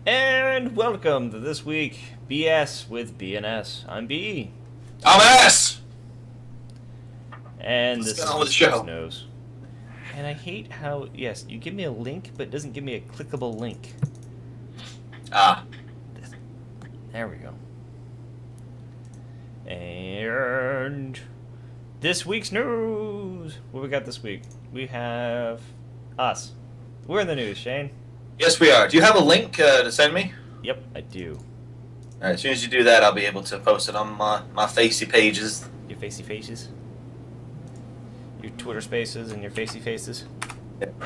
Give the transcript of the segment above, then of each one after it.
And welcome to this week, BS with BNS. I'm B. I'm S. And Let's this get is on with the show. Nose. And I hate how, yes, you give me a link, but it doesn't give me a clickable link. There we go. And this week's news. What we got this week? We have us. We're in the news, Shane. Yes, we are. Do you have a link to send me? Yep, I do. All right, as soon as you do that, I'll be able to post it on my facey pages. Your facey faces? Your Twitter spaces and your facey faces?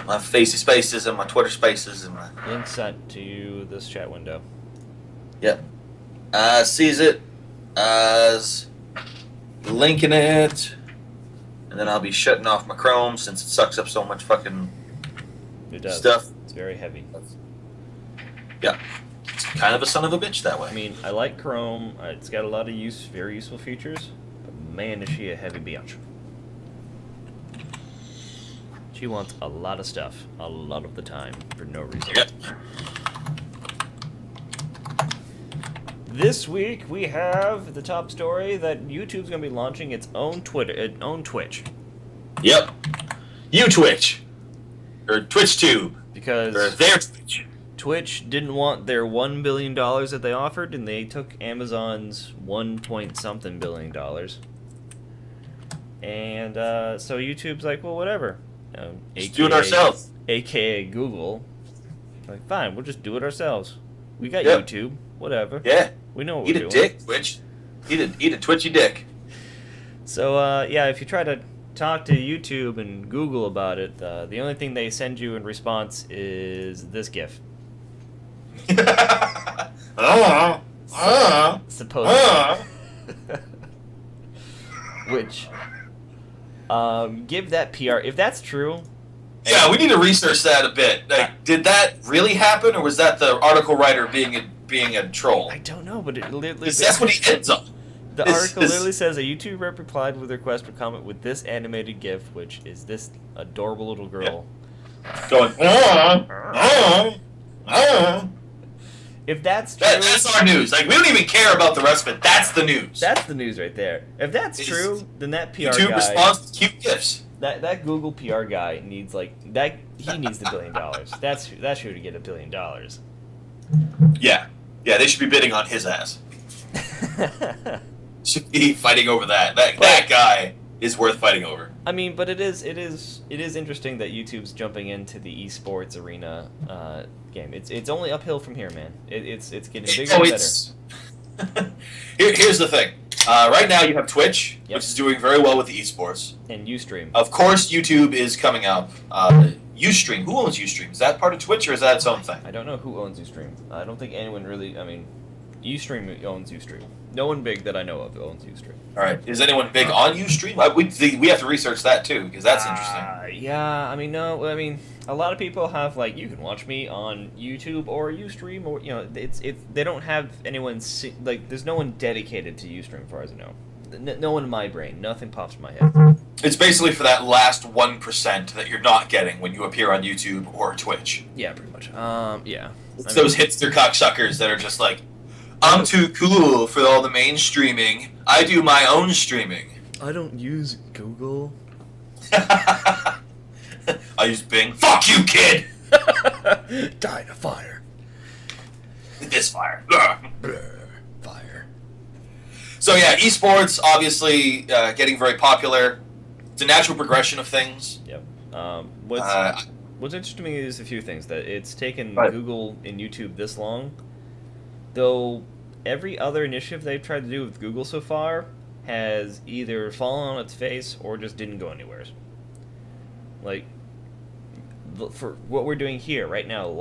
My facey spaces and my Twitter spaces and my... Link sent to this chat window. Yep. Sees it as linking it, and then I'll be shutting off my Chrome since it sucks up so much fucking stuff. It's very heavy. Yeah. It's kind of a son of a bitch that way. I mean, I like Chrome. It's got a lot of very useful features. But man, is she a heavy bitch. She wants a lot of stuff, a lot of the time, for no reason. Yep. This week we have the top story that YouTube's going to be launching its own Twitch. Yep. Twitch. Or TwitchTube. Because or their Twitch. Twitch didn't want their $1 billion that they offered, and they took Amazon's $1-point-something billion. And so YouTube's like, well, whatever. Just do it ourselves. AKA Google. Like, fine, we'll just do it ourselves. We got Yep. YouTube. Whatever. Yeah. We know what Eat we're a doing. dick, Twitch. Eat a twitchy dick. So, yeah, if you try to talk to YouTube and Google about it, the only thing they send you in response is this GIF. Supposedly. Which, give that PR. If that's true... Yeah, we need to research that a bit. Like, did that really happen, or was that the article writer being a troll? I don't know, but it literally... That's what he ends on. The article literally says a YouTube rep replied with a request for comment with this animated GIF, which is this adorable little girl. Yeah. Going, If that's true... That's our news. Like, we don't even care about the rest of it. That's the news. That's the news right there. If that's true, then that PR YouTube guy... responds to cute GIFs. That Google PR guy needs, like... He needs the $1 billion. That's who to get $1 billion. Yeah. Yeah, they should be bidding on his ass. Should be fighting over that. That guy is worth fighting over. I mean, but it is interesting that YouTube's jumping into the esports arena game. It's only uphill from here, man. It's getting bigger and better. Here's the thing. Right now you have Twitch, Yep. which is doing very well with the esports. And Ustream. Of course, YouTube is coming up. Ustream. Who owns Ustream? Is that part of Twitch or is that its own thing? I don't know who owns Ustream. I don't think anyone really... I mean, Ustream owns Ustream. No one big that I know of owns Ustream. All right. Is anyone big on Ustream? We have to research that too because that's interesting. Yeah. I mean, no. I mean, a lot of people have like you can watch me on YouTube or Ustream or it's they don't have anyone there's no one dedicated to Ustream as far as I know. No one in my brain. Nothing pops in my head. It's basically for that last 1% that you're not getting when you appear on YouTube or Twitch. Yeah, pretty much. Yeah. It's those hipster cocksuckers that are just like, I'm too cool for all the mainstreaming. I do my own streaming. I don't use Google. I use Bing. Fuck you, kid! Die in a fire. This fire. Fire. So yeah, esports obviously getting very popular. It's a natural progression of things. Yep. What's interesting to me is a few things that it's taken Right. Google and YouTube this long. Though every other initiative they've tried to do with Google so far has either fallen on its face or just didn't go anywhere. Like, for what we're doing here right now,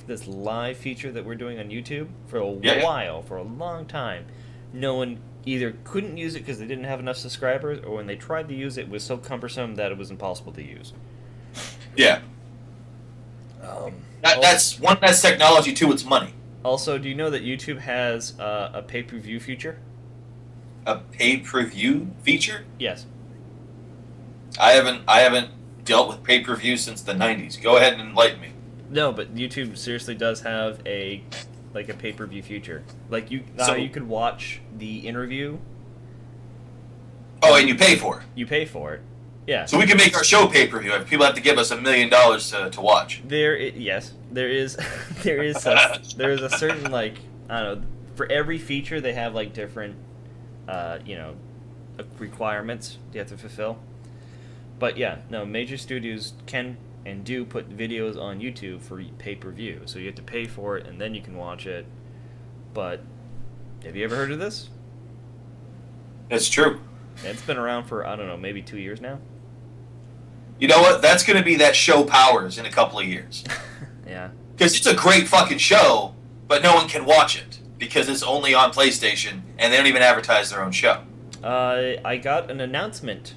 this live feature that we're doing on YouTube, for a while, for a long time, no one either couldn't use it because they didn't have enough subscribers, or when they tried to use it, it was so cumbersome that it was impossible to use. Yeah. That's technology, two, it's money. Also, do you know that YouTube has a pay-per-view feature? A pay-per-view feature? Yes. I haven't dealt with pay-per-view since the 90s. Go ahead and enlighten me. No, but YouTube seriously does have a like a pay-per-view feature. Like you So- you could watch the interview. Oh, and you pay for it. You pay for it. Yeah. So we can make our show pay-per-view if people have to give us $1 million to watch. Yes, there is there is a certain like I don't know, for every feature they have like different requirements you have to fulfill. But yeah, no, major studios can and do put videos on YouTube for pay-per-view. So you have to pay for it and then you can watch it. But have you ever heard of this? It's true. It's been around for, I don't know, maybe 2 years now. You know what? That's going to be that show Powers in a couple of years. Yeah. Because it's a great fucking show, but no one can watch it because it's only on PlayStation and they don't even advertise their own show. I got an announcement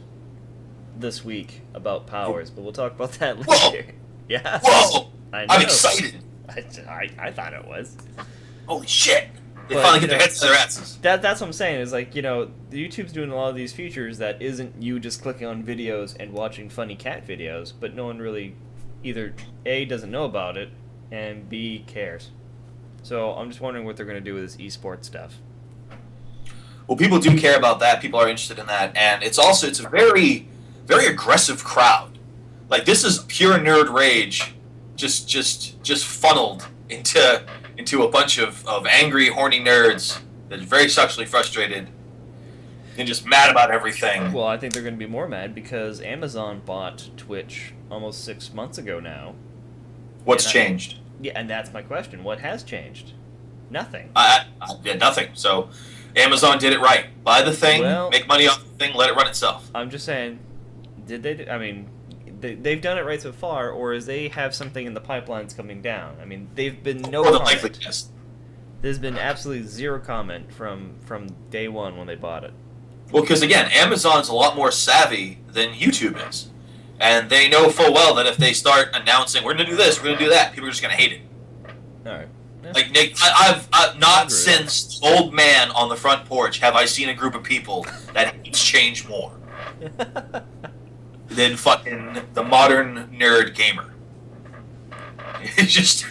this week about Powers, but we'll talk about that Whoa! later. Yeah. Whoa! I know. I'm excited. I thought it was. Holy shit! They But, finally you get their know, heads to their asses. That's what I'm saying. Is like, YouTube's doing a lot of these features that isn't you just clicking on videos and watching funny cat videos, but no one really either A, doesn't know about it, and B, cares. So I'm just wondering what they're going to do with this esports stuff. Well, people do care about that. People are interested in that, and it's a very, very aggressive crowd. Like this is pure nerd rage, just funneled into a bunch of angry, horny nerds that are very sexually frustrated and just mad about everything. Well, I think they're going to be more mad because Amazon bought Twitch almost 6 months ago now. What's changed? Yeah, and that's my question. What has changed? Nothing. I did nothing. So Amazon did it right. Buy the thing, Well- make money off the thing, let it run itself. I'm just saying, did they? I mean, they've done it right so far, or is they have something in the pipelines coming down? I mean, they've been no Or the comment. likely yes. There's been absolutely zero comment from day one when they bought it. Well, because again, Amazon's a lot more savvy than YouTube is. And they know full well that if they start announcing, we're going to do this, we're going to do that, people are just going to hate it. All right. Yeah. Like, Nick, I've not agree. since Old Man on the Front Porch have I seen a group of people that hates change more than fucking the modern nerd gamer. It's just...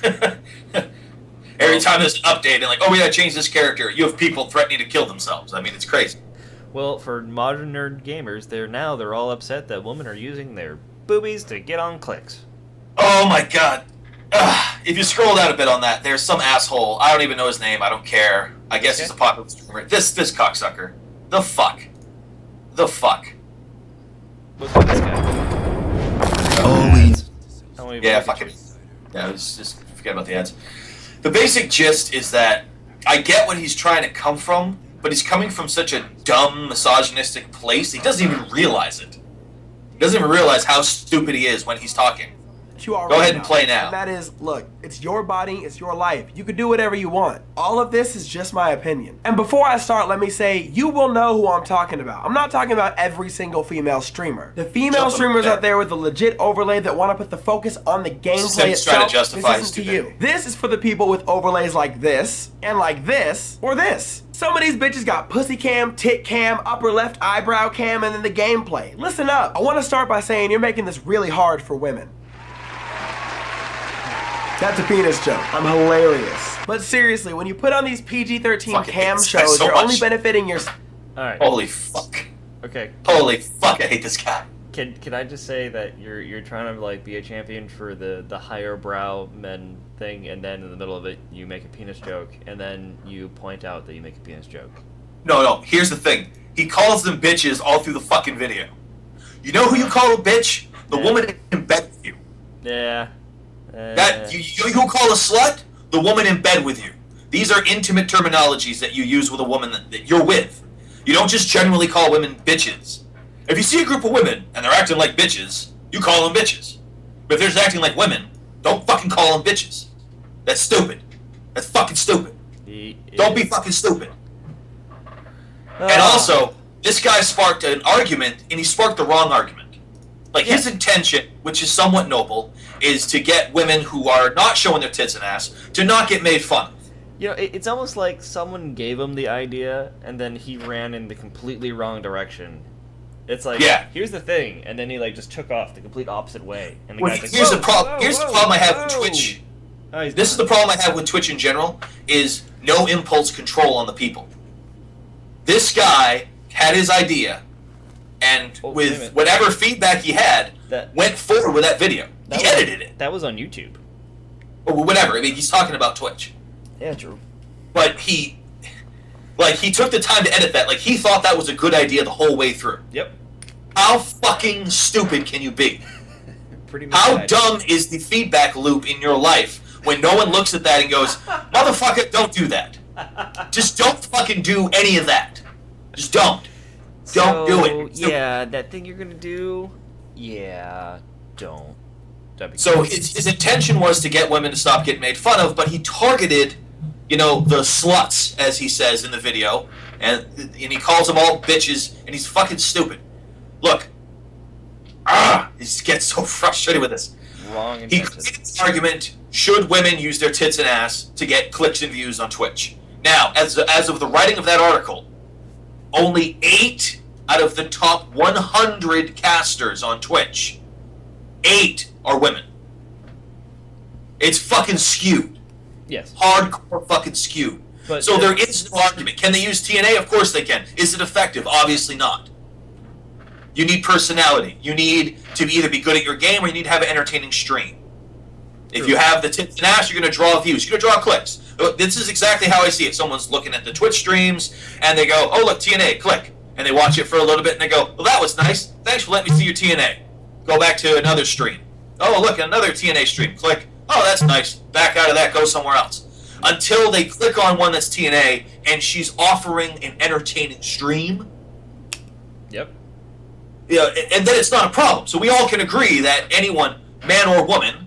Every time there's an update and like, oh, we gotta change this character, you have people threatening to kill themselves. I mean, it's crazy. Well, for modern nerd gamers, they're all upset that women are using their boobies to get on clicks. Oh my god. Ugh. If you scroll down a bit on that, there's some asshole. I don't even know his name. I don't care. I guess he's a popular streamer. This cocksucker. The fuck. The fuck. What's with this guy? Yeah, fuck it. Yeah, just forget about the ads. The basic gist is that I get what he's trying to come from, but he's coming from such a dumb, misogynistic place, he doesn't even realize it. He doesn't even realize how stupid he is when he's talking. You are Go right ahead and play now. And that is, look, it's your body, it's your life. You can do whatever you want. All of this is just my opinion. And before I start, let me say, you will know who I'm talking about. I'm not talking about every single female streamer. The female streamers out there with the legit overlay that want to put the focus on the gameplay Sim's trying to itself, justify this isn't his to you. stupidity. This is for the people with overlays like this, and like this, or this. Some of these bitches got pussy cam, tit cam, upper left eyebrow cam, and then the gameplay. Listen up. I want to start by saying you're making this really hard for women. That's a penis joke. I'm hilarious. But seriously, when you put on these PG-13 Fucking cam hate this guy shows, so you're much. only benefiting your... All right. Holy fuck. Okay. Holy fuck, I hate this guy. Can I just say that you're trying to like be a champion for the higher brow men thing, and then in the middle of it you make a penis joke, and then you point out that you make a penis joke. No, here's the thing. He calls them bitches all through the fucking video. You know who you call a bitch? The Yeah. woman in bed with you. Yeah. That you call a slut? The woman in bed with you. These are intimate terminologies that you use with a woman that you're with. You don't just generally call women bitches. If you see a group of women and they're acting like bitches, you call them bitches. But if they're just acting like women, don't fucking call them bitches. That's stupid. That's fucking stupid. Don't be fucking stupid. And also, this guy sparked an argument, and he sparked the wrong argument. Like, his intention, which is somewhat noble, is to get women who are not showing their tits and ass to not get made fun of. You know, it's almost like someone gave him the idea, and then he ran in the completely wrong direction. It's like, Yeah. here's the thing, and then he like just took off the complete opposite way. And the Well, guy's like, here's the "Whoa, problem. whoa, Here's the whoa, problem I have with whoa." Twitch. Oh, he's This is the problem I have with Twitch in general, is no impulse control on the people. This guy had his idea, and wait a minute. with whatever feedback he had, went forward with that video. He edited it. That was on YouTube. Or whatever. I mean, he's talking about Twitch. Yeah, true. But he took the time to edit that. Like, he thought that was a good idea the whole way through. Yep. How fucking stupid can you be? Pretty much. How dumb is the feedback loop in your life when no one looks at that and goes, motherfucker, don't do that. Just don't fucking do any of that. Just don't. Don't do it. Yeah, that thing you're gonna do, yeah, don't. So his intention was to get women to stop getting made fun of, but he targeted, the sluts, as he says in the video, and he calls them all bitches, and he's fucking stupid. Look, he just gets so frustrated with this. Wrong. He created this argument: should women use their tits and ass to get clicks and views on Twitch? Now, as of the writing of that article, only 8 out of the top 100 casters on Twitch, 8 are women. It's fucking skewed. Yes. Hardcore fucking skewed. But so there is no argument. Can they use TNA? Of course they can. Is it effective? Obviously not. You need personality. You need to either be good at your game or you need to have an entertaining stream. If you have the tits and ass, you're going to draw views. You're going to draw clicks. This is exactly how I see it. Someone's looking at the Twitch streams, and they go, oh, look, TNA, click. And they watch it for a little bit, and they go, well, that was nice. Thanks for letting me see your TNA. Go back to another stream. Oh, look, another TNA stream. Click. Oh, that's nice. Back out of that, go somewhere else. Until they click on one that's TNA, and she's offering an entertaining stream. Yep. Yeah, and then it's not a problem. So we all can agree that anyone, man or woman,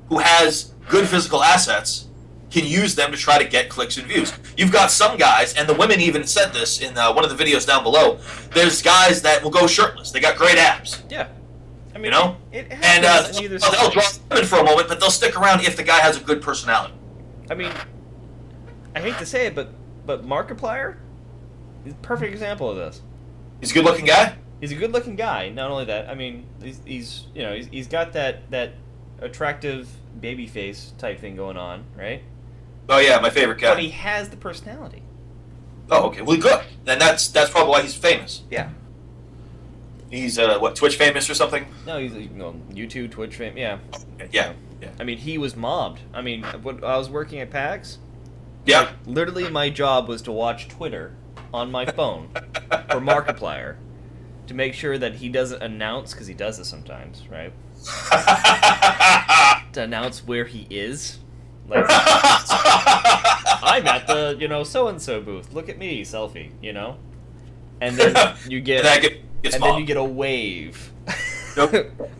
who has good physical assets can use them to try to get clicks and views. You've got some guys, and the women even said this in one of the videos down below, there's guys that will go shirtless. They got great abs. Yeah. I mean, you know? It and happens in either they'll draw women for a moment, but they'll stick around if the guy has a good personality. I mean, I hate to say it, but Markiplier is a perfect example of this. He's a good-looking guy? He's a good-looking guy. Not only that, I mean, he's got that attractive baby face type thing going on, right? Oh yeah, my favorite guy. But he has the personality. Oh, okay. Well, good. Then that's probably why he's famous. Yeah. He's Twitch famous or something? No, he's YouTube, Twitch famous. Yeah. Okay, yeah. Yeah. I mean, he was mobbed. I mean, when I was working at PAX, yeah. Like, literally my job was to watch Twitter on my phone for Markiplier to make sure that he doesn't announce, because he does this sometimes, right? To announce where he is. Like, I'm at the, so-and-so booth. Look at me, selfie, And then you get then you get a wave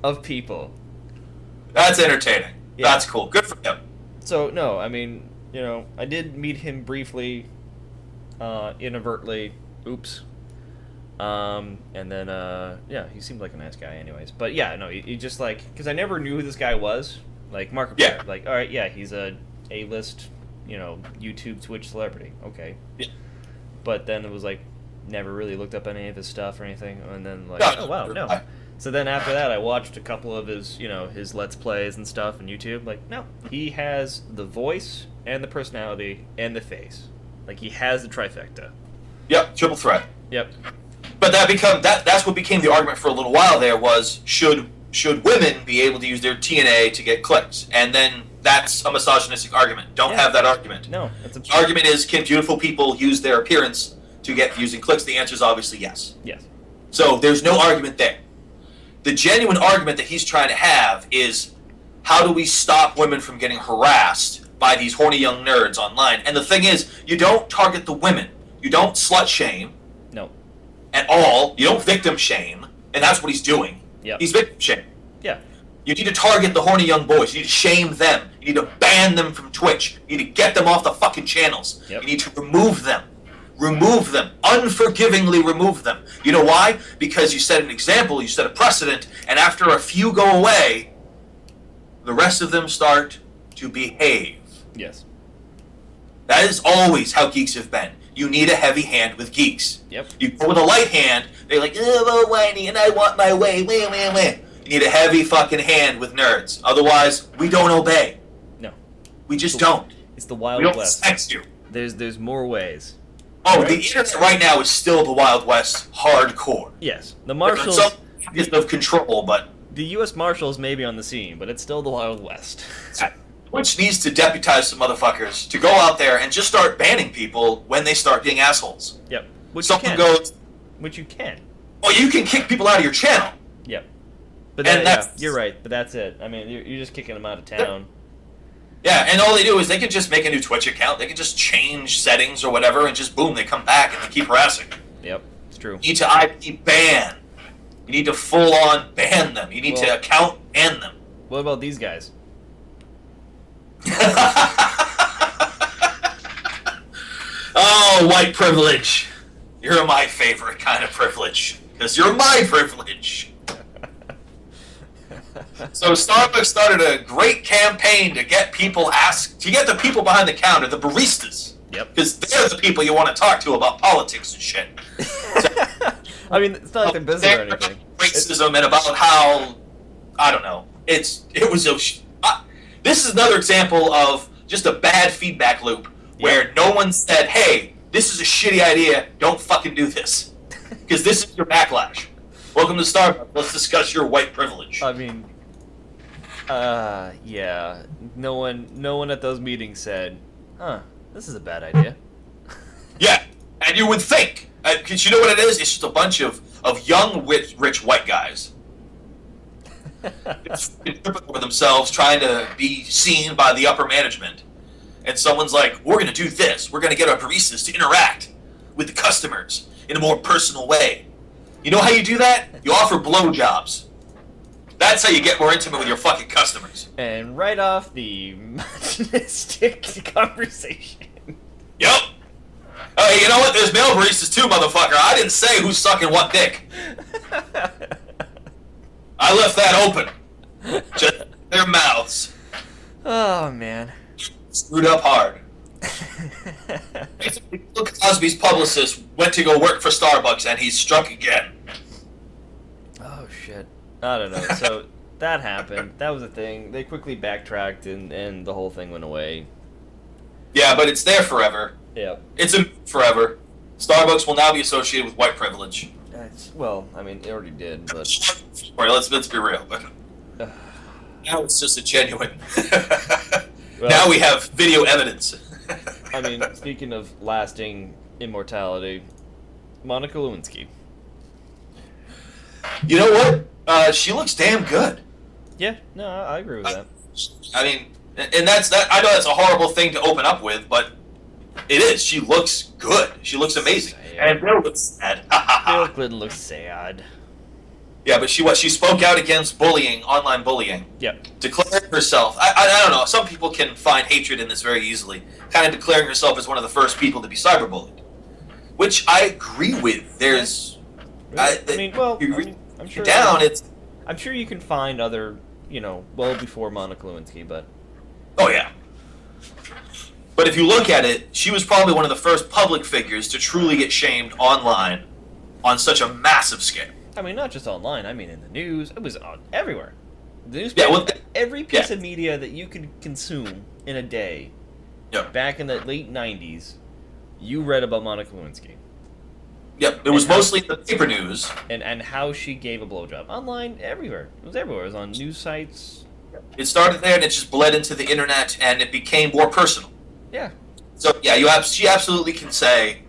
of people. That's entertaining. Yeah. That's cool. Good for him. So, no, I mean, I did meet him briefly, inadvertently. Oops. And then, yeah, he seemed like a nice guy anyways. But yeah, no, he just because I never knew who this guy was. Like, Markiplier. Yeah. Like, all right, yeah, he's a A-list, YouTube, Twitch celebrity. Okay. Yeah. But then it was never really looked up any of his stuff or anything. And then, No, oh, wow, no. So then after that, I watched a couple of his, his Let's Plays and stuff on YouTube. No, he has the voice and the personality and the face. He has the trifecta. Yep, triple threat. Yep. But that's what became the argument for a little while there was should women be able to use their TNA to get clicks? And then that's a misogynistic argument. Don't have that argument. No, the argument is, can beautiful people use their appearance to get views and clicks? The answer is obviously yes. Yes. So there's no argument there. The genuine argument that he's trying to have is, how do we stop women from getting harassed by these horny young nerds online? And the thing is, you don't target the women. You don't slut shame. No. At all. You don't victim shame. And that's what he's doing. Yep. He's victim shaming. Yeah. You need to target the horny young boys. You need to shame them. You need to ban them from Twitch. You need to get them off the fucking channels. Yep. You need to remove them. Remove them. Unforgivingly remove them. You know why? Because you set an example, you set a precedent, and after a few go away, the rest of them start to behave. Yes. That is always how geeks have been. You need a heavy hand with geeks. Yep. You go with a light hand, they're like, oh, whiny, and I want my way, wah, wah, wah. You need a heavy fucking hand with nerds. Otherwise, we don't obey. No. We just don't. It's the Wild We don't West. respect you. There's more ways. Oh, Right? the internet right now is still the Wild West hardcore. Yes, the There's Marshals, some pockets of control, but the U.S. Marshals may be on the scene, but it's still the Wild West. Twitch needs to deputize some motherfuckers to go out there and just start banning people when they start being assholes. Yep. Which Someone you can. goes, Which you can. oh, you can kick people out of your channel. Yep. But And yeah, that's- you're right. But that's it. I mean, you're just kicking them out of town. Yeah, and all they do is they can just make a new Twitch account. They can just change settings or whatever, and just boom, they come back and they keep harassing. Yep, it's true. You need to IP ban. You need to full on ban them. You need to account ban them. What about these guys? Oh, white privilege. You're my favorite kind of privilege. Because you're my privilege. So Starbucks started a great campaign to get the people behind the counter, the baristas. Yep. Because they're the people you want to talk to about politics and shit. I mean, it's not like they're busy or anything. Racism and about how, I don't know. This is another example of just a bad feedback loop where no one said, hey, this is a shitty idea, don't fucking do this. Because this is your backlash. Welcome to Starbucks, let's discuss your white privilege. I mean, yeah. No one at those meetings said, huh, this is a bad idea. Yeah, and you would think. Because you know what it is? It's just a bunch of young, rich white guys. It's tripping over themselves, trying to be seen by the upper management. And someone's like, we're going to do this. We're going to get our baristas to interact with the customers in a more personal way. You know how you do that? You offer blowjobs. That's how you get more intimate with your fucking customers. And right off the misogynistic conversation. Yep. Hey, you know what? There's male baristas too, motherfucker. I didn't say who's sucking what dick. I left that open. Just their mouths. Oh, man. Screwed up hard. Basically, Bill Cosby's publicist went to go work for Starbucks and he's struck again. Oh, shit. I don't know. So, that happened. That was a thing. They quickly backtracked and the whole thing went away. Yeah, but it's there forever. Yep. It's forever. Starbucks will now be associated with white privilege. Well, I mean, it already did, but... Sorry, let's be real. But now it's just a genuine... Well, now we have video evidence. I mean, speaking of lasting immortality, Monica Lewinsky. You know what? She looks damn good. Yeah, no, I agree with that. I mean, and that's that. I know that's a horrible thing to open up with, but it is. She looks good. She looks amazing. And Bill looks sad. Bill Clinton looks sad. Yeah, but she spoke out against bullying, online bullying. Yep. Declaring herself. I don't know. Some people can find hatred in this very easily. Kind of declaring herself as one of the first people to be cyberbullied, which I agree with. There's. I'm sure. Down. I'm sure you can find other, well before Monica Lewinsky, but. Oh yeah. But if you look at it, she was probably one of the first public figures to truly get shamed online on such a massive scale. I mean, not just online. I mean, in the news. It was on everywhere. The newspaper, every piece of media that you could consume in a day, back in the late 90s, you read about Monica Lewinsky. Yep, it was mostly the paper news. And how she gave a blowjob. Online, everywhere. It was everywhere. It was on news sites. It started there, and it just bled into the internet, and it became more personal. Yeah. So, yeah, she absolutely can say,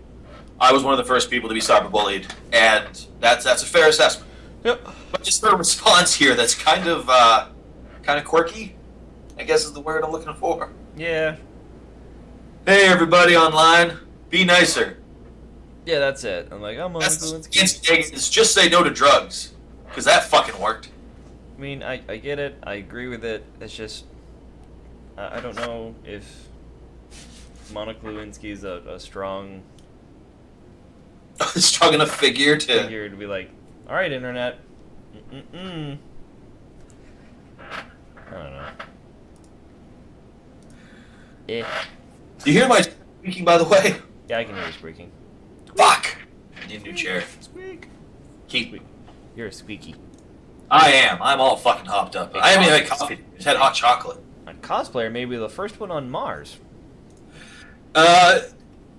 I was one of the first people to be cyberbullied, and that's a fair assessment. Yep. But just her response here that's kind of quirky, I guess is the word I'm looking for. Yeah. Hey, everybody online, be nicer. Yeah, that's it. I'm like, I'm Monica Lewinsky. It's just say no to drugs, because that fucking worked. I mean, I get it. I agree with it. It's just, I don't know if Monica Lewinsky's a strong... strong enough figure to be like, all right, internet. I don't know. Do you hear my squeaking, by the way? Yeah, I can hear you squeaking. Fuck! I need a new chair. Squeak. Keep. You're a squeaky. I am. I'm all fucking hopped up. I haven't even had coffee. Just had hot chocolate. A cosplayer, maybe the first one on Mars.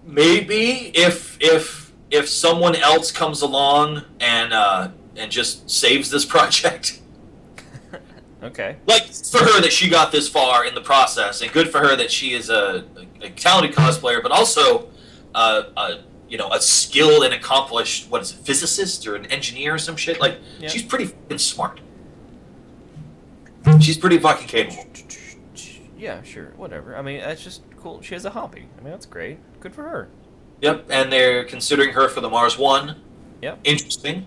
Maybe if someone else comes along and just saves this project. Okay. Like, for her that she got this far in the process, and good for her that she is a talented cosplayer, but also a skilled and accomplished, what is it, physicist or an engineer or some shit. Like, Yeah. she's pretty fucking smart. She's pretty fucking capable. Yeah, sure, whatever. I mean, that's just cool. She has a hobby. I mean, that's great. Good for her. Yep, and they're considering her for the Mars One. Yep. Interesting.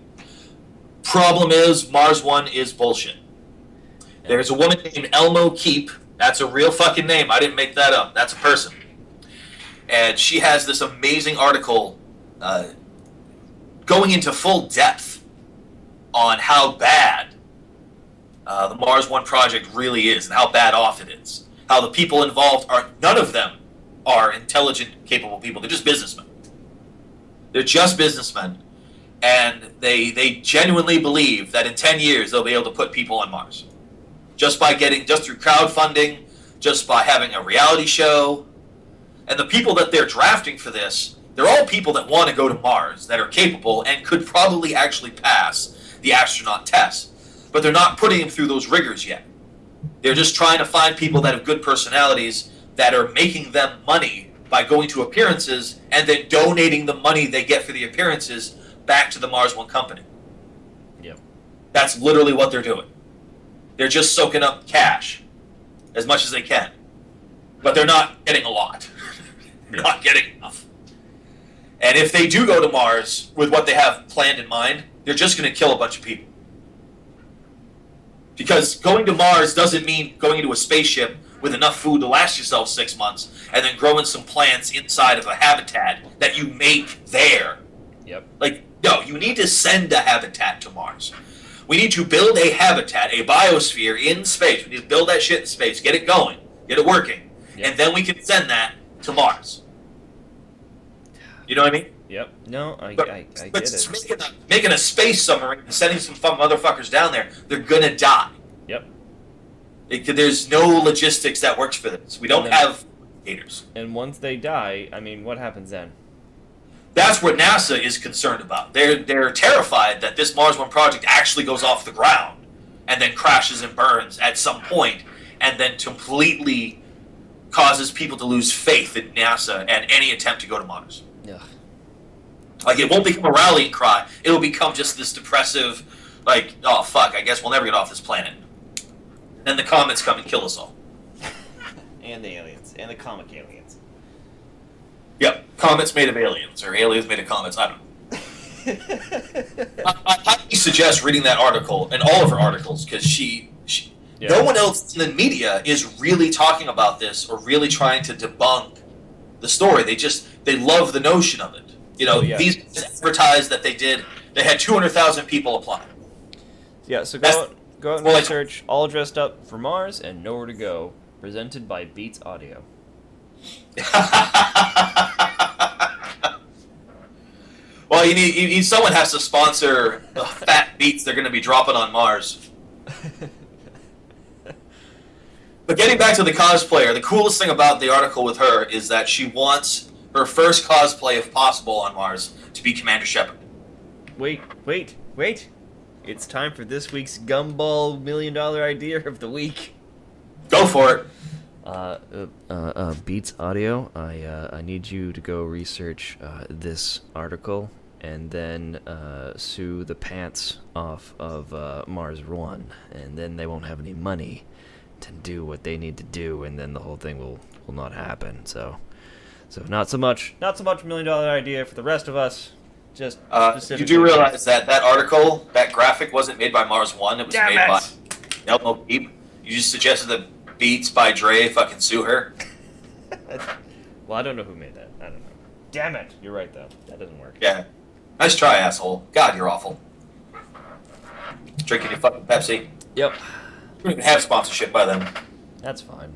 Problem is, Mars One is bullshit. There's a woman named Elmo Keep. That's a real fucking name. I didn't make that up. That's a person. And she has this amazing article going into full depth on how bad the Mars One project really is and how bad off it is. How the people involved none of them are intelligent, capable people. They're just businessmen. They're just businessmen. And they genuinely believe that in 10 years they'll be able to put people on Mars. Just through crowdfunding, just by having a reality show. And the people that they're drafting for this, they're all people that want to go to Mars, that are capable and could probably actually pass the astronaut test. But they're not putting them through those rigors yet. They're just trying to find people that have good personalities that are making them money by going to appearances and then donating the money they get for the appearances back to the Mars One company. Yep. That's literally what they're doing. They're just soaking up cash as much as they can. But they're not getting a lot. They're not getting enough. And if they do go to Mars with what they have planned in mind, they're just going to kill a bunch of people. Because going to Mars doesn't mean going into a spaceship with enough food to last yourself 6 months and then growing some plants inside of a habitat that you make there. Yep. Like, no, you need to send a habitat to Mars. We need to build a habitat, a biosphere in space. We need to build that shit in space, get it going, get it working, Yep. and then we can send that to Mars. You know what I mean? Yep. No, I But get it. making a space submarine and sending some fun motherfuckers down there, they're gonna die. Yep. There's no logistics that works for this. We don't And then- have haters. And once they die, I mean, what happens then? That's what NASA is concerned about. They're terrified that this Mars One project actually goes off the ground and then crashes and burns at some point and then completely causes people to lose faith in NASA and any attempt to go to Mars. Ugh. Like, it won't become a rallying cry. It'll become just this depressive, like, oh, fuck, I guess we'll never get off this planet. Then the comets come and kill us all. And the aliens. And the comic aliens. Yep, comets made of aliens, or aliens made of comets, I don't know. I highly suggest reading that article, and all of her articles, because Yeah. no one else in the media is really talking about this, or really trying to debunk the story. They love the notion of it. You know, Oh, yeah. these advertised that they had 200,000 people apply. Yeah, so That's- go out and well, research All Dressed Up for Mars and Nowhere to Go, presented by Beats Audio. Well, you need someone has to sponsor the fat beats they're going to be dropping on Mars. But getting back to the cosplayer, the coolest thing about the article with her is that she wants her first cosplay, if possible, on Mars to be Commander Shepard. Wait. It's time for this week's Gumball $1 Million Idea of the Week. Go for it. Beats Audio, I need you to go research this article and then sue the pants off of Mars One, and then they won't have any money to do what they need to do, and then the whole thing will not happen. So not so much $1 Million Idea for the rest of us. Just You specifically. do realize that article, that graphic, wasn't made by Mars One. It was Damn made it! by Elmo Peep. You just suggested that Beats by Dre fucking sue her. Well, I don't know who made that. I don't know. Damn it! You're right though. That doesn't work. Yeah. Nice try, asshole. God, you're awful. Drinking your fucking Pepsi. Yep. We don't even have sponsorship by then. That's fine.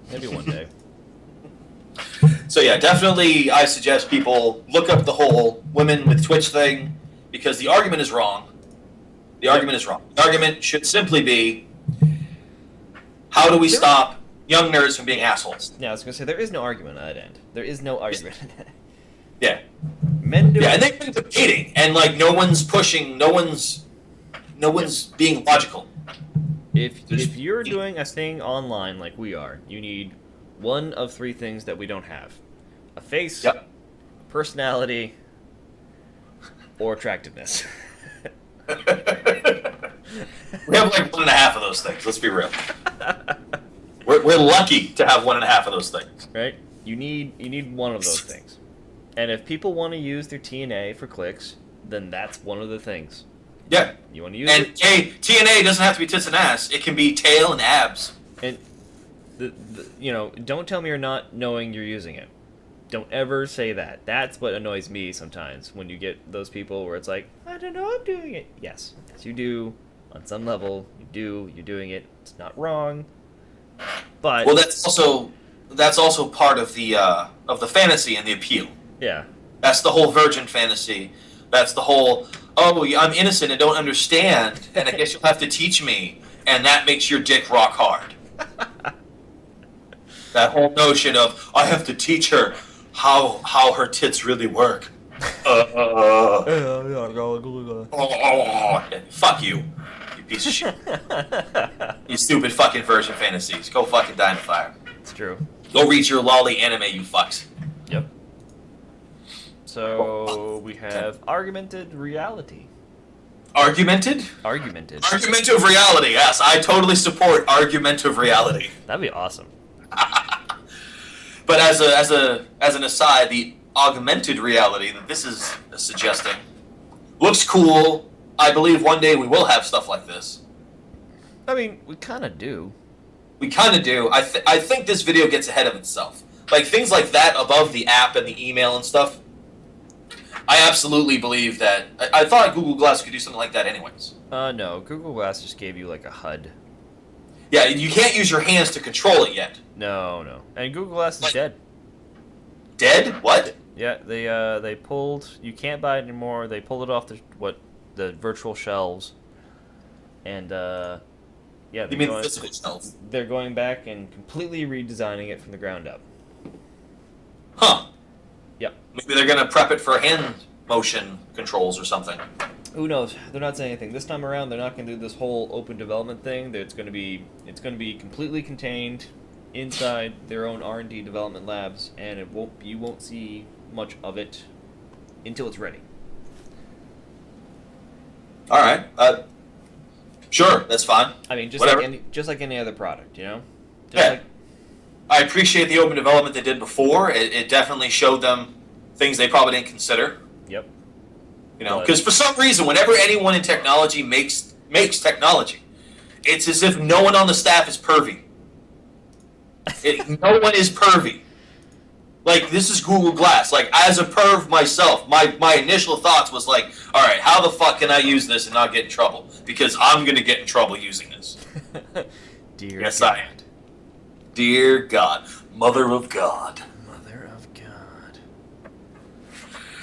Maybe one day. So yeah, definitely I suggest people look up the whole women with Twitch thing, because the argument is wrong. The argument is wrong. The argument should simply be, how do we stop, young nerds from being assholes. Yeah, I was gonna say there is no argument on that end. There is no argument. Yeah. Men do. Yeah, and they've been debating, and like no one's pushing, no one's being logical. If you're doing a thing online like we are, you need one of three things that we don't have: a face, Yep. personality, or attractiveness. We have like 1.5 of those things. Let's be real. We're lucky to have 1.5 of those things. Right? You need one of those things. And if people want to use their TNA for clicks, then that's one of the things. Yeah. You want to use And it. hey, TNA doesn't have to be tits and ass. It can be tail and abs. And don't tell me you're not knowing you're using it. Don't ever say that. That's what annoys me sometimes when you get those people where it's like, I don't know, I'm doing it. Yes, you do. On some level, you do. You're doing it. It's not wrong. But Well, that's also part of the fantasy and the appeal. yeah, That's the whole virgin fantasy. That's the whole, oh, I'm innocent and don't understand, and I guess you'll have to teach me, and that makes your dick rock hard. That whole notion of, I have to teach her how her tits really work. Fuck you, you piece of shit. You stupid fucking virgin fantasies. Go fucking die in the fire. it's true. Go read your lolly anime, you fucks. Yep. So we have argumented reality. Argumented? Argumentative reality, yes. I totally support argumentative reality. That'd be awesome. But as an aside, the augmented reality that this is suggesting looks cool. I believe one day we will have stuff like this. I mean, we kind of do. We kind of do. I think this video gets ahead of itself. Like, things like that above the app and the email and stuff, I absolutely believe that. I thought Google Glass could do something like that anyways. No. Google Glass just gave you like a HUD. Yeah, you can't use your hands to control it yet. No. And Google Glass is Like- dead. Dead? What? Yeah, they pulled. You can't buy it anymore. They pulled it off the virtual shelves, and yeah. You they're mean going- physical shelf? They're going back and completely redesigning it from the ground up. Huh. Yep. Maybe they're gonna prep it for hand motion controls or something. Who knows? They're not saying anything this time around. They're not going to do this whole open development thing. It's going to be completely contained inside their own R&D development labs, and you won't see much of it until it's ready. All right. Sure, that's fine. I mean, just Whatever. like any other product, you know. Yeah. I appreciate the open development they did before. It definitely showed them things they probably didn't consider. Yep. You know, But- because for some reason, whenever anyone in technology makes technology, it's as if no one on the staff is pervy. No one is pervy. Like, this is Google Glass. Like, as a perv myself, my initial thoughts was like, all right, how the fuck can I use this and not get in trouble? Because I'm going to get in trouble using this. Dear Yes, God. I am. Dear God. Mother of God. Mother of God.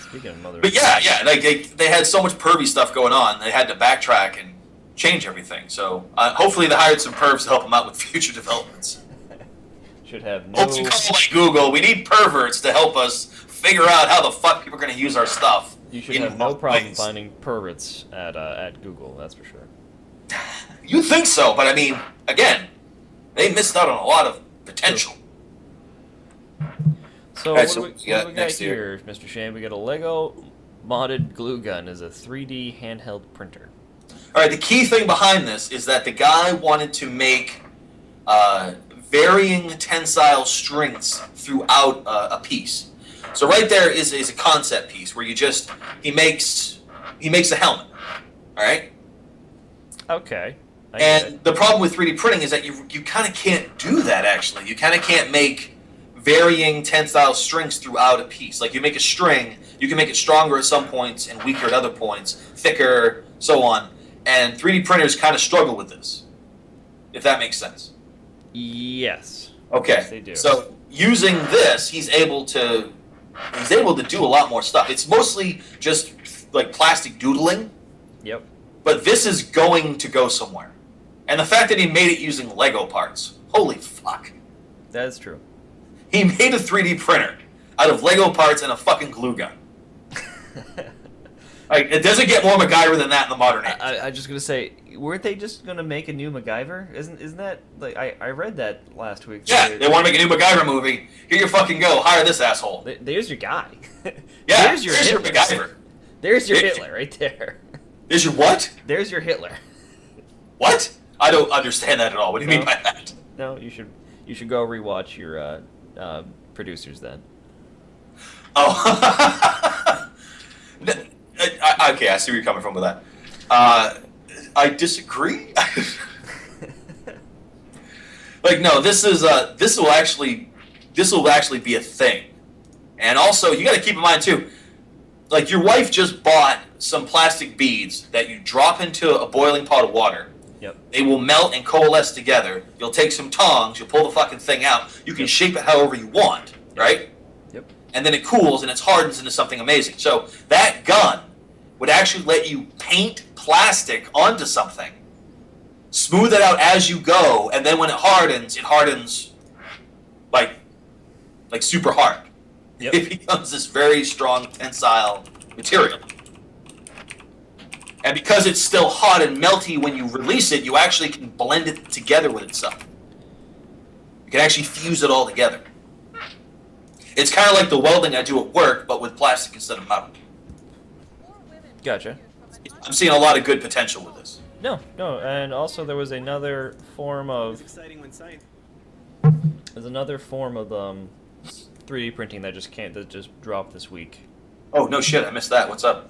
Speaking of mother But of yeah, like they had so much pervy stuff going on, they had to backtrack and change everything. So hopefully they hired some pervs to help them out with future developments. should have no... Hope you call like Google. We need perverts to help us figure out how the fuck people are going to use our stuff. You should in have no problem ways. finding perverts at Google, that's for sure. You think so, but I mean, again, they missed out on a lot of potential. So Alright, what so do we we got got next here, Mr. Shane? We got a Lego modded glue gun as a 3D handheld printer. All right, the key thing behind this is that the guy wanted to make varying tensile strengths throughout a piece. So right there is a concept piece where he makes a helmet. All right. Okay. I get it. And the problem with 3D printing is that you kind of can't do that, actually. You kind of can't make varying tensile strengths throughout a piece. Like, you make a string, you can make it stronger at some points and weaker at other points, thicker, so on. And 3D printers kind of struggle with this, if that makes sense. Yes. Okay. Yes, they do. So, using this, he's able to do a lot more stuff. It's mostly just, like, plastic doodling. Yep. But this is going to go somewhere. And the fact that he made it using Lego parts. Holy fuck. That is true. He made a 3D printer out of Lego parts and a fucking glue gun. Like, it doesn't get more MacGyver than that in the modern age. I'm just gonna say, weren't they just gonna make a new MacGyver? Isn't that like I read that last week? Yeah, they want to make a new MacGyver movie. Here you fucking go. Hire this asshole. There's your guy. Yeah, there's your MacGyver. There's your Hitler right there. There's your what? There's your Hitler. What? I don't understand that at all. What do you mean by that? No, you should go rewatch your producers then. Oh. Okay, I see where you're coming from with that. I disagree. Like, no, this will actually be a thing. And also, you got to keep in mind too, like your wife just bought some plastic beads that you drop into a boiling pot of water. Yep. They will melt and coalesce together. You'll take some tongs, you'll pull the fucking thing out. You can shape it however you want, right? Yep. And then it cools and it hardens into something amazing. So that gun would actually let you paint plastic onto something, smooth it out as you go, and then when it hardens like super hard. Yep. It becomes this very strong tensile material. And because it's still hot and melty when you release it, you actually can blend it together with itself. You can actually fuse it all together. It's kind of like the welding I do at work, but with plastic instead of metal. Gotcha. I'm seeing a lot of good potential with this. No, and also there was another form of. It's exciting when science. There's another form of 3D printing that just dropped this week. Oh, no shit, I missed that. What's up?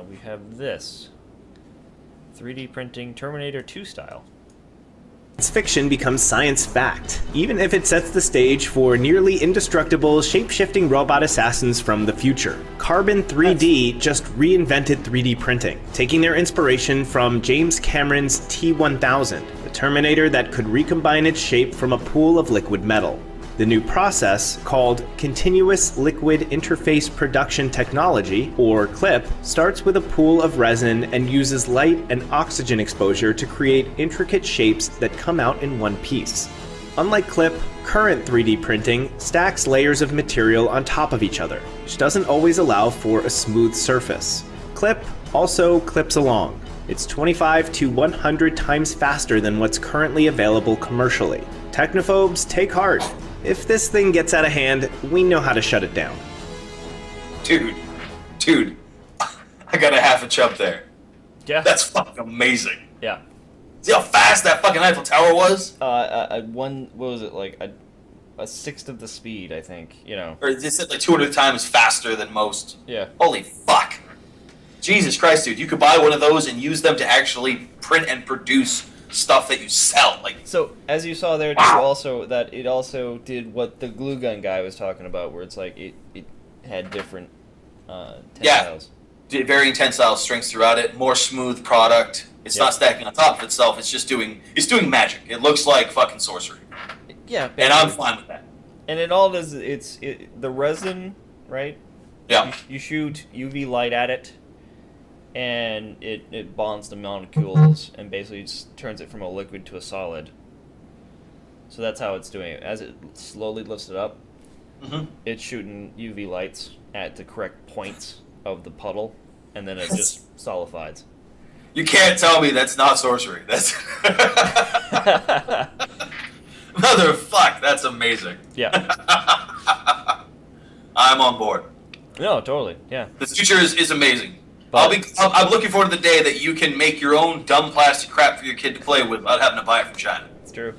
We have this 3D printing Terminator 2 style. Science fiction becomes science fact, even if it sets the stage for nearly indestructible, shape-shifting robot assassins from the future. Carbon 3D just reinvented 3D printing, taking their inspiration from James Cameron's T-1000, a Terminator that could recombine its shape from a pool of liquid metal. The new process, called Continuous Liquid Interface Production Technology, or CLIP, starts with a pool of resin and uses light and oxygen exposure to create intricate shapes that come out in one piece. Unlike CLIP, current 3D printing stacks layers of material on top of each other, which doesn't always allow for a smooth surface. CLIP also clips along. It's 25 to 100 times faster than what's currently available commercially. Technophobes, take heart. If this thing gets out of hand, we know how to shut it down. Dude, I got a half a chub there. Yeah. That's fucking amazing. Yeah. See how fast that fucking Eiffel Tower was? What was it, like a sixth of the speed, I think, you know. Or is it like 200 times faster than most? Yeah. Holy fuck. Jesus Christ, dude, you could buy one of those and use them to actually print and produce stuff that you sell. Like, so as you saw there too, also that it also did what the glue gun guy was talking about, where it's like it had different tensiles. Yeah, varying tensile strengths throughout it, more smooth product. It's not stacking on top of itself. It's just doing magic. It looks like fucking sorcery. Yeah, basically. And I'm fine with that. And it all does. It's the resin, right? Yeah. You shoot UV light at it, and it bonds the molecules and basically just turns it from a liquid to a solid. So that's how it's doing it. As it slowly lifts it up, it's shooting UV lights at the correct points of the puddle, and then it just solidifies. You can't tell me that's not sorcery. That's motherfuck. That's amazing. Yeah. I'm on board. No, totally. Yeah. The future is amazing. But I'm looking forward to the day that you can make your own dumb plastic crap for your kid to play with without having to buy it from China. it's true.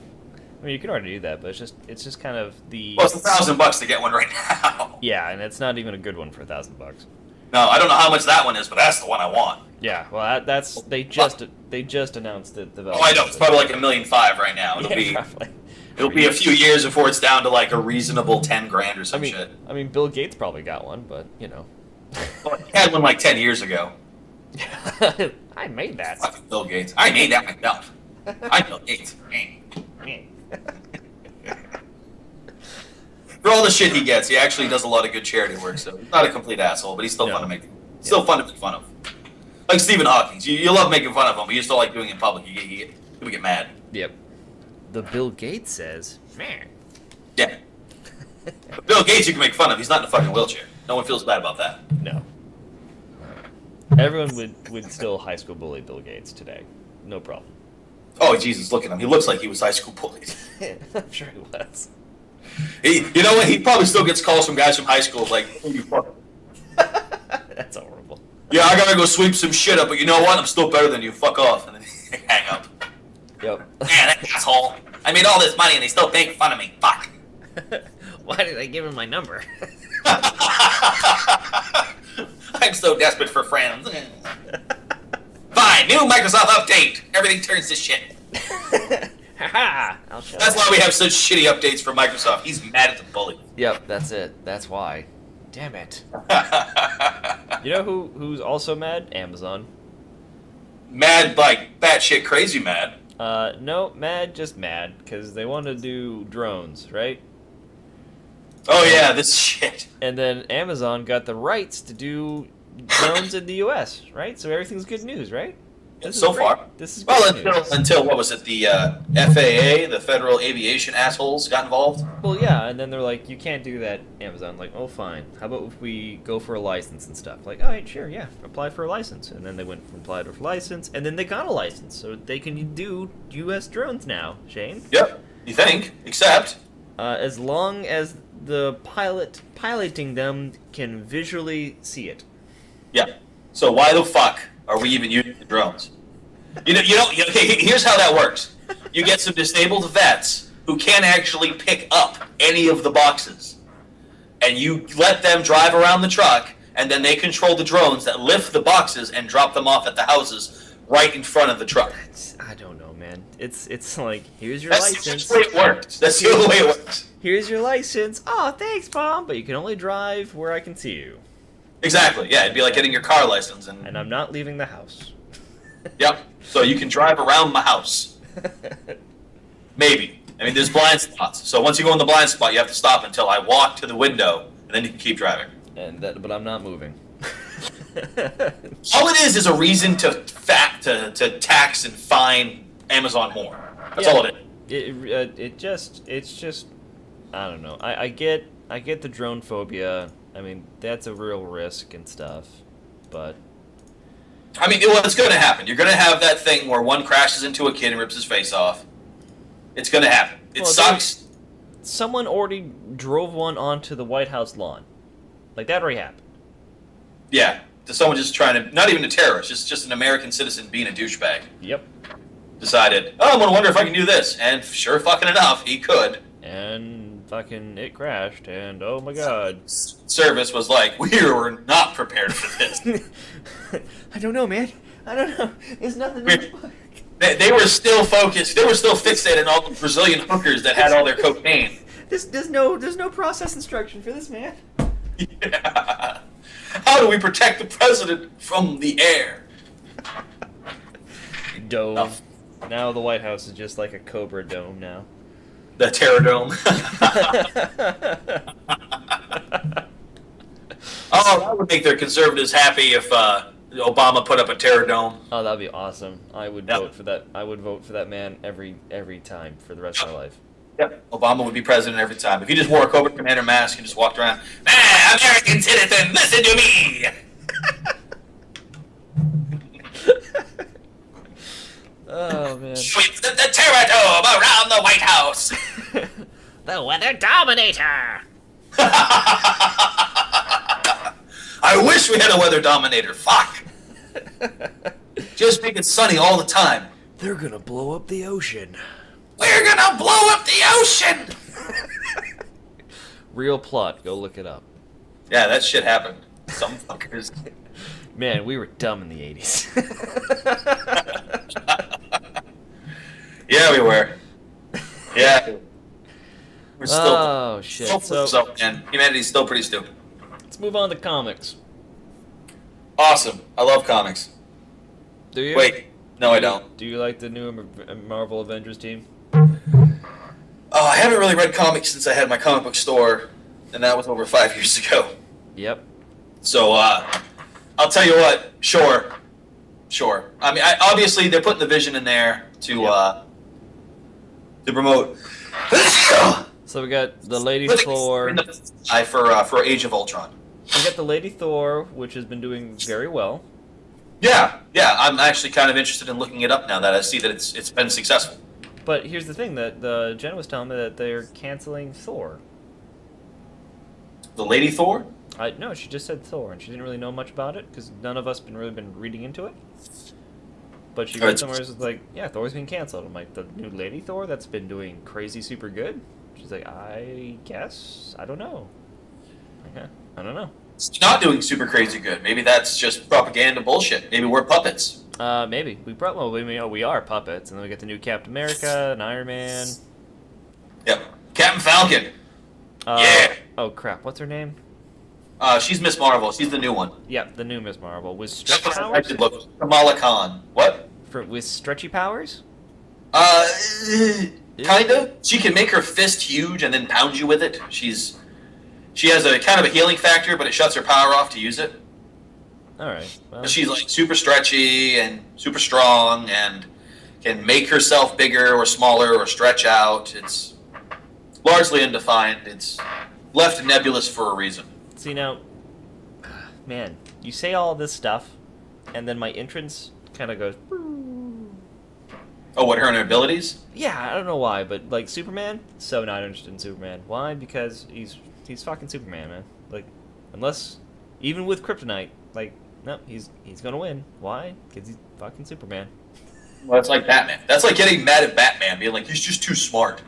I mean, you can already do that, but it's just kind of the. Well, it's $1,000 to get one right now. Yeah, and it's not even a good one for $1,000. No, I don't know how much that one is, but that's the one I want. Yeah, well, that's they just announced it. Oh, I know. It's probably like $1.5 million right now. It'll be a few years before it's down to like a reasonable $10,000 or some shit. I mean, Bill Gates probably got one, but you know. Well, he had one like 10 years ago. I made that. Fucking Bill Gates. I made that myself. I'm Bill Gates. For all the shit he gets, he actually does a lot of good charity work. So he's not a complete asshole, but he's still fun to make. Still fun to make fun of. Like Stephen Hawking. You love making fun of him, but you just don't like doing it in public. You get mad. Yep. The Bill Gates says, man. Yeah. Bill Gates you can make fun of. He's not in a fucking wheelchair. No one feels bad about that. No. Everyone would still high school bully Bill Gates today. No problem. Oh, Jesus, look at him. He looks like he was high school bullied. I'm sure he was. You know what? He probably still gets calls from guys from high school like, "Oh, you fuck." That's horrible. Yeah, I gotta go sweep some shit up, but you know what? I'm still better than you. Fuck off. And then hang up. Yep. Man, that asshole. I made all this money and they still make fun of me. Fuck. Why did I give him my number? I'm so desperate for friends. Fine, new Microsoft update. Everything turns to shit. Haha! I'll shut That's up. why we have such shitty updates for Microsoft. He's mad at the bully. Yep, that's it. That's why. Damn it. You know who's also mad? Amazon. Mad, like, batshit crazy mad. No, just mad, because they want to do drones, right? Oh yeah, this shit. And then Amazon got the rights to do drones in the U.S., right? So everything's good news, right? This is So great. far. This is Well, great news. until what was it? The FAA, the Federal Aviation assholes, got involved. Well, yeah, and then they're like, you can't do that, Amazon. Like, oh, fine. How about if we go for a license and stuff? Like, all right, sure, yeah, apply for a license. And then they went and applied for a license, and then they got a license, so they can do U.S. drones now, Shane. Yep. You think? Except. As long as the piloting them can visually see it. Yeah. So why the fuck are we even using the drones? Okay, here's how that works. You get some disabled vets who can't actually pick up any of the boxes. And you let them drive around the truck, and then they control the drones that lift the boxes and drop them off at the houses right in front of the truck. I don't know, man. It's like, here's your That's license. the way it works. That's the only way it works. Here's your license. Oh, thanks, Mom, but you can only drive where I can see you. Exactly. Yeah, it'd be like getting your car license And I'm not leaving the house. Yep. So you can drive around my house. Maybe. I mean, there's blind spots. So once you go in the blind spot, you have to stop until I walk to the window, and then you can keep driving. But I'm not moving. All it is a reason to tax and fine Amazon more. That's all it is. It's just, I don't know. I get the drone phobia. I mean, that's a real risk and stuff, but I mean, what's going to happen? You're going to have that thing where one crashes into a kid and rips his face off. It's going to happen. It sucks. Someone already drove one onto the White House lawn. Like, that already happened. Yeah. To someone just trying to, not even a terrorist, just an American citizen being a douchebag. Yep. Decided, I'm going to wonder if I can do this. And sure fucking enough, he could. And fucking it crashed, and oh my god. Service was like, we were not prepared for this. I don't know, man. I don't know. There's nothing in the book. They were still focused. They were still fixated on all the Brazilian hookers that had all their cocaine. There's no process instruction for this, man. Yeah. How do we protect the president from the air? Dome. No. Now the White House is just like a Cobra dome now. The Terror Dome. Oh, that would make their conservatives happy if Obama put up a Terror Dome. Oh, that'd be awesome. I would Yep. vote for that. I would vote for that man every time for the rest of my life. Yep. Obama would be president every time. If he just wore a Cobra Commander mask and just walked around, American citizen, listen to me! Oh man. Sweep the Terror Dome around the White House! The Weather Dominator. I wish we had a weather dominator. Fuck! Just make it sunny all the time. They're gonna blow up the ocean. We're gonna blow up the ocean! Real plot. Go look it up. Yeah, that shit happened. Some fuckers. Man, we were dumb in the 80s. Yeah, we were. Yeah. We're still. Oh shit. So man. Humanity's still pretty stupid. let's move on to comics. Awesome. I love comics. Do you? Wait. No, I don't. Do you like the new Marvel Avengers team? Oh, I haven't really read comics since I had my comic book store, and that was over 5 years ago. Yep. So, I'll tell you what. Sure. I mean, obviously they're putting the Vision in there to promote So we got the Lady Really, Thor. in the for Age of Ultron. We got the Lady Thor, which has been doing very well. Yeah, I'm actually kind of interested in looking it up now that I see that it's been successful. But here's the thing, that the Jen was telling me that they're canceling Thor. The Lady Thor? No, she just said Thor, and she didn't really know much about it, because none of us been reading into it. But she read somewhere, it's like, yeah, Thor's been canceled. I'm like, the new Lady Thor that's been doing crazy super good? She's like, I guess? I don't know. Okay, I don't know. It's not doing super crazy good. Maybe that's just propaganda bullshit. Maybe we're puppets. Maybe. We are puppets, and then we get the new Captain America, and Iron Man. Yep. Captain Falcon. Yeah. Oh, crap, what's her name? She's Miss Marvel. She's the new one. Yeah, the new Miss Marvel. With stretchy I powers? did look. Kamala Khan. What? With stretchy powers? Kind of. She can make her fist huge and then pound you with it. She has a kind of a healing factor, but it shuts her power off to use it. Alright. Well, She's like super stretchy and super strong and can make herself bigger or smaller or stretch out. It's largely undefined. It's left nebulous for a reason. see, now, man, you say all this stuff, and then my entrance kind of goes... Oh, what, her abilities? Yeah, I don't know why, but, like, Superman? So not interested in Superman. Why? Because he's fucking Superman, man. Like, unless... Even with Kryptonite, like, no, he's gonna win. Why? Because he's fucking Superman. Well, it's like Batman. That's like getting mad at Batman, being like, he's just too smart.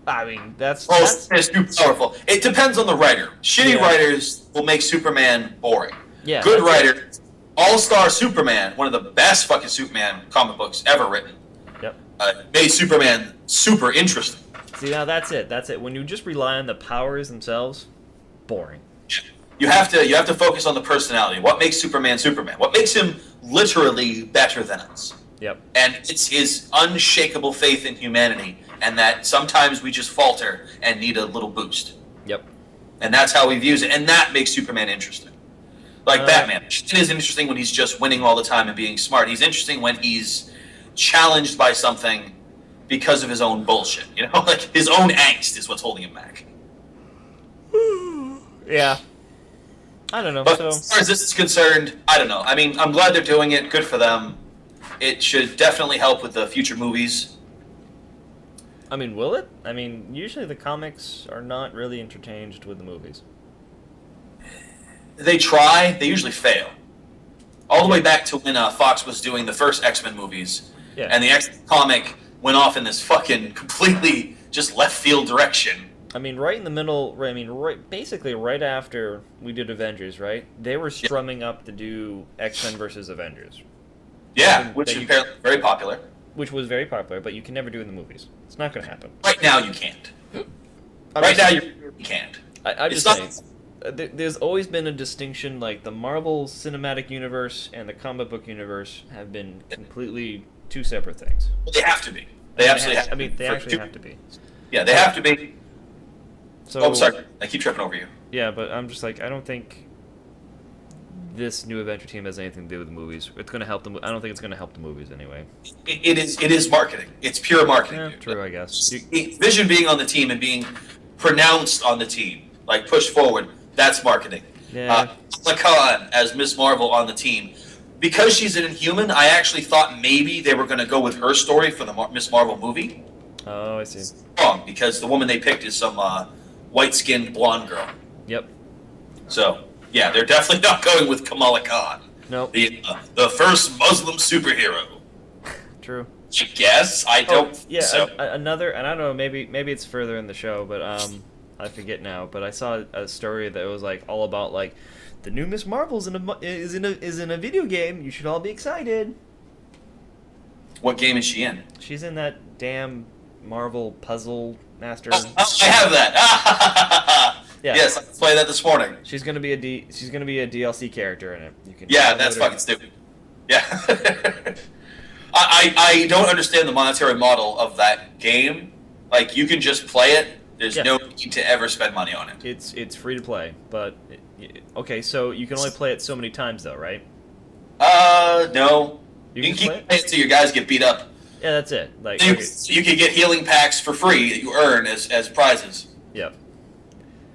I mean, that's It's too powerful. It depends on the writer. Shitty writers will make Superman boring. Yeah. Good writers, All-Star Superman, one of the best fucking Superman comic books ever written. Yep. Made Superman super interesting. See, now that's it. That's it. When you just rely on the powers themselves, boring. You have to focus on the personality. What makes Superman Superman? What makes him literally better than us? Yep. And it's his unshakable faith in humanity, and that sometimes we just falter and need a little boost. Yep. And that's how he views it, and that makes Superman interesting. Like Batman. It isn't interesting when he's just winning all the time and being smart. He's interesting when he's challenged by something because of his own bullshit. You know, like his own angst is what's holding him back. Yeah. I don't know. But So as far as this is concerned, I don't know. I mean, I'm glad they're doing it. Good for them. It should definitely help with the future movies. I mean, will it? I mean, usually the comics are not really interchanged with the movies. They try. They usually fail. All the way back to when Fox was doing the first X-Men movies. Yeah. And the X-Men comic went off in this fucking completely just left field direction. I mean, right in the middle. I mean, basically right after we did Avengers, right? They were strumming up to do X-Men versus Avengers. Yeah, which is apparently very popular. Which was very popular, but you can never do it in the movies. It's not going to happen. Right now, you can't. Right now, you can't. I'm It's just not- saying. There's always been a distinction, like the Marvel Cinematic Universe and the comic book universe have been completely two separate things. Well, they have to be. They absolutely have to I mean, be. they For actually two- have to be. Yeah, they have to be. So, Oh, sorry. I keep tripping over you. Yeah, but I'm just like, I don't think this new Adventure Team has anything to do with the movies. It's going to help them. I don't think it's going to help the movies anyway. It is marketing. It's pure marketing. Yeah, dude. true, I guess. Vision being on the team and being pronounced on the team, like pushed forward, that's marketing. Yeah. Khan as Miss Marvel on the team. Because she's an Inhuman, I actually thought maybe they were going to go with her story for the Miss Marvel movie. Oh, I see. Wrong, because the woman they picked is some white-skinned blonde girl. Yep. So, yeah, they're definitely not going with Kamala Khan. Nope. The first Muslim superhero. True. I guess. I don't Yeah. so. Another, and I don't know. Maybe it's further in the show, but I forget now. But I saw a story that was like all about like the new Miss Marvel's is in a video game. You should all be excited. What game is she in? She's in that damn Marvel Puzzle Master. Oh, I have that. Yeah. Yes, I played that this morning. She's gonna be a DLC character in it. You can Yeah, download that's her. fucking stupid. Yeah. I don't understand the monetary model of that game. Like, you can just play it. There's Yeah. no need to ever spend money on it. It's free to play, but okay. So you can only play it so many times though, right? No. You can just keep play it? playing until your guys get beat up. Yeah, that's it. Like So you can get healing packs for free that you earn as prizes. Yep.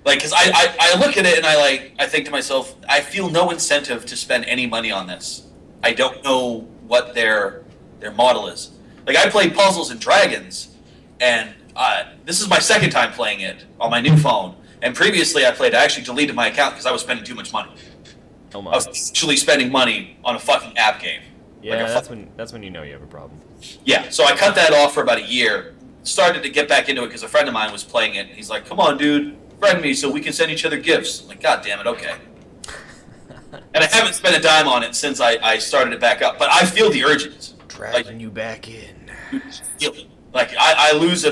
Like, because I look at it and I think to myself, I feel no incentive to spend any money on this. I don't know what their model is. Like, I played Puzzles and Dragons, and this is my second time playing it on my new phone. And previously I actually deleted my account because I was spending too much money. Oh my. I was actually spending money on a fucking app game. Yeah, Like that's when you know you have a problem. Yeah, so I cut that off for about a year. Started to get back into it because a friend of mine was playing it. And he's like, "Come on, dude, friend me so we can send each other gifts." I'm like, God damn it, okay. And I haven't spent a dime on it since I started it back up. But I feel the urges. Dragging you back in. Feel it. Like I lose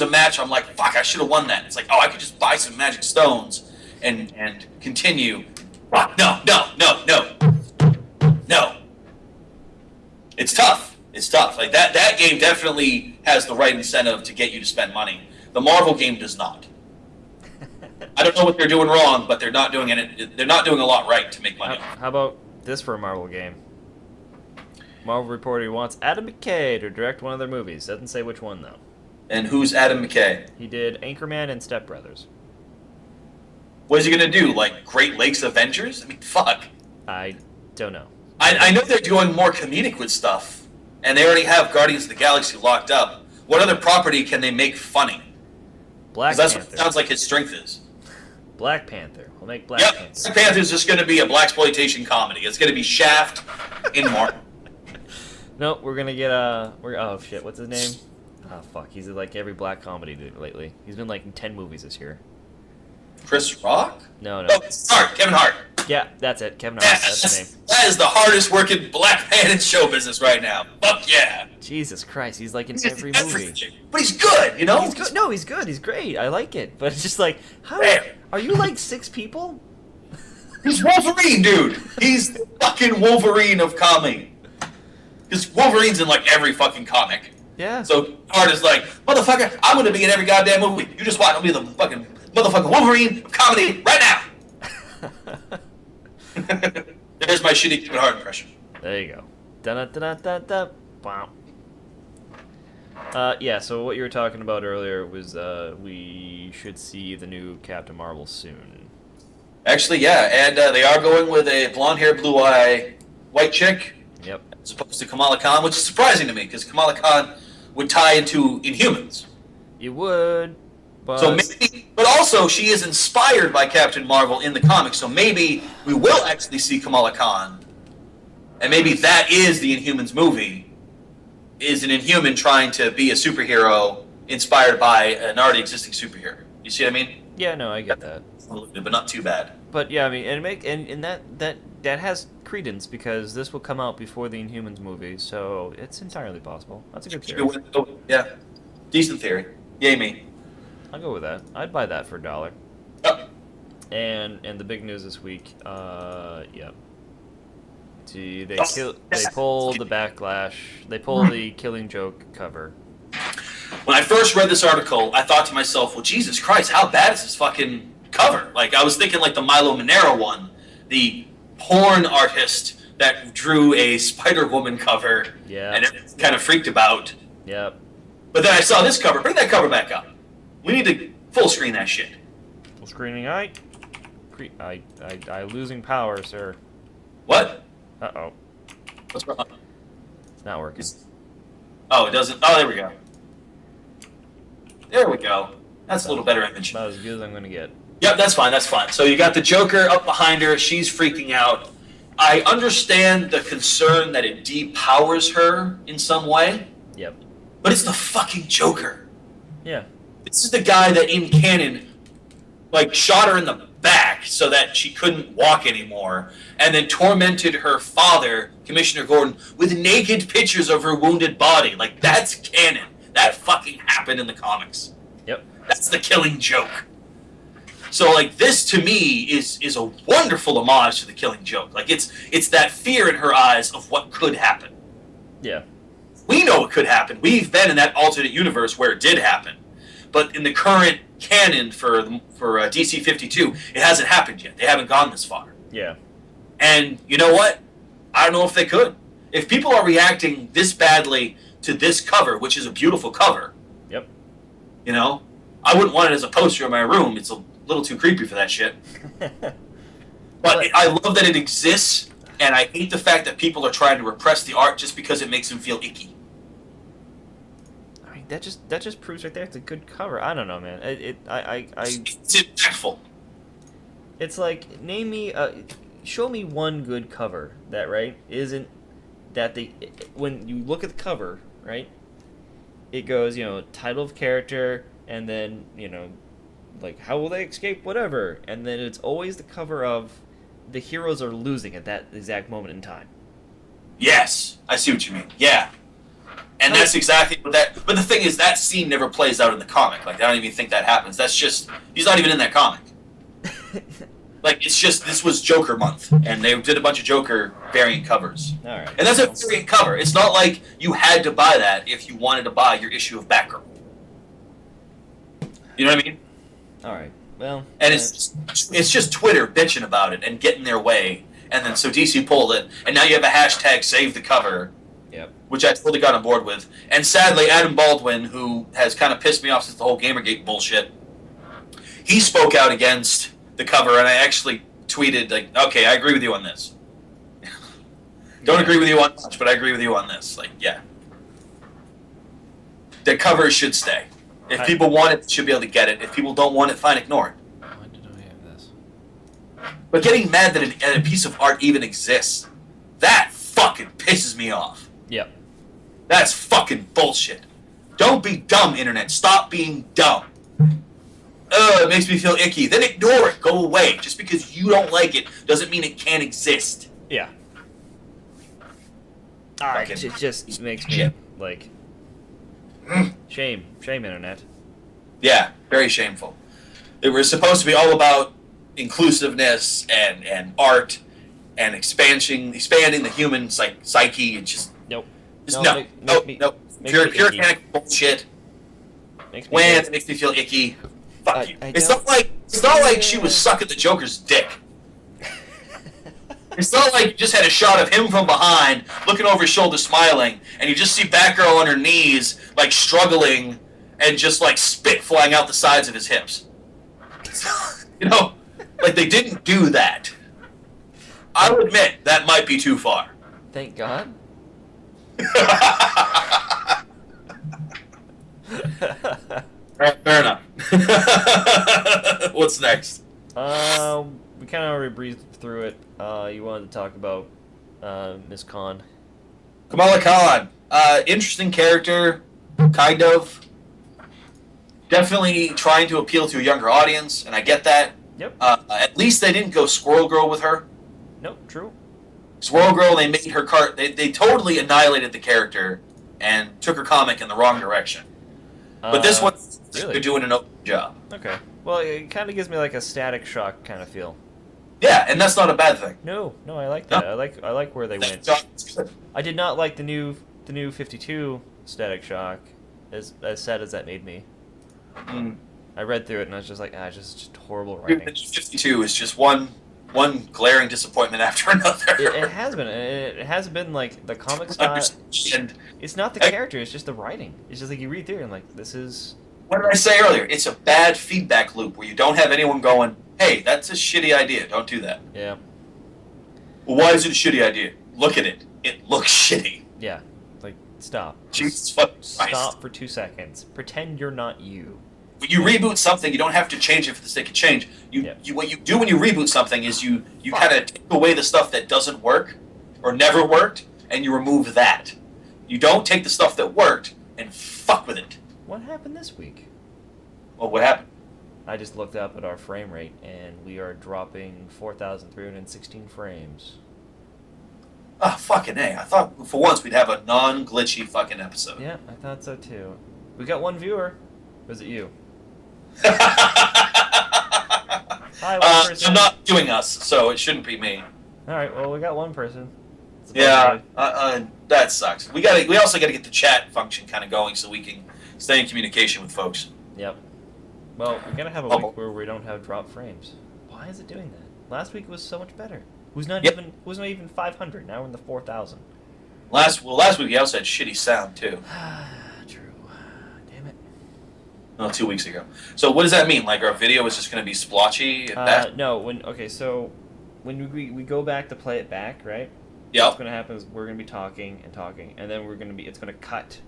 a match. I'm like, fuck, I should have won that. It's like, oh, I could just buy some magic stones and continue. No. It's tough. It's tough. Like that game definitely has the right incentive to get you to spend money. The Marvel game does not. I don't know what they're doing wrong, but they're not doing it. They're not doing a lot right to make money. How about this for a Marvel game? Marvel reporter he wants Adam McKay to direct one of their movies. Doesn't say which one though. And who's Adam McKay? He did Anchorman and Step Brothers. What is he gonna do? Like Great Lakes Avengers? I mean, fuck. I don't know. I know they're doing more comedic with stuff, and they already have Guardians of the Galaxy locked up. What other property can they make funny? Black Because that's Panther. what it sounds like his strength is. Black Panther. We'll make Black Yep, Panther. Black Panther's just going to be a blaxploitation comedy. It's going to be Shaft in Marvel. No, we're gonna get oh shit, what's his name? Oh fuck, he's in like every black comedy dude lately. He's been like in 10 movies this year. Chris Rock? No. Oh, Hart, Kevin Hart. Yeah, that's it. Kevin Hart. That's the name. That is the hardest working black man in show business right now. Fuck yeah. Jesus Christ, he's like in He's every in movie. everything. But he's good, you know? He's good. No, he's good. He's great. I like it. But it's just like, how Damn. are you like 6 people? He's Wolverine, dude. He's the fucking Wolverine of comedy. Because Wolverine's in like every fucking comic. Yeah. So Hart is like, motherfucker, I'm gonna be in every goddamn movie. You just watch me the fucking motherfucking Wolverine of comedy right now. There's my shitty Kevin Hart impression. There you go. Da-da-da-da-da-da. Wow. Yeah, so what you were talking about earlier was we should see the new Captain Marvel soon. Actually, yeah, and they are going with a blonde-haired, blue-eye white chick Yep. as opposed to Kamala Khan, which is surprising to me because Kamala Khan would tie into Inhumans. You would, but... So maybe, but also she is inspired by Captain Marvel in the comics, so maybe we will actually see Kamala Khan, and maybe that is the Inhumans movie, is an Inhuman trying to be a superhero inspired by an already existing superhero. You see what I mean? Yeah, no, I get that. But not too bad. But yeah, I mean, and that has credence because this will come out before the Inhumans movie, so it's entirely possible. That's a good theory. Yeah, decent theory. Yay me. I'll go with that. I'd buy that for $1. Yep. And the big news this week, yeah. See, they Oh, yes. pulled the backlash. They pulled the Killing Joke cover. When I first read this article, I thought to myself, well, Jesus Christ, how bad is this fucking cover? Like, I was thinking like the Milo Manero one, the porn artist that drew a Spider-Woman cover, Yeah. and everyone's kind of freaked about. Yep. But then I saw this cover. Bring that cover back up. We need to full screen that shit. Full screening, I losing power, sir. What? Uh-oh. What's wrong? It's not working. Oh, it doesn't. Oh, there we go. There we go. That's a little better image. About as good as I'm gonna get. Yep, that's fine, that's fine. So you got the Joker up behind her, she's freaking out. I understand the concern that it depowers her in some way, Yep. but it's the fucking Joker. Yeah. This is the guy that in canon, like, shot her in the back so that she couldn't walk anymore, and then tormented her father, Commissioner Gordon, with naked pictures of her wounded body. Like, that's canon. That fucking happened in the comics. Yep. That's the Killing Joke. So, like, this to me is a wonderful homage to the Killing Joke. Like, it's that fear in her eyes of what could happen. Yeah. We know it could happen. We've been in that alternate universe where it did happen. But in the current canon for DC 52, it hasn't happened yet. They haven't gone this far. Yeah. And you know what? I don't know if they could. If people are reacting this badly to this cover, which is a beautiful cover. Yep. You know, I wouldn't want it as a poster in my room. It's a little too creepy for that shit. But I love that it exists, and I hate the fact that people are trying to repress the art just because it makes them feel icky. I mean, that just proves right there it's a good cover. I don't know, man. It's impactful. It's like, show me one good cover that, right, isn't that when you look at the cover, right, it goes, title of character, and then, like, how will they escape, whatever, and then it's always the cover of the heroes are losing at that exact moment in time. Yes, I see what you mean. Yeah. And that's exactly what that... But the thing is, that scene never plays out in the comic. Like, I don't even think that happens. That's just... He's not even in that comic. Like, it's just... This was Joker month, and they did a bunch of Joker variant covers. All right. And that's a variant cover. It's not like you had to buy that if you wanted to buy your issue of Batgirl. You know what I mean? All right. Well... And it's just Twitter bitching about it and getting their way. And then so DC pulled it, and now you have a hashtag save the cover. Yep. Which I totally got on board with. And sadly, Adam Baldwin, who has kind of pissed me off since the whole Gamergate bullshit, he spoke out against the cover, and I actually tweeted, like, okay, I agree with you on this. Don't agree with you on much, but I agree with you on this. Like, yeah. The cover should stay. If people want it, they should be able to get it. If people don't want it, fine, ignore it. Why did I have this? But getting mad that a piece of art even exists, that fucking pisses me off. Yep. That's fucking bullshit. Don't be dumb, internet. Stop being dumb. It makes me feel icky. Then ignore it. Go away. Just because you don't like it doesn't mean it can't exist. Yeah. Alright, it just makes me, like... Shame, internet. Yeah, very shameful. It was supposed to be all about inclusiveness and art and expanding the human psyche. It's just nope. Just no. Pure panic bullshit. It makes me feel icky. Fuck you. It's not like she was sucking the Joker's dick. It's not like you just had a shot of him from behind, looking over his shoulder, smiling, and you just see Batgirl on her knees, like struggling, and just like spit flying out the sides of his hips. Like they didn't do that. I would admit that might be too far. Thank God. Right, fair enough. What's next? We kind of already breezed through it. You wanted to talk about Miss Khan. Kamala Khan. Interesting character, kind of. Definitely trying to appeal to a younger audience, and I get that. Yep. At least they didn't go Squirrel Girl with her. Nope, true. Squirrel Girl, they made her they totally annihilated the character and took her comic in the wrong direction. But this one, really? They're doing an open job. Okay. Well, it kind of gives me like a Static Shock kind of feel. Yeah, and that's not a bad thing. No, I like that. No. I like where they went. Good. I did not like the new 52 Static Shock, as sad as that made me. Mm. I read through it and I was just like, just horrible writing. 52 is just one glaring disappointment after another. It has been. It has been like the comic style. It's not the character. It's just the writing. It's just like you read through and like this is. What did I say earlier? It's a bad feedback loop where you don't have anyone going, "Hey, that's a shitty idea. Don't do that." Yeah. Well, why is it a shitty idea? Look at it. It looks shitty. Yeah. Like stop. Jesus fucking Christ. Stop for 2 seconds. Pretend you're not you. When you reboot something, you don't have to change it for the sake of change. What you do when you reboot something is you kind of take away the stuff that doesn't work or never worked, and you remove that. You don't take the stuff that worked and fuck with it. What happened this week? Well, what happened? I just looked up at our frame rate, and we are dropping 4,316 frames. Ah, fucking A. I thought for once we'd have a non-glitchy fucking episode. Yeah, I thought so too. We got one viewer. Was it you? Hi, one person. I'm not doing us, so it shouldn't be me. Alright, well, we got one person. Yeah, that sucks. We also gotta get the chat function kind of going so we can stay in communication with folks. Yep. Well, we're gonna have a week where we don't have drop frames. Why is it doing that? Last week was so much better. It was not even 500. Now we're in the 4,000. Last week we also had shitty sound too. True. Damn it. No, 2 weeks ago. So what does that mean? Like our video is just going to be splotchy? No. So when we go back to play it back, right? Yep. What's gonna happen is we're gonna be talking, and then it's gonna cut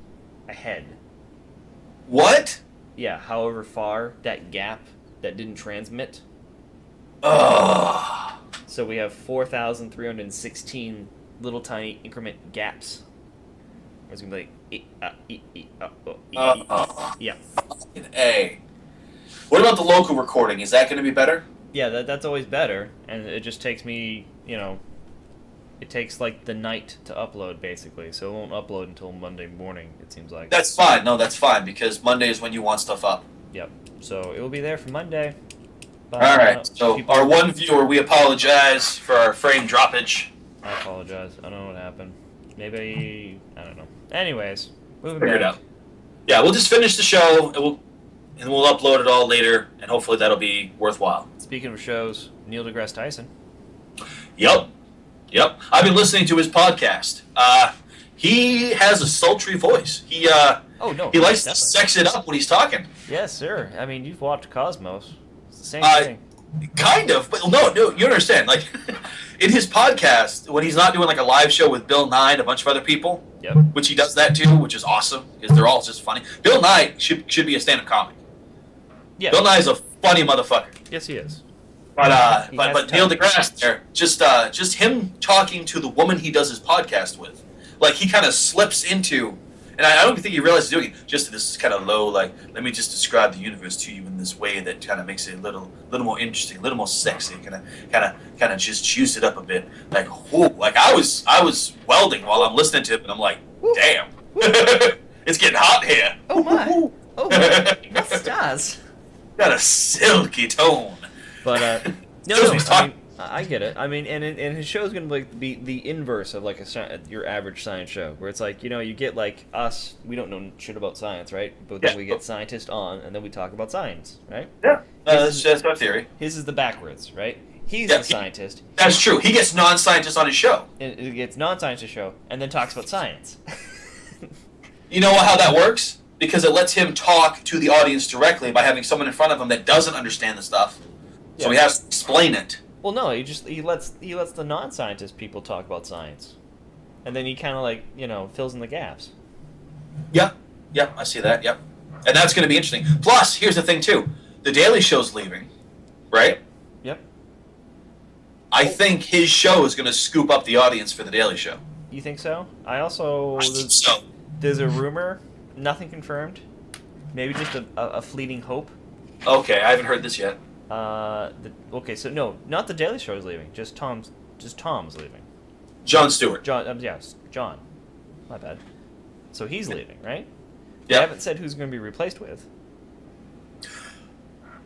ahead. What? Yeah. However far that gap that didn't transmit. Ugh. So we have 4,316 little tiny increment gaps. It's gonna be like yeah. A. What about the local recording? Is that going to be better? Yeah, that's always better, and it just takes me, it takes like the night to upload basically, so it won't upload until Monday morning. It seems like. That's fine. No, that's fine because Monday is when you want stuff up. Yep. So it will be there for Monday. But, All right. So our one viewer, we apologize for our frame droppage. I apologize. I don't know what happened. Maybe I don't know. Anyways, moving Figure it back. out. Yeah, we'll just finish the show and we'll upload it all later, and hopefully that'll be worthwhile. Speaking of shows, Neil deGrasse Tyson. Yep. I've been listening to his podcast. He has a sultry voice. He likes to definitely. sex it up when he's talking. Yes, sir. I mean, you've watched Cosmos. It's the same thing. Kind of, but no, you understand. Like, in his podcast, when he's not doing like a live show with Bill Nye and a bunch of other people, Yep. which he does that too, which is awesome because they're all just funny. Bill Nye should be a stand-up comic. Yeah. Bill Nye is a funny motherfucker. Yes, he is. But He has Neil talent. deGrasse there, just him talking to the woman he does his podcast with, like he kind of slips into, and I don't think he realizes he's doing it. Just this kind of low, like let me just describe the universe to you in this way that kind of makes it a little more interesting, a little more sexy, kind of just juice it up a bit. Like whoa, like I was welding while I'm listening to it, and I'm like, damn, it's getting hot here. Oh my! Oh my! That's stars. Got a silky tone. But Excuse me, I mean, I get it. I mean, and his show is gonna like be the inverse of like your average science show, where it's like you get like us, we don't know shit about science, right? But then we get scientists on, and then we talk about science, right? Yeah, that's my theory. His is the backwards, right? He's Yeah, a scientist. That's true. He gets non-scientists on his show. And it gets non-scientist show, and then talks about science. You know how that works? Because it lets him talk to the audience directly by having someone in front of him that doesn't understand the stuff. So he Yeah. has to explain it. Well, no, he lets the non-scientist people talk about science, and then he kind of like fills in the gaps. Yeah, I see that. Yep, and that's going to be interesting. Plus, here's the thing too: the Daily Show's leaving, right? Yep. I think his show is going to scoop up the audience for the Daily Show. You think so? I also think so. there's a rumor, nothing confirmed, maybe just a fleeting hope. Okay, I haven't heard this yet. Okay, so no, not the Daily Show is leaving. Just Tom's leaving. Jon Stewart. John, yes, John. My bad. So he's leaving, right? They Yeah. haven't said who's going to be replaced with.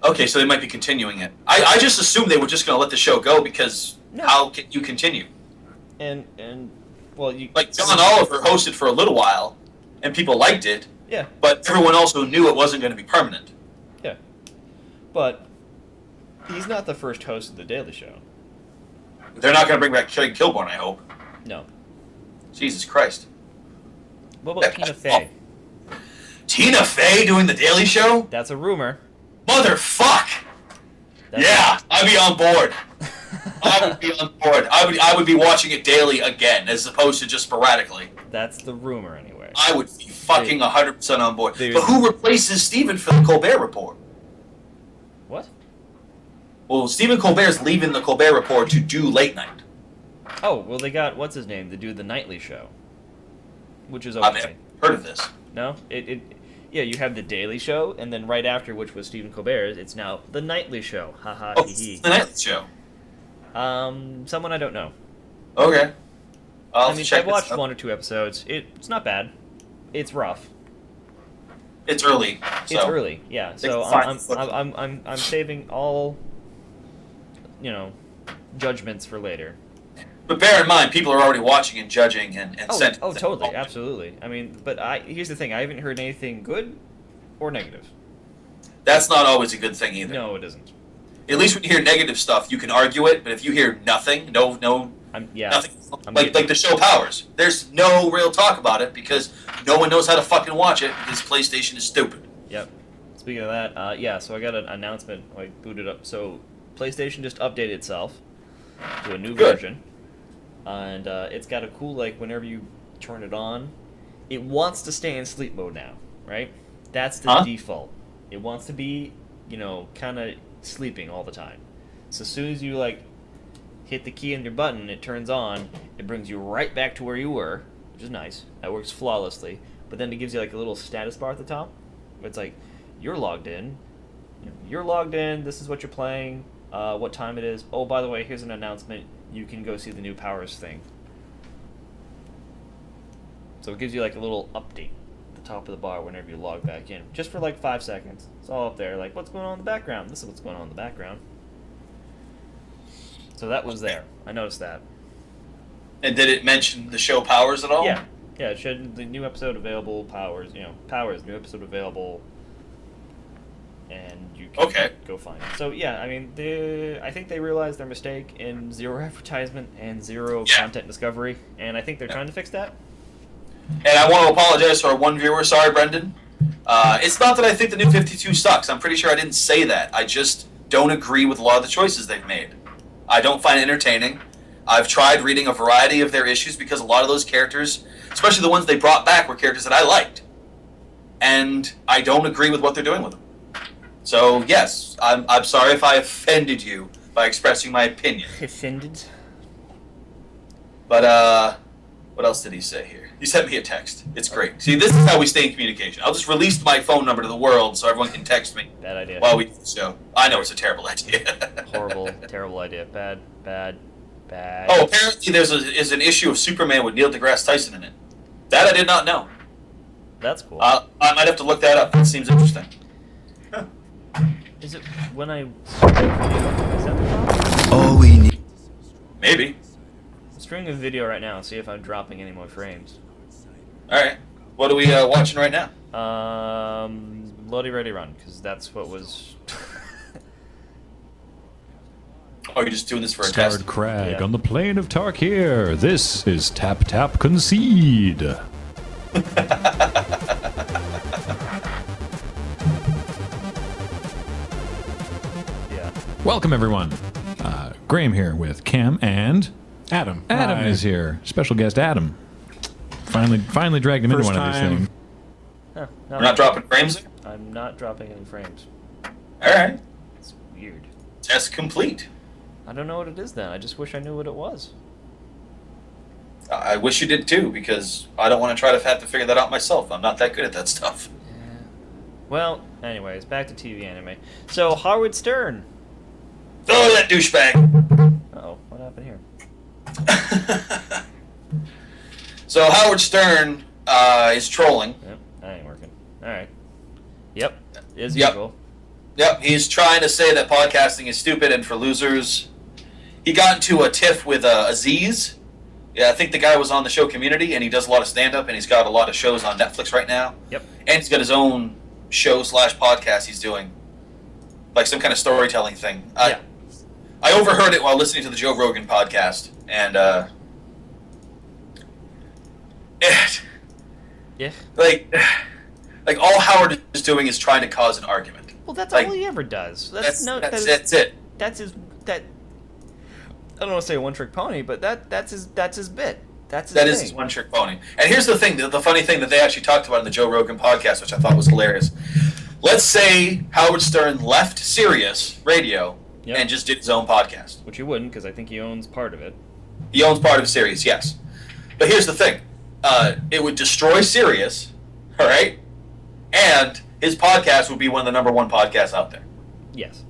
Okay, so they might be continuing it. I just assumed they were just going to let the show go because No. how can you continue? And well, you Like John Oliver hosted for a little while, and people liked it, Yeah, but everyone also knew it wasn't going to be permanent. yeah. But he's not the first host of the Daily Show. They're not going to bring back Craig Kilborn, I hope. No. Jesus Christ. What about Tina Fey? Tina Fey doing the Daily Show? That's a rumor. Motherfuck! That's Yeah, I'd be on board. I would be on board. I would be watching it daily again, as opposed to just sporadically. That's the rumor, anyway. I would be fucking 100% on board. Dude. But who replaces Stephen for the Colbert Report? What? Well, Stephen Colbert's leaving the Colbert Report to do late night. Oh, well, they got what's his name to do the nightly show, which is I've okay. never heard of this. No, yeah, you have the Daily Show, and then right after, which was Stephen Colbert's, it's now the Nightly Show. Ha ha Oh, hee hee. the Nightly Show. Someone I don't know. Okay. I'll I have mean, to check I've watched this out. 1 or 2 episodes. It's not bad. It's rough. It's early. So. It's early, yeah. So It's fine. I'm saving all, judgments for later. But bear in mind, people are already watching and judging and sentencing. Oh, totally, absolutely. I mean, but here's the thing: I haven't heard anything good or negative. That's not always a good thing either. No, it isn't. At least when you hear negative stuff, you can argue it. But if you hear nothing, no Nothing like the show Powers. There's no real talk about it because no one knows how to fucking watch it because PlayStation is stupid. Yep. Speaking of that, so I got an announcement. I booted up. So PlayStation just updated itself to a new version, and it's got a cool, like, whenever you turn it on, it wants to stay in sleep mode now, right? That's the default. It wants to be, kind of sleeping all the time. So as soon as you, like, hit the key on your button, it turns on, it brings you right back to where you were, which is nice. That works flawlessly. But then it gives you, like, a little status bar at the top. It's like, you're logged in. You're logged in, this is what you're playing, what time it is. Oh, by the way, here's an announcement. You can go see the new Powers thing. So it gives you, like, a little update at the top of the bar whenever you log back in. Just for, like, 5 seconds. It's all up there, like, what's going on in the background? This is what's going on in the background. So that was there. I noticed that. And did it mention the show Powers at all? Yeah. Yeah, it showed the new episode available, Powers, Powers, new episode available, and you can go find it. So, yeah, I mean, I think they realized their mistake in zero advertisement and zero content discovery, and I think they're trying to fix that. And I want to apologize to our one viewer. Sorry, Brendan. It's not that I think the new 52 sucks. I'm pretty sure I didn't say that. I just don't agree with a lot of the choices they've made. I don't find it entertaining. I've tried reading a variety of their issues because a lot of those characters, especially the ones they brought back, were characters that I liked. And I don't agree with what they're doing with them. So, yes, I'm sorry if I offended you by expressing my opinion. Offended? But, what else did he say here? He sent me a text. It's great. See, this is how we stay in communication. I'll just release my phone number to the world so everyone can text me. Bad idea. While we do the show. I know it's a terrible idea. Horrible, terrible idea. Bad. Oh, apparently there's an issue of Superman with Neil deGrasse Tyson in it. That I did not know. That's cool. I might have to look that up. That seems interesting. Huh. Is it when I string a video? Is that the problem? Oh, we need. Maybe. String a video right now and see if I'm dropping any more frames. Alright. What are we watching right now? Loading Ready Run, because that's what was... Oh, you're just doing this for a Starred test? Crag on the plane of Tarkir. This is Tap Tap Concede. Yeah. Welcome, everyone. Graham here with Cam and... Adam. Adam Hi. is here. Special guest Adam. Finally dragged him into First one of these time. things. Huh, no, We're not dropping frames there? I'm not dropping any frames. Alright. It's weird. Test complete. I don't know what it is then. I just wish I knew what it was. I wish you did too, because I don't want to try to have to figure that out myself. I'm not that good at that stuff. Yeah. Well, anyways, back to TV anime. So, Howard Stern. Oh, that douchebag! Uh-oh, what happened here? So Howard Stern is trolling. Yep, that ain't working. Alright. Yep, as Yep. usual. Yep, he's trying to say that podcasting is stupid and for losers. He got into a tiff with Aziz. Yeah, I think the guy was on the show Community, and he does a lot of stand-up, and he's got a lot of shows on Netflix right now. Yep. And he's got his own show/podcast he's doing. Like some kind of storytelling thing. Yeah. I overheard it while listening to the Joe Rogan podcast, and Yeah. like all Howard is doing is trying to cause an argument. Well, that's Like, all he ever does. That's that it. That's his. That. I don't want to say one trick pony, but that's his bit. That's his That thing. is his one-trick pony. And here's the thing, the funny thing that they actually talked about in the Joe Rogan podcast, which I thought was hilarious. Let's say Howard Stern left Sirius Radio Yep. and just did his own podcast. Which he wouldn't, because I think he owns part of it. He owns part of Sirius, yes. But here's the thing. It would destroy Sirius, all right? And his podcast would be one of the number one podcasts out there. Yes.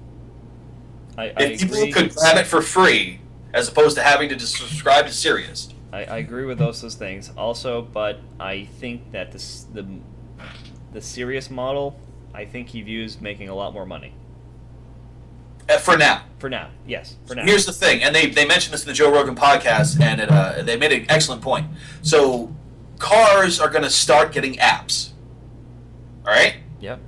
I If people agree. could grab it for free, as opposed to having to just subscribe to Sirius. I agree with those things. Also, but I think that the Sirius model, I think he views making a lot more money. For now. For now, yes. For now. Here's the thing, and they mentioned this in the Joe Rogan podcast, and they made an excellent point. So, cars are going to start getting apps. All right? Yep.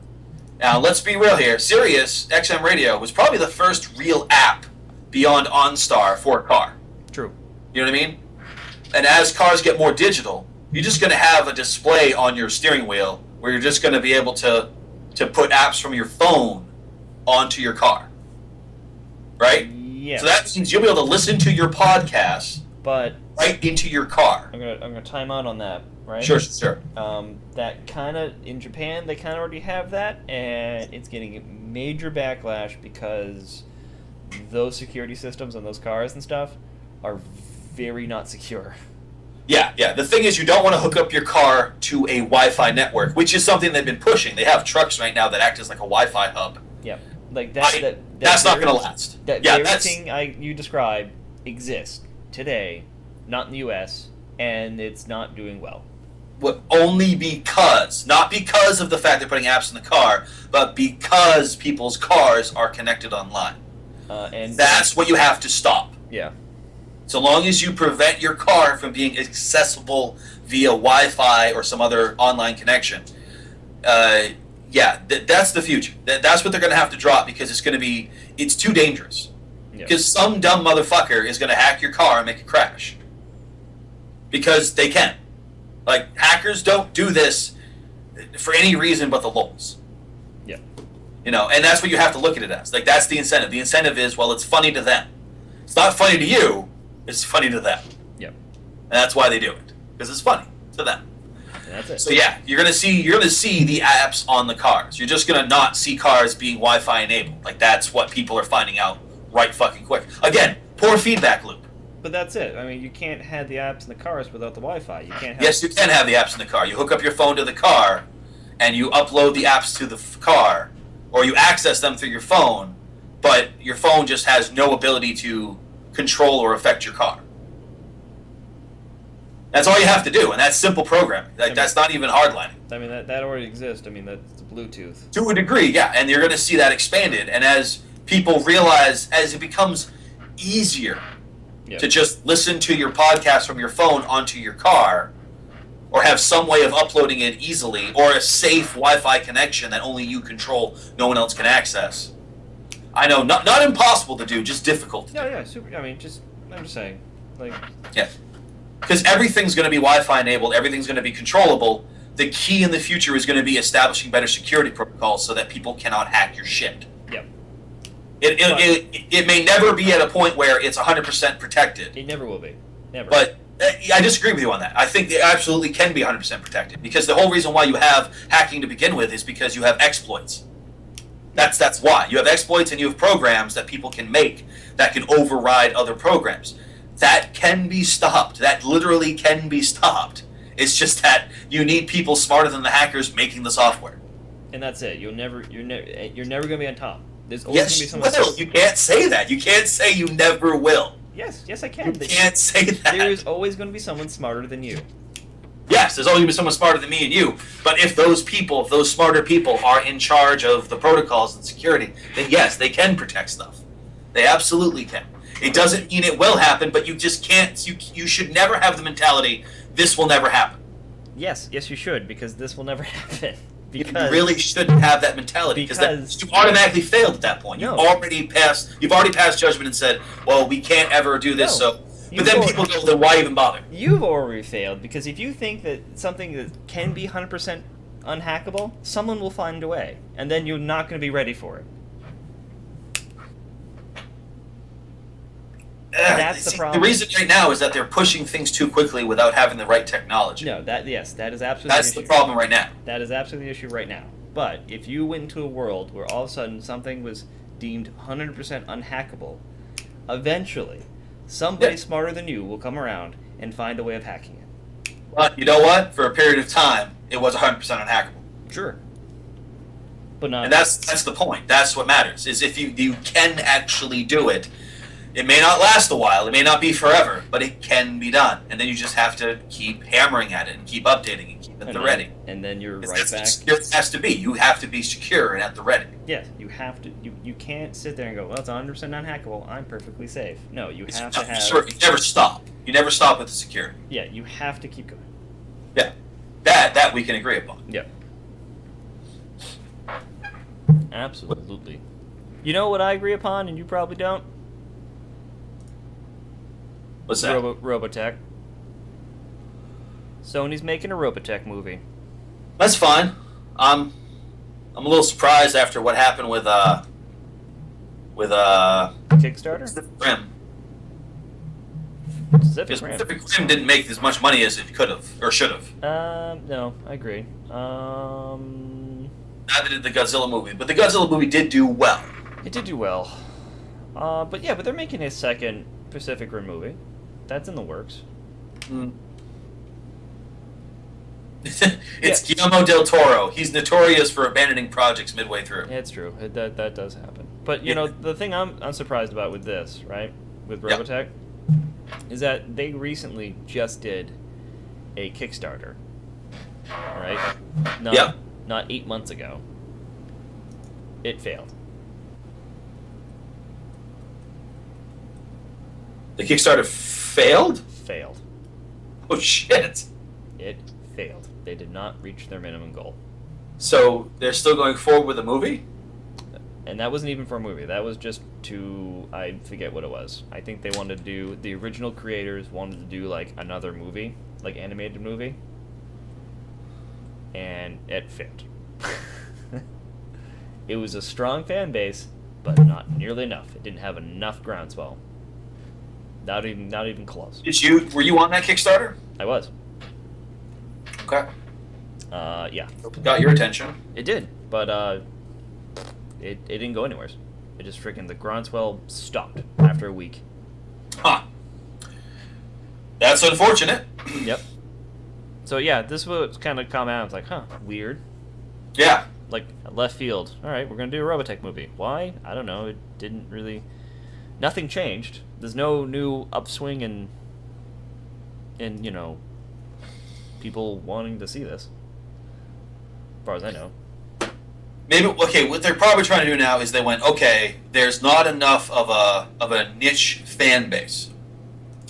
Now, let's be real here. Sirius XM Radio was probably the first real app beyond OnStar for a car. True. You know what I mean? And as cars get more digital, you're just going to have a display on your steering wheel where you're just going to be able to put apps from your phone onto your car. Right? Yeah. So that means you'll be able to listen to your podcast but right into your car. I'm gonna time out on that, right? Sure. That kind of, in Japan, they kind of already have that, and it's getting major backlash because those security systems on those cars and stuff are very not secure. Yeah. The thing is, you don't want to hook up your car to a Wi-Fi network, which is something they've been pushing. They have trucks right now that act as like a Wi-Fi hub. Yeah, like that's not going to last. Everything you described exists today, not in the U.S., and it's not doing well. Only because, not because of the fact they're putting apps in the car, but because people's cars are connected online. And that's what you have to stop. Yeah. So long as you prevent your car from being accessible via Wi-Fi or some other online connection, that's the future. That's what they're going to have to drop because it's too dangerous. Yeah. Because some dumb motherfucker is going to hack your car and make it crash. Because they can. Like, hackers don't do this for any reason but the lulz. Yeah. You know, and that's what you have to look at it as. Like, that's the incentive. The incentive is, well, it's funny to them. It's not funny to you, it's funny to them. Yeah. And that's why they do it. Because it's funny to them. And that's it. So yeah, you're gonna see the apps on the cars. You're just gonna not see cars being Wi-Fi enabled. Like, that's what people are finding out right fucking quick. Again, poor feedback loop. But that's it. I mean, you can't have the apps in the cars without the Wi-Fi. You can't have... Yes, you can have the apps in the car. You hook up your phone to the car, and you upload the apps to the car, or you access them through your phone, but your phone just has no ability to control or affect your car. That's all you have to do, and that's simple programming. That's not even hardlining. I mean, that already exists. I mean, that's Bluetooth. To a degree, yeah, and you're going to see that expanded, and as people realize, as it becomes easier to just listen to your podcast from your phone onto your car, or have some way of uploading it easily, or a safe Wi-Fi connection that only you control, no one else can access. I know, not impossible to do, just difficult to do. Yeah, super. I mean, I'm just saying, like... Yeah. Because everything's going to be Wi-Fi enabled, everything's going to be controllable. The key in the future is going to be establishing better security protocols so that people cannot hack your shit. Yep. It may never be at a point where it's 100% protected. It never will be. Never. But I disagree with you on that. I think they absolutely can be 100% protected. Because the whole reason why you have hacking to begin with is because you have exploits. That's why. You have exploits and you have programs that people can make that can override other programs. That can be stopped. That literally can be stopped. It's just that you need people smarter than the hackers making the software. And that's it. You're never going to be on top. There's always Yes, going to be someone. you can't say that. You can't say you never will. Yes, I can. You can't say that. There's always going to be someone smarter than you. Yes, there's always going to be someone smarter than me and you. But if those smarter people are in charge of the protocols and security, then yes, they can protect stuff. They absolutely can. It doesn't mean it will happen, but you just can't. You should never have the mentality, this will never happen. Yes, you should, because this will never happen. You really shouldn't have that mentality because you automatically failed at that point. No. You've already passed judgment and said, "Well, we can't ever do this." No. So, but then people go, "Then why even bother?" You've already failed because if you think that something that can be 100% unhackable, someone will find a way, and then you're not going to be ready for it. That's the problem. The reason right now is that they're pushing things too quickly without having the right technology. No, that is absolutely That's the problem right now. That is absolutely the issue right now. But if you went into a world where all of a sudden something was deemed 100% unhackable, eventually somebody smarter than you will come around and find a way of hacking it. But you know what? For a period of time, it was 100% unhackable. Sure. But not. And that's the point. That's what matters. Is if you can actually do it. It may not last a while, it may not be forever, but it can be done. And then you just have to keep hammering at it and keep updating and keep it at the ready. And then you're right that's back. It has to be. You have to be secure and at the ready. Yes, you have to. You can't sit there and go, well, it's 100% unhackable, I'm perfectly safe. No, you have to have... Sure, you never stop. You never stop with the security. Yeah, you have to keep going. Yeah. That we can agree upon. Yeah. Absolutely. You know what I agree upon and you probably don't? What's that? Robotech. Sony's making a Robotech movie. That's fine. I'm a little surprised after what happened with Kickstarter? Pacific Rim. Pacific Because Rim. Pacific Rim didn't make as much money as it could have or should have. No, I agree. Neither did the Godzilla movie, but the Godzilla movie did do well. It did do well. But they're making a second Pacific Rim movie. That's in the works. It's Guillermo del Toro. He's notorious for abandoning projects midway through. Yeah, it's true. That does happen. But you know, the thing I'm surprised about with this, right, with Robotech, is that they recently just did a Kickstarter, right? Not 8 months ago. It failed. The Kickstarter failed? Failed. Oh shit. It failed. They did not reach their minimum goal. So they're still going forward with the movie? And that wasn't even for a movie. That was just to, I forget what it was. I think they wanted to do, the original creators wanted to do like another movie, like animated movie. And it failed. It was a strong fan base, but not nearly enough. It didn't have enough groundswell. Not even close. Were you on that Kickstarter? I was. Okay. Yeah. Got your attention. It did, but it didn't go anywhere. It just freaking, the groundswell stopped after a week. Huh. That's unfortunate. Yep. So yeah, this was kind of come out. I was like, huh, weird. Yeah. Like left field. All right, we're gonna do a Robotech movie. Why? I don't know. It didn't really. Nothing changed. There's no new upswing in you know, people wanting to see this. As far as I know. Maybe okay. What they're probably trying to do now is they went, okay, there's not enough of a niche fan base,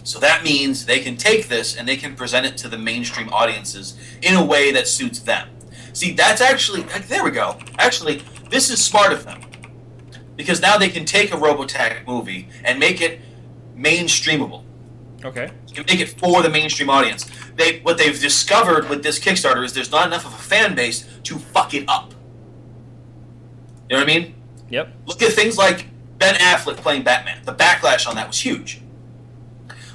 so that means they can take this and they can present it to the mainstream audiences in a way that suits them. See, that's actually there we go. Actually, this is smart of them because now they can take a Robotech movie and make it mainstreamable. Okay. You can make it for the mainstream audience. What they've discovered with this Kickstarter is there's not enough of a fan base to fuck it up. You know what I mean? Yep. Look at things like Ben Affleck playing Batman. The backlash on that was huge.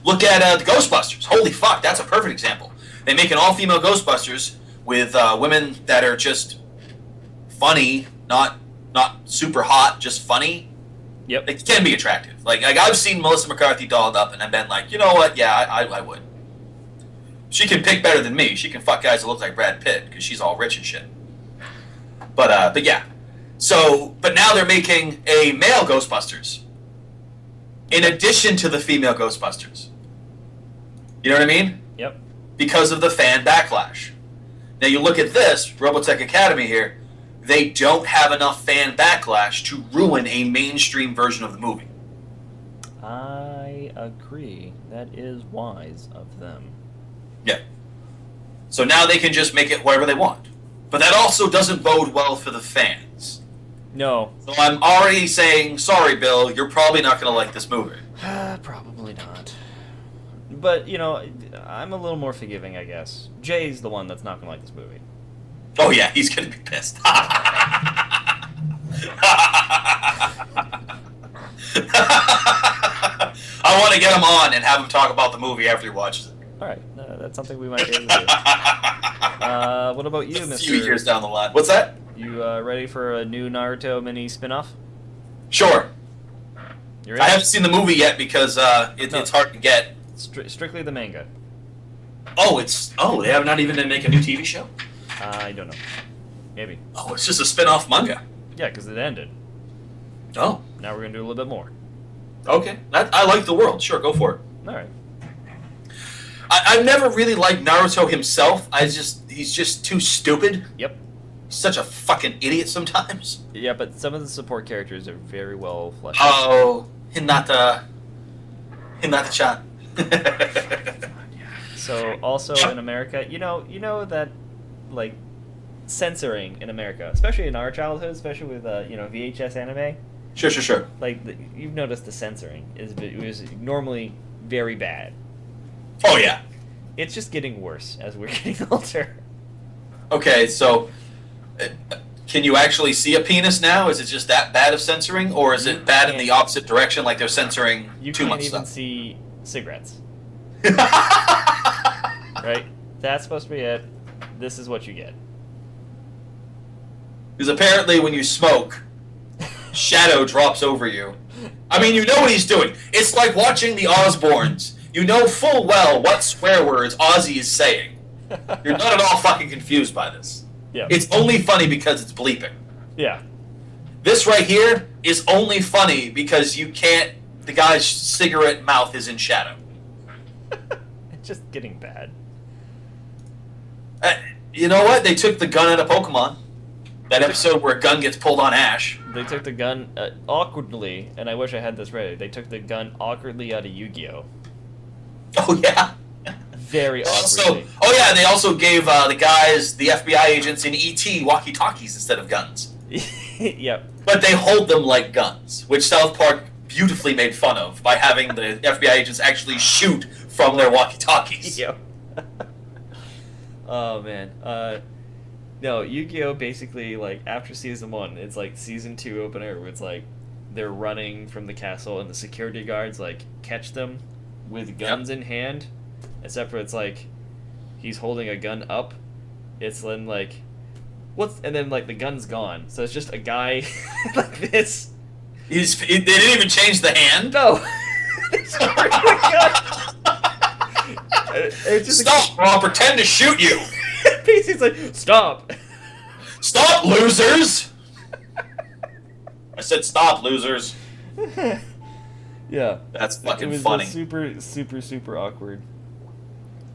Look at the Ghostbusters. Holy fuck, that's a perfect example. They make an all-female Ghostbusters with women that are just funny, not super hot, just funny. Yep. They can be attractive. Like I've seen Melissa McCarthy dolled up, and I've been like, you know what? Yeah, I would. She can pick better than me. She can fuck guys that look like Brad Pitt because she's all rich and shit. But yeah. So, but now they're making a male Ghostbusters in addition to the female Ghostbusters. You know what I mean? Yep. Because of the fan backlash. Now you look at this, Robotech Academy here, they don't have enough fan backlash to ruin a mainstream version of the movie. I agree. That is wise of them. Yeah. So now they can just make it whatever they want. But that also doesn't bode well for the fans. No. So I'm already saying, sorry, Bill, you're probably not going to like this movie. Probably not. But, you know, I'm a little more forgiving, I guess. Jay's the one that's not going to like this movie. Oh, yeah, he's going to be pissed. I want to get him on and have him talk about the movie after he watches it. All right, that's something we might be able to do. What about you, A Mr.? few years down the line. What's that? You ready for a new Naruto mini spin-off? Sure. You ready? I haven't seen the movie yet because it's hard to get. Strictly the manga. Oh, they have not even to make a new TV show? I don't know. Maybe. Oh, it's just a spin-off manga. Yeah, because it ended. Oh. Now we're going to do a little bit more. Okay. I like the world. Sure, go for it. All right. I've never really liked Naruto himself. He's just too stupid. Yep. He's such a fucking idiot sometimes. Yeah, but some of the support characters are very well fleshed out. Oh, Hinata-chan. So, also in America, you know that, like, censoring in America, especially in our childhood, especially with, VHS anime, Sure. like, you've noticed the censoring it was normally very bad. Oh yeah. It's just getting worse as we're getting older. Okay, so can you actually see a penis now? Is it just that bad of censoring, or is it bad in the opposite direction, like they're censoring You too can't much even stuff? see cigarettes. Right? That's supposed to be it. This is what you get. Because apparently, when you smoke, shadow drops over you. I mean, you know what he's doing. It's like watching the Osbournes. You know full well what swear words Ozzy is saying. You're not at all fucking confused by this. Yeah. It's only funny because it's bleeping. Yeah. This right here is only funny because you can't. The guy's cigarette mouth is in shadow. It's just getting bad. You know what? They took the gun out of Pokemon. That episode where a gun gets pulled on Ash. They took the gun awkwardly, and I wish I had this ready. They took the gun awkwardly out of Yu-Gi-Oh! Oh yeah. Very Also, awkwardly. oh yeah, they also gave the guys, the FBI agents in ET, walkie-talkies instead of guns. Yep. But they hold them like guns, which South Park beautifully made fun of by having the FBI agents actually shoot from their walkie-talkies. Yep. Oh man. No, Yu-Gi-Oh! Basically, like, after season 1, it's like season 2 opener where it's like they're running from the castle and the security guards like catch them with guns in hand. Except for it's like he's holding a gun up. It's then like and then like the gun's gone. So it's just a guy like this. They didn't even change the hand. No. It's just Stop, or I'll pretend to shoot you. He's like, stop. Stop, losers! I said stop, losers. Yeah. That's It fucking was funny. a super awkward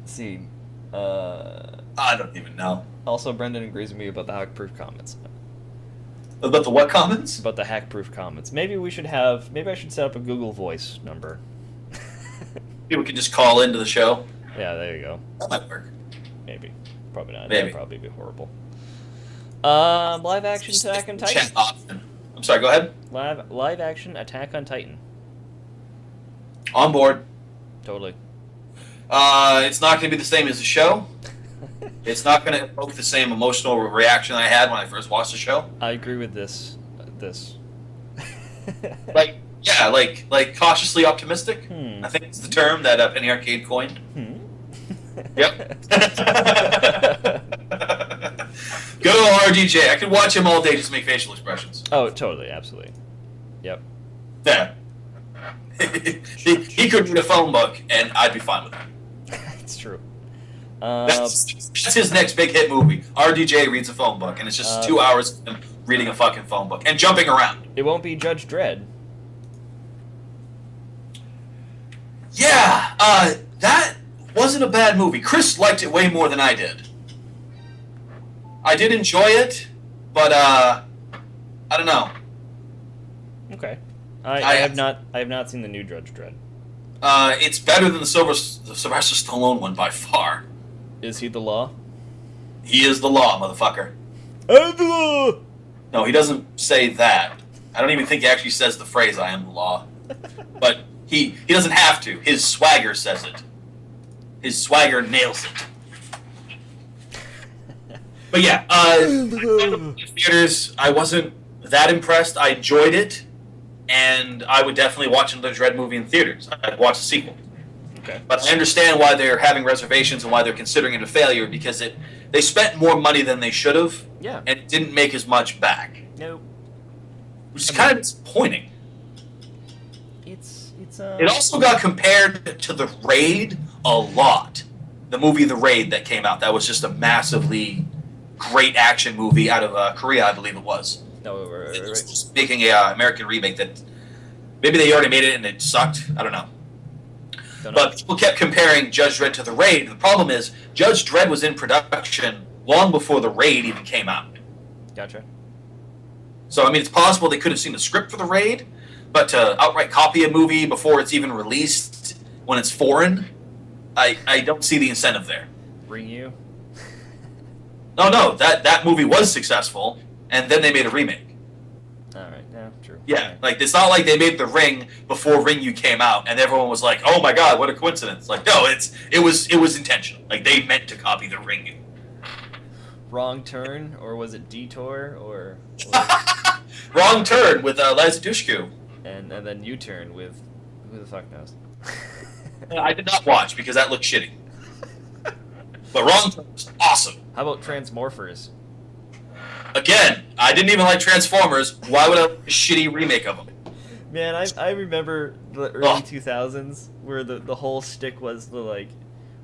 scene. I don't even know. Also, Brendan agrees with me about the hack-proof comments. About the what comments? About the hack-proof comments. Maybe I should set up a Google Voice number. People can just call into the show. Yeah, there you go. That might work. Maybe. Probably not. Maybe. That'd probably be horrible. Live action Attack on Titan. Chat option. I'm sorry, go ahead. Live action Attack on Titan. On board. Totally. It's not going to be the same as the show. It's not going to evoke the same emotional reaction I had when I first watched the show. I agree with this. Like, yeah, like cautiously optimistic. Hmm. I think it's the term that Penny Arcade coined. Yep. Good old RDJ. I could watch him all day just make facial expressions. Oh, totally, absolutely. Yep. Yeah. he could read a phone book, and I'd be fine with it. It's true. That's his next big hit movie. RDJ reads a phone book, and it's just 2 hours of him reading a fucking phone book and jumping around. It won't be Judge Dredd. Yeah, that wasn't a bad movie. Chris liked it way more than I did. I did enjoy it, but I don't know. Okay. I have not seen the new Judge Dredd. It's better than the Sylvester Stallone one by far. Is he the law? He is the law, motherfucker. I'm the law! No, he doesn't say that. I don't even think he actually says the phrase "I am the law," but he doesn't have to. His swagger says it. His swagger nails it. But yeah, in theaters, I wasn't that impressed. I enjoyed it, and I would definitely watch another Dredd movie in theaters. I'd watch the sequel. Okay. But I understand why they're having reservations and why they're considering it a failure, because they spent more money than they should have, Yeah. and it didn't make as much back, Nope. which is kind of disappointing. It's It also got compared to The Raid a lot. The movie The Raid that came out, that was just a massively great action movie out of Korea, I believe it was. No, right. Just making a American remake that maybe they already made it and it sucked. I don't know. Don't know. But people kept comparing Judge Dredd to The Raid. The problem is Judge Dredd was in production long before The Raid even came out. Gotcha. So, I mean, it's possible they could have seen the script for The Raid, but to outright copy a movie before it's even released when it's foreign, I don't see the incentive there. Bring you. No, that movie was successful, and then they made a remake. All right. Yeah. True. Yeah, like it's not like they made the Ring before Ring U came out, and everyone was like, "Oh my god, what a coincidence!" Like, no, it was intentional. Like they meant to copy the Ring U. Wrong Turn, or was it Detour, or Wrong Turn with Liza Dushku. and then U-Turn with who the fuck knows? I did not watch because that looked shitty. But Wrong Turn was awesome. How about Transmorphers? Again, I didn't even like Transformers. Why would I like a shitty remake of them? Man, I remember the early 2000s where the whole stick was the like,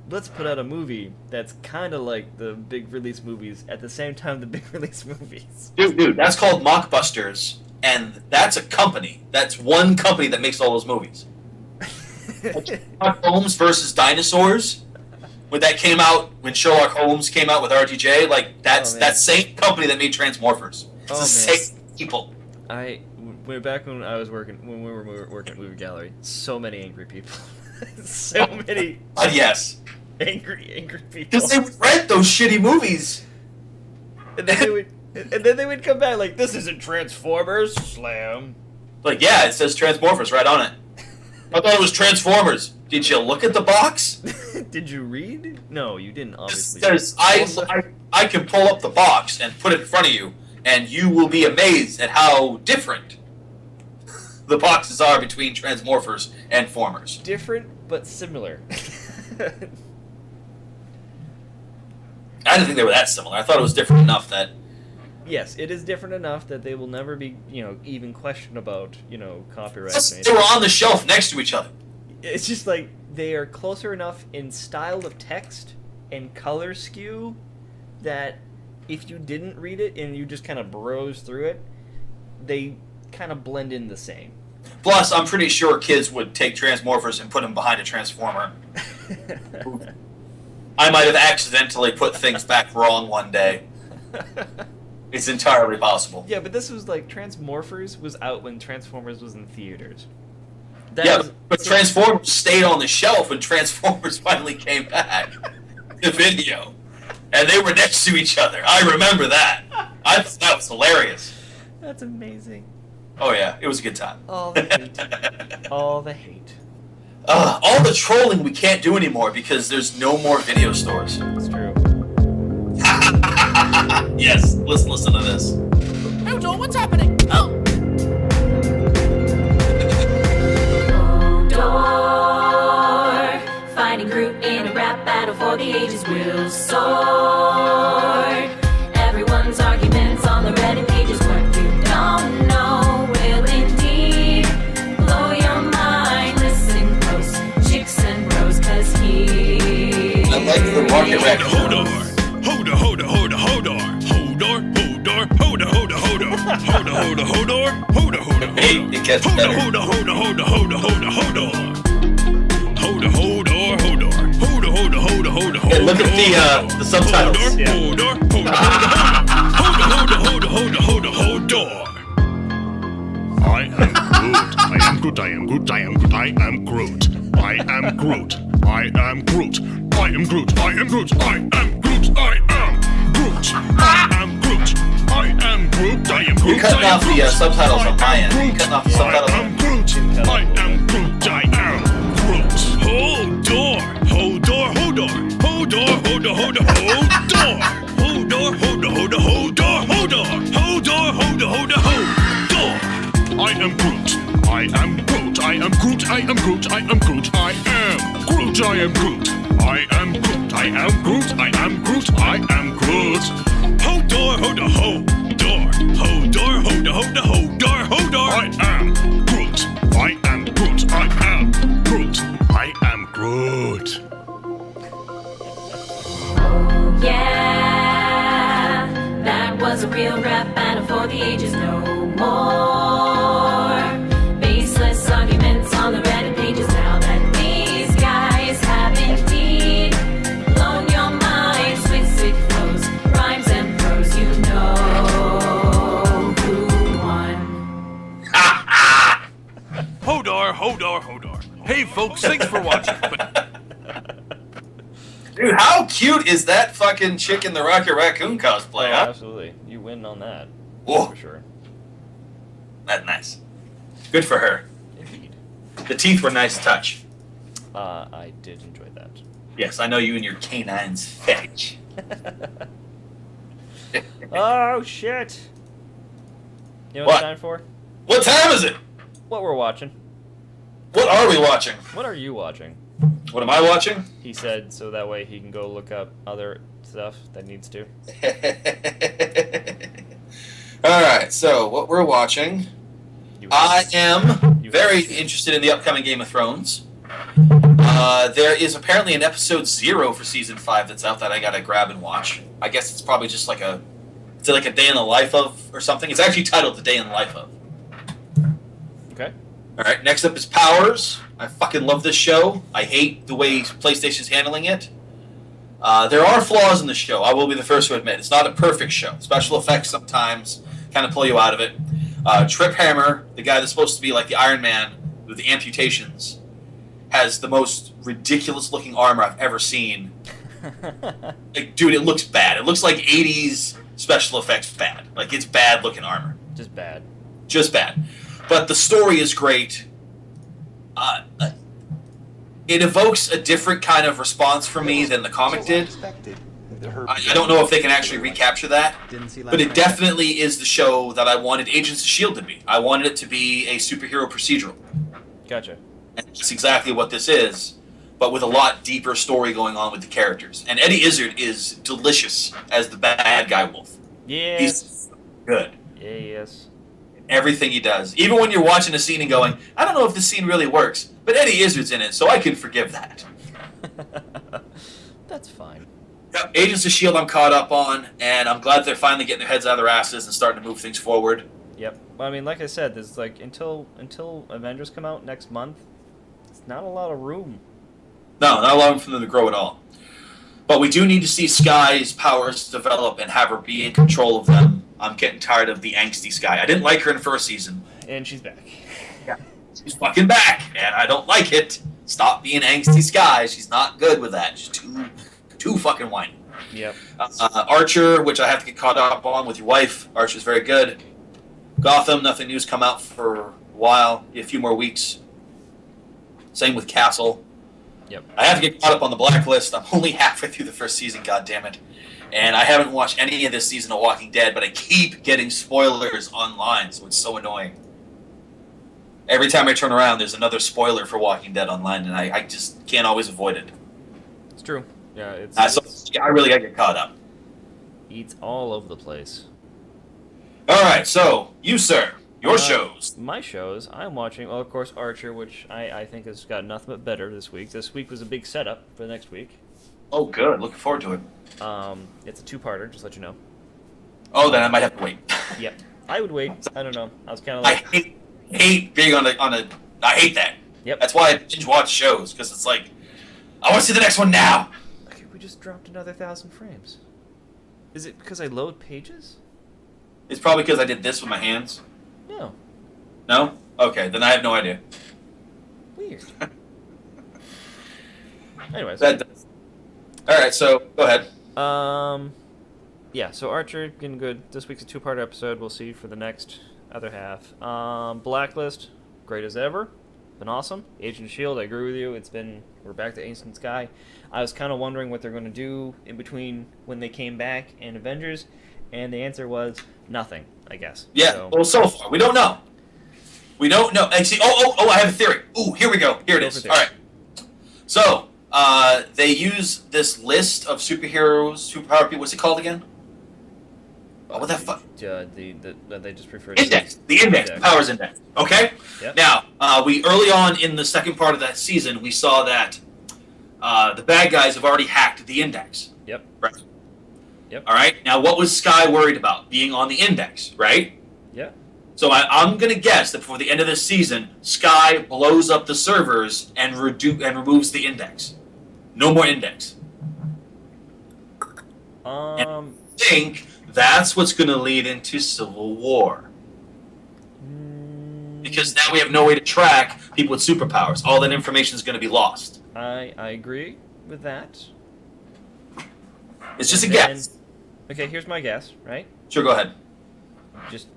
let's put out a movie that's kind of like the big release movies at the same time the big release movies. Dude, that's called Mockbusters, and that's a company. That's one company that makes all those movies. Sherlock Holmes versus Dinosaurs, when that came out, when Sherlock Holmes came out with RTJ, like that's that same company that made Transmorphers. It's the same people. Way back when we were working at Movie Gallery, so many angry people, so many. Yes. Angry people. Because they would rent those shitty movies. And then they would come back like, this isn't Transformers, slam. Like, yeah, it says Transmorphers right on it. I thought it was Transformers. Did you look at the box? Did you read? No, you didn't, obviously. I can pull up the box and put it in front of you, and you will be amazed at how different the boxes are between Transmorphers and Formers. Different, but similar. I didn't think they were that similar. I thought it was different enough that... Yes, it is different enough that they will never be, even questioned about, copyright. They were on the shelf next to each other. It's just like, they are closer enough in style of text and color skew that if you didn't read it and you just kind of browse through it, they kind of blend in the same. Plus, I'm pretty sure kids would take Transmorphers and put them behind a Transformer. I might have accidentally put things back wrong one day. It's entirely possible. Yeah, but this was like, Transmorphers was out when Transformers was in theaters. But Transformers stayed on the shelf when Transformers finally came back to video. And they were next to each other. I remember that. I thought that was hilarious. That's amazing. Oh yeah, it was a good time. All the hate. All the hate. All the trolling we can't do anymore because there's no more video stores. It's true. Yes, let's listen to this. Hey, Joel, what's happening? Oh! Fighting Groot in a rap battle for the ages will soar. Everyone's arguments on the Reddit pages, what you don't know will indeed blow your mind. Listen close, chicks and bros, cause he I like the Rocket Raccoon. Hold on. Hey, it gets better. Hey, look at the subtitles. I am Groot. I am Groot. I am Groot. I am Groot. I am Groot. I am Groot. I am Groot. I am Groot. I am Groot. I am Groot. I am Groot. I am Groot. I am Groot. You're cutting off the subtitles on my end. You're cutting off the subtitles. I am Groot. I am Groot. I am Groot. Hold door. Hold door. Hold door. Hold door. Hold door. Hold door. Hold door. Hold door. Hold door. Hold door. Hold door. Hold door. Hold door. Hold door. Hold door. Hold door. I am Groot. I am Groot. I am Groot. I am Groot. I am Groot. I am Groot. I am Groot. I am Groot. I am Groot. I am Groot. I am Groot. Hold door. Hold door. Hold door. Hold door. Hold door. Hold door. Hold door. Hold door. I am Groot. I am Groot. I am Groot. I am Groot. yeah, that was a real rap battle for the ages, no more baseless arguments on the Reddit pages. Now that these guys have indeed blown your minds with sick flows, rhymes and prose, you know who won. Hold door. Hold door. Hold door. Hey folks, thanks for watching. Dude, how cute is that fucking chick in the Rocket Raccoon cosplay, huh? Absolutely. You win on that. Whoa. For sure. That's nice. Good for her. Indeed. The teeth were nice touch. I did enjoy that. Yes, I know you and your canines fetish. Oh, shit! You know What? what it's time for? What time is it? What we're watching. What are we watching? What are you watching? What am I watching? He said so that way he can go look up other stuff that needs to. Alright, so what we're watching. You I am You very have- interested in the upcoming Game of Thrones. There is apparently an episode 0 for season 5 that's out that I gotta grab and watch. I guess it's probably just like a day in the life of or something. It's actually titled The Day in the Life of. Okay. Alright, next up is Powers. I fucking love this show. I hate the way PlayStation's handling it. There are flaws in the show, I will be the first to admit. It's not a perfect show. Special effects sometimes kind of pull you out of it. Trip Hammer, the guy that's supposed to be like the Iron Man with the amputations, has the most ridiculous looking armor I've ever seen. Like, dude, it looks bad. It looks like 80s special effects bad. Like, it's bad looking armor. Just bad. Just bad. But the story is great. It evokes a different kind of response from me than the comic did. I don't know if they can actually recapture that, but it definitely is the show that I wanted Agents of S.H.I.E.L.D. to be. I wanted it to be a superhero procedural. Gotcha. And that's exactly what this is, but with a lot deeper story going on with the characters. And Eddie Izzard is delicious as the bad guy wolf. Yes. He's good. Yes. Everything he does. Even when you're watching a scene and going, I don't know if this scene really works, but Eddie Izzard's in it, so I can forgive that. That's fine. Yep, Agents of S.H.I.E.L.D. I'm caught up on, and I'm glad they're finally getting their heads out of their asses and starting to move things forward. Yep. Well, I mean, like I said, there's like until Avengers come out next month, it's not a lot of room. No, not allowing for them to grow at all. But we do need to see Sky's powers develop and have her be in control of them. I'm getting tired of the angsty Sky. I didn't like her in the first season. And she's back. Yeah. She's fucking back, and I don't like it. Stop being angsty Sky. She's not good with that. She's too fucking whiny. Yep. Archer, which I have to get caught up on with your wife. Archer's very good. Gotham, nothing new's come out for a while. A few more weeks. Same with Castle. Yep. I have to get caught up on the Blacklist. I'm only halfway through the first season, goddammit. And I haven't watched any of this season of Walking Dead, but I keep getting spoilers online, so it's so annoying. Every time I turn around, there's another spoiler for Walking Dead online, and I just can't always avoid it. It's true. Yeah, it's So I really gotta get caught up. eats all over the place. Alright, so, you, sir, your shows. My shows, I'm watching, well, of course, Archer, which I think has got nothing but better this week. This week was a big setup for the next week. Oh, good. Looking forward to it. It's a two-parter, just to let you know. Oh, then I might have to wait. Yep. I would wait. I don't know. I was kind of I like... hate being on a. I hate that. Yep. That's why I binge watch shows, because it's like, I want to see the next one now. Okay, we just dropped another 1,000 frames. Is it because I load pages? It's probably because I did this with my hands. No. No? Okay, then I have no idea. Weird. Anyways. That does. Alright, so, go ahead. Yeah, so Archer, getting good. This week's a two-part episode. We'll see for the next other half. Blacklist, great as ever. Been awesome. Agent of S.H.I.E.L.D., I agree with you. We're back to Ancient Sky. I was kind of wondering what they're going to do in between when they came back and Avengers, and the answer was nothing, I guess. Yeah, well, so far, we don't know. We don't know. Actually, I have a theory. Ooh, here we go. Here it is. Alright. So, they use this list of superheroes, superpower people. What's it called again? Oh, what the fuck? They just refer to Index. The index. The powers index. Okay? Yep. Now, we early on in the second part of that season, we saw that the bad guys have already hacked the index. Yep. Right? Yep. Alright? Now, what was Sky worried about? Being on the index, right? Yeah. So I'm going to guess that before the end of this season, Sky blows up the servers and removes the index. No more index. And I think that's what's going to lead into Civil War. Because now we have no way to track people with superpowers. All that information is going to be lost. I agree with that. It's just a And guess. Okay, here's my guess, right? Sure, go ahead. Just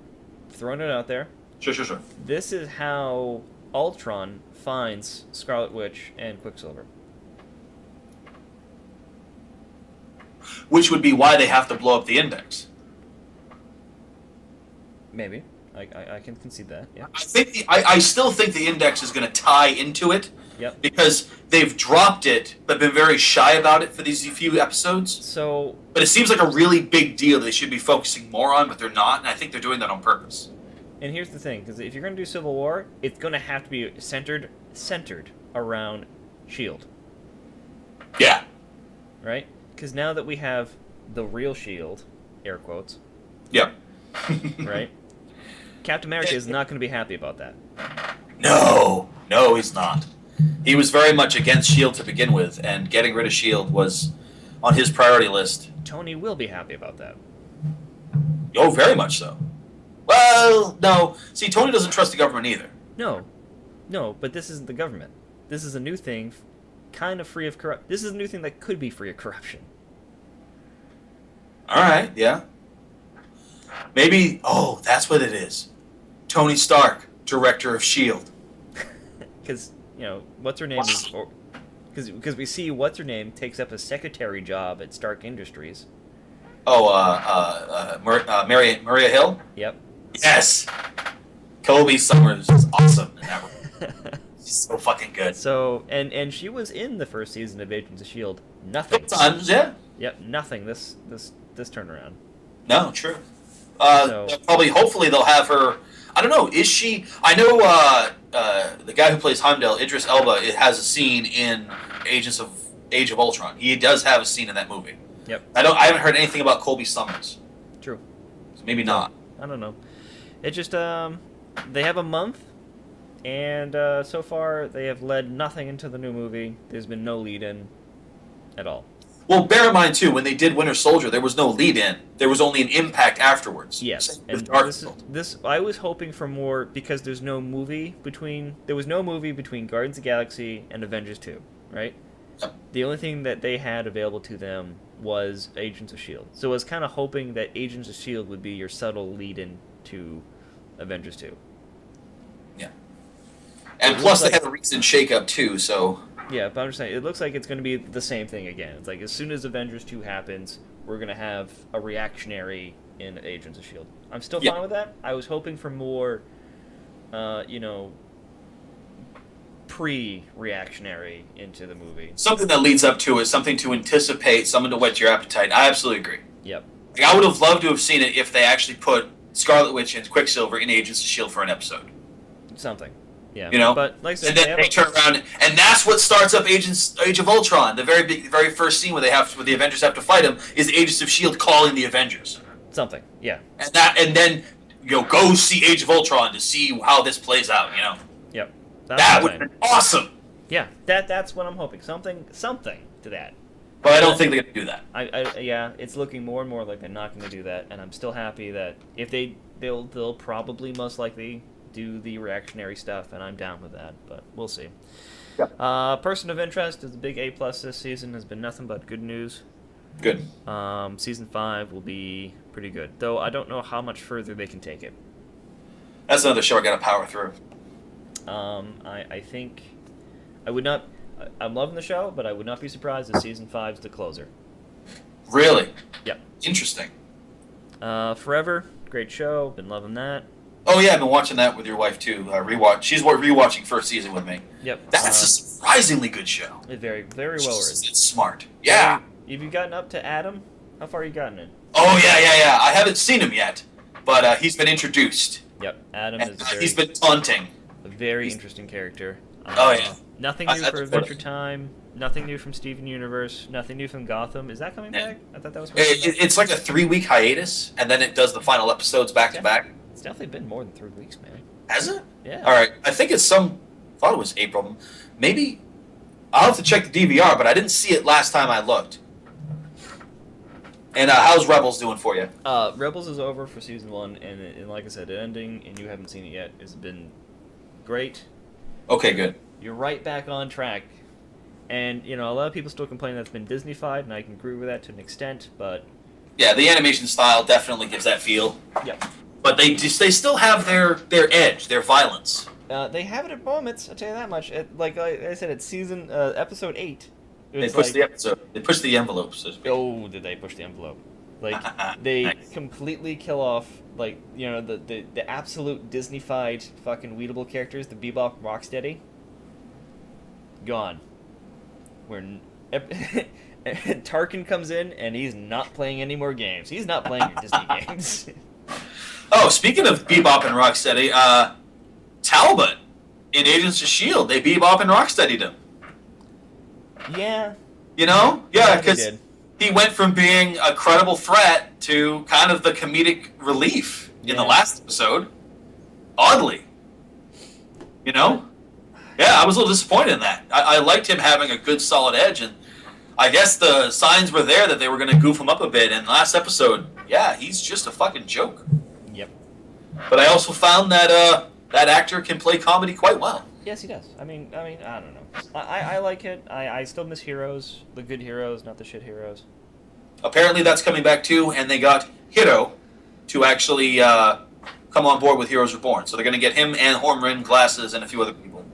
throwing it out there. Sure. This is how Ultron finds Scarlet Witch and Quicksilver. Which would be why they have to blow up the Index. Maybe. I can concede that. Yeah. I still think the Index is going to tie into it. Yep. Because they've dropped it, but been very shy about it for these few episodes. So. But it seems like a really big deal they should be focusing more on, but they're not, and I think they're doing that on purpose. And here's the thing, because if you're going to do Civil War, it's going to have to be centered around S.H.I.E.L.D. Yeah. Right? Because now that we have the real S.H.I.E.L.D., air quotes. Yep. Right? Captain America is not going to be happy about that. No, he's not. He was very much against S.H.I.E.L.D. to begin with, and getting rid of S.H.I.E.L.D. was on his priority list. Tony will be happy about that. Oh, very much so. Well, no. See, Tony doesn't trust the government either. No, but this isn't the government. This is a new thing, kind of free of corrupt. This is a new thing that could be free of corruption. All right, yeah. Maybe, that's what it is. Tony Stark, director of S.H.I.E.L.D. Because, what's her name is... Because we see what's her name takes up a secretary job at Stark Industries. Maria Hill? Yep. Yes! Colby Summers is awesome in that role. She's so fucking good. So, and she was in the first season of Agents of S.H.I.E.L.D. Nothing. Sometimes, yeah. Yep, nothing this turnaround. No, true. So- Hopefully they'll have her... I don't know, is she... I know the guy who plays Heimdall, Idris Elba, it has a scene in Age of Ultron. He does have a scene in that movie. Yep. I haven't heard anything about Colby Summers. True. So maybe not. I don't know. It just, they have a month, and so far they have led nothing into the new movie. There's been no lead-in at all. Well, bear in mind, too, when they did Winter Soldier, there was no lead-in. There was only an impact afterwards. Yes, With and Dark this I was hoping for more because there was no movie between Guardians of the Galaxy and Avengers 2, right? Yep. The only thing that they had available to them was Agents of S.H.I.E.L.D. So I was kind of hoping that Agents of S.H.I.E.L.D. would be your subtle lead-in to Avengers 2. Yeah. And plus, they had a recent shakeup, too, so... Yeah, but I'm just saying, it looks like it's going to be the same thing again. It's like, as soon as Avengers 2 happens, we're going to have a reactionary in Agents of S.H.I.E.L.D. I'm still fine with that. I was hoping for more, pre-reactionary into the movie. Something that leads up to it, something to anticipate, something to whet your appetite. I absolutely agree. Yep. Like, I would have loved to have seen it if they actually put Scarlet Witch and Quicksilver in Agents of S.H.I.E.L.D. for an episode. Something. Yeah. You know? But, like I said, and then they turn around, and that's what starts up Age of Ultron. The very first scene where the Avengers have to fight him is Agents of S.H.I.E.L.D. calling the Avengers. Something, yeah. And then go see Age of Ultron to see how this plays out. Yep. That would have been awesome. Yeah, that's what I'm hoping. Something to that. But I don't think they're gonna do that. Yeah, it's looking more and more like they're not going to do that, and I'm still happy that if they'll probably most likely do the reactionary stuff, and I'm down with that. But we'll see. Yep. Person of interest is the big A+ this season. Has been nothing but good news. Good. Season 5 will be pretty good, though I don't know how much further they can take it. That's another show I got to power through. I think I would not. I'm loving the show, but I would not be surprised if season 5's the closer. Really? Yep. Interesting. Forever, great show. Been loving that. Oh yeah, I've been watching that with your wife too. Rewatch. She's rewatching first season with me. Yep. That's a surprisingly good show. It's very, very well written. It's smart. Yeah. Have you gotten up to Adam? How far have you gotten in? Oh yeah. I haven't seen him yet, but he's been introduced. Yep. Adam is he's been taunting. A very interesting character. Oh yeah. Nothing new for Adventure Time. Nothing new from Steven Universe. Nothing new from Gotham. Is that coming back? I thought that was. It's like a 3-week hiatus, and then it does the final episodes back to back. It's definitely been more than 3 weeks, man. Has it? Yeah. All right. I think it's thought it was April. Maybe I'll have to check the DVR, but I didn't see it last time I looked. And how's Rebels doing for you? Rebels is over for season 1, and like I said, the ending, and you haven't seen it yet, has been great. Okay, good. You're right back on track. And, a lot of people still complain that it's been Disney-fied, and I can agree with that to an extent, but... Yeah, the animation style definitely gives that feel. Yeah. but they still have their edge, their violence. They have it at moments. I'll tell you that much. Like I said, it's season episode 8. They pushed the episode. They pushed the envelope. So to speak. Oh, did they push the envelope? Like they Nice. completely kill off, like, you know, the absolute Disney-fied fucking weedable characters, the Bebop, Rocksteady. Gone. Tarkin comes in and he's not playing any more games. He's not playing your Disney games. Oh, speaking of Bebop and Rocksteady, Talbot in Agents of S.H.I.E.L.D., they Bebop and Rocksteadied him. Yeah. You know? Yeah, He because did. he went from being a credible threat to kind of the comedic relief in the Yeah. last episode. Oddly. You know? Yeah, I was a little disappointed in that. I liked him having a good, solid edge, and I guess the signs were there that they were going to goof him up a bit. And last episode, yeah, he's just a fucking joke. Yep. But I also found that that actor can play comedy quite well. Yes, he does. I mean, I don't know. I like it. I still miss heroes, the good heroes, not the shit heroes. Apparently that's coming back too, and they got Hiro to actually come on board with Heroes Reborn. So they're going to get him and Hormrin, Glasses, and a few other people.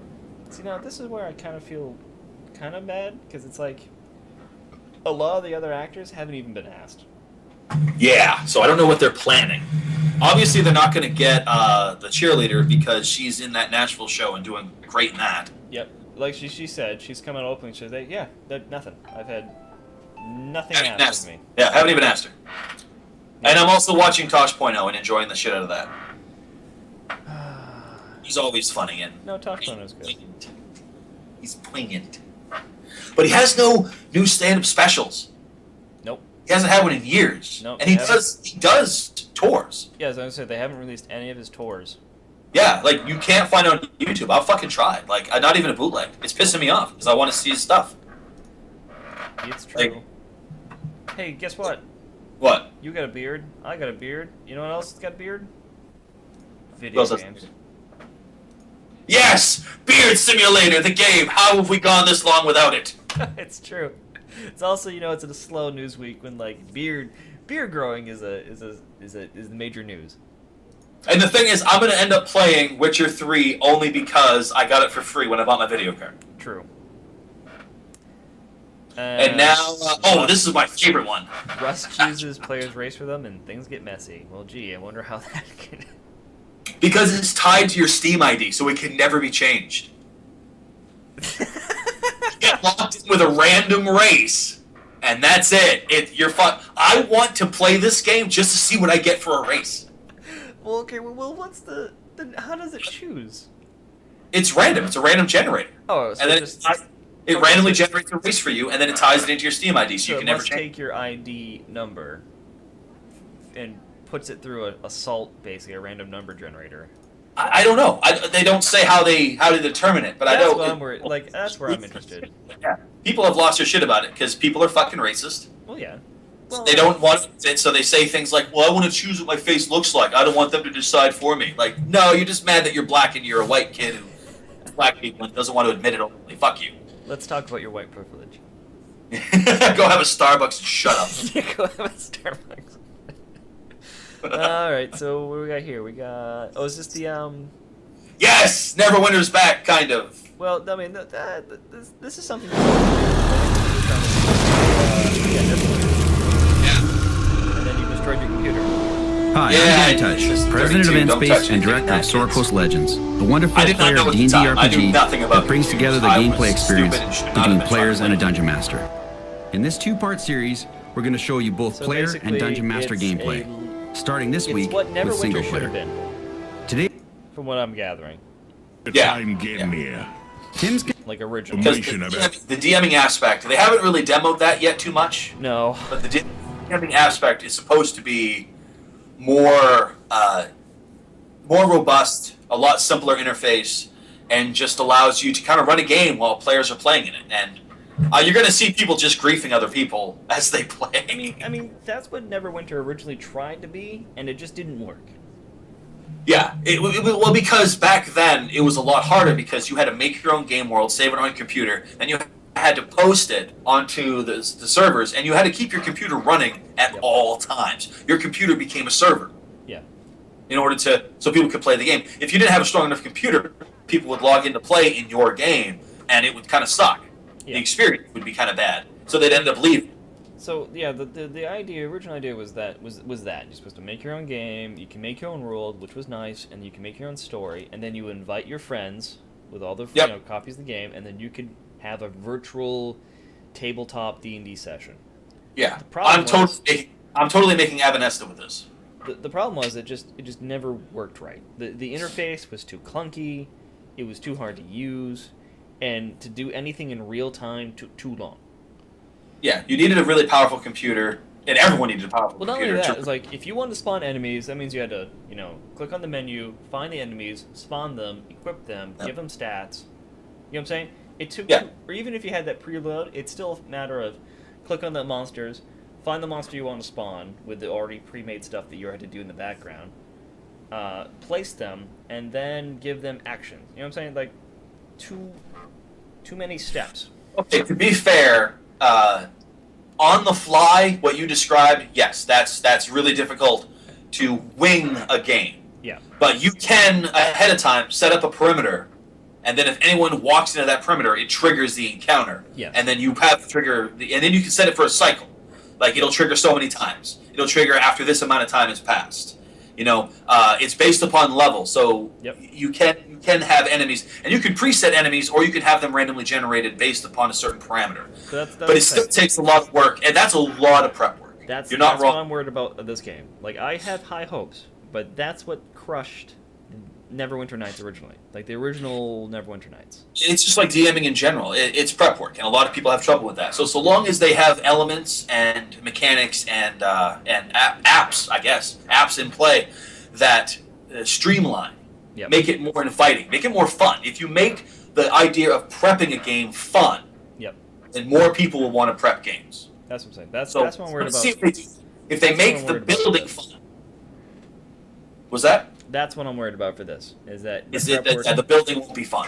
See, now this is where I kind of feel kind of bad, because it's like a lot of the other actors haven't even been asked. Yeah, so I don't know what they're planning. Obviously, they're not going to get the cheerleader because she's in that Nashville show and doing great in that. Yep. Like she said, she's coming openly. She said, yeah, nothing. I've had nothing Haven't asked of asked. me. Yeah, haven't even asked her. And I'm also watching Tosh.0 and enjoying the shit out of that. He's always funny and No, Tosh.0's good. He's poignant. But he has no new stand-up specials. Nope. He hasn't had one in years. Nope, And he they haven't. does tours. Yeah, as I said, they haven't released any of his tours. Yeah, like you can't find it on YouTube. I've fucking tried. Like, not even a bootleg. It's pissing me off because I want to see his stuff. It's true. Hey, guess what? What? You got a beard. I got a beard. You know what else has got a beard? Who Video else has a games. beard? Yes! Beard Simulator, the game. How have we gone this long without it? It's true. It's also, you know, it's in a slow news week when like beard growing is the major news. And the thing is, I'm going to end up playing Witcher 3 only because I got it for free when I bought my video card. True. And now, this is my favorite one. Russ chooses players race for them, and things get messy. Well, gee, I wonder how that can. Because it's tied to your Steam ID, so it can never be changed. You get locked in with a random race, and that's it. You're fun. I want to play this game just to see what I get for a race. Well, okay. Well, what's the how does it choose? It's random. It's a random generator. Oh, so And then just it randomly generates a race for you, and then it ties it into your Steam ID, so so you it can never must change. take your ID number and puts it through a salt, basically a random number generator. I don't know. They don't say how they determine it, but I know. That's where I'm interested. Yeah, people have lost their shit about it because people are fucking racist. Well, yeah. Well, They don't want it, so they say things like, "Well, I want to choose what my face looks like. I don't want them to decide for me." Like, no, you're just mad that you're black and you're a white kid who black people and doesn't want to admit it openly. Fuck you. Let's talk about your white privilege. Go have a Starbucks and shut up. Go have a Starbucks. All right, so what do we got here? We got. Oh, is this the Yes, Neverwinter's back, kind of. Well, I mean, this is something. And then you destroyed your computer. Hi, Yeah, I'm it's Touch, just President of 32. Don't touch N-Space and anything Director of that Sora kids. Coast Legends, a wonderful I did not player know of at the D&D time. I knew RPG nothing about that brings the together the games. I gameplay was experience stupid and should not have between been players trying and to a Dungeon Master. In this two-part series, we're going to show you both So player and basically, Dungeon Master it's gameplay, starting this It's week what with Neverwinter single should player. have been, Today, from what I'm gathering. Yeah. Time getting here. Tim's g- Like original. Because Mention of the DMing aspect, they haven't really demoed that yet too much. No. But the DMing aspect is supposed to be more robust, a lot simpler interface, and just allows you to kind of run a game while players are playing in it. And you're going to see people just griefing other people as they play. I mean, that's what Neverwinter originally tried to be, and it just didn't work. Yeah, well, because back then it was a lot harder because you had to make your own game world, save it on your computer, then you had to post it onto the servers, and you had to keep your computer running at Yep. all times. Your computer became a server. Yeah. in order so people could play the game. If you didn't have a strong enough computer, people would log in to play in your game, and it would kind of suck. Yeah. The experience would be kind of bad, so they'd end up leaving. So yeah, the original idea was that you're supposed to make your own game, you can make your own world, which was nice, and you can make your own story, and then you invite your friends with all the copies of the game, and then you could have a virtual tabletop D&D session. Yeah, I'm totally making Avanesta with this. The problem was it just never worked right. The interface was too clunky, it was too hard to use, and to do anything in real time took too long. Yeah, you needed a really powerful computer, and everyone needed a powerful computer. Well, not only that, it's like, if you wanted to spawn enemies, that means you had to, click on the menu, find the enemies, spawn them, equip them, give them stats. You know what I'm saying? It took, or even if you had that preload, it's still a matter of click on the monsters, find the monster you want to spawn with the already pre-made stuff that you had to do in the background, place them, and then give them actions. You know what I'm saying? Like, too many steps. Okay, to be fair, on the fly, what you described, yes, that's really difficult to wing a game. Yeah. But you can, ahead of time, set up a perimeter, and then if anyone walks into that perimeter, it triggers the encounter. Yes. And then you have to trigger, and then you can set it for a cycle. Like, it'll trigger so many times. It'll trigger after this amount of time has passed. It's based upon level, so you can have enemies, and you can preset enemies, or you can have them randomly generated based upon a certain parameter. But it still takes a lot of work, and that's a lot of prep work. You're not wrong. What I'm worried about this game. Like, I have high hopes, but that's what crushed Neverwinter Nights originally. Like, the original Neverwinter Nights. It's just like DMing in general. It's prep work, and a lot of people have trouble with that. So long as they have elements and mechanics and apps, I guess, apps in play that streamline, make it more inviting, make it more fun. If you make the idea of prepping a game fun, then more people will want to prep games. That's what I'm saying. That's what I'm worried about. If they make the building fun. Was that? That's what I'm worried about for this. Is that the building won't be fun?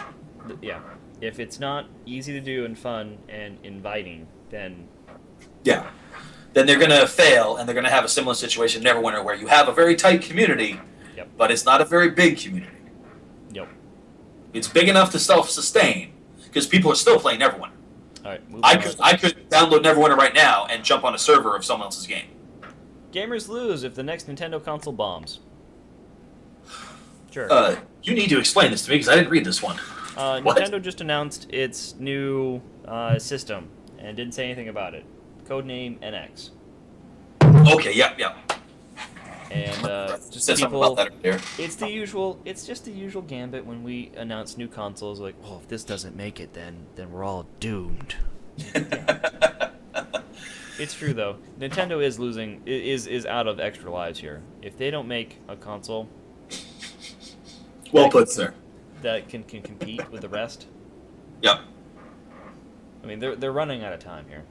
Yeah. If it's not easy to do and fun and inviting, then then they're going to fail, and they're going to have a similar situation in Neverwinter, where you have a very tight community, but it's not a very big community. Yep. It's big enough to self-sustain, because people are still playing Neverwinter. All right. I could download Neverwinter right now and jump on a server of someone else's game. Gamers lose if the next Nintendo console bombs. Sure. You need to explain this to me, because I didn't read this one. Nintendo just announced its new system and didn't say anything about it. Codename NX. Okay, yep. And just said people, something about that earlier. It's just the usual gambit when we announce new consoles. Like, well, if this doesn't make it, then we're all doomed. It's true though. Nintendo is losing. Is out of extra lives here. If they don't make a console. Well put, sir. That can compete with the rest. Yep. I mean, they're running out of time here.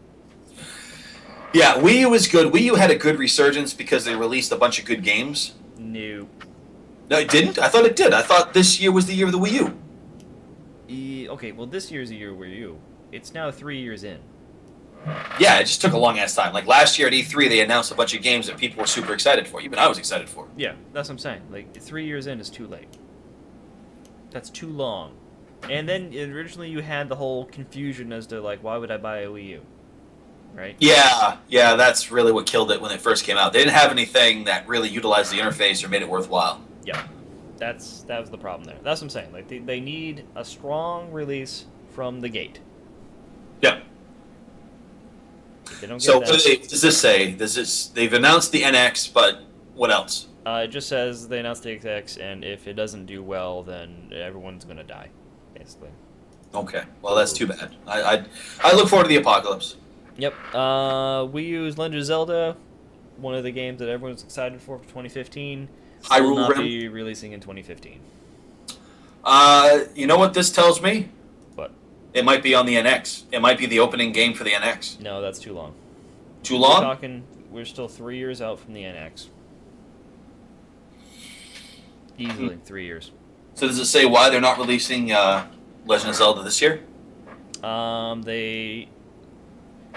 Yeah, Wii U is good. Wii U had a good resurgence because they released a bunch of good games. No, it didn't? I thought it did. I thought this year was the year of the Wii U. Okay, well, this year's the year of Wii U. It's now 3 years in. Yeah, it just took a long-ass time. Like, last year at E3, they announced a bunch of games that people were super excited for. Even I was excited for. Yeah, that's what I'm saying. Like, 3 years in is too late. That's too long. And then, originally, you had the whole confusion as to, like, why would I buy a Wii U? Right? Yeah, that's really what killed it when it first came out. They didn't have anything that really utilized the interface or made it worthwhile. Yeah, that was the problem there. That's what I'm saying. Like, they need a strong release from the gate. Yep. If they don't get so that, what does this say? They've announced the NX, but what else? It just says they announced the XX, and if it doesn't do well, then everyone's going to die, basically. Okay, well, that's too bad. I look forward to the apocalypse. Yep. Wii U's Legend of Zelda, one of the games that everyone's excited for 2015, will not be releasing in 2015. You know what this tells me? What? It might be on the NX. It might be the opening game for the NX. No, that's too long. Too long? We're still 3 years out from the NX. Easily 3 years. So does it say why they're not releasing Legend of Zelda this year?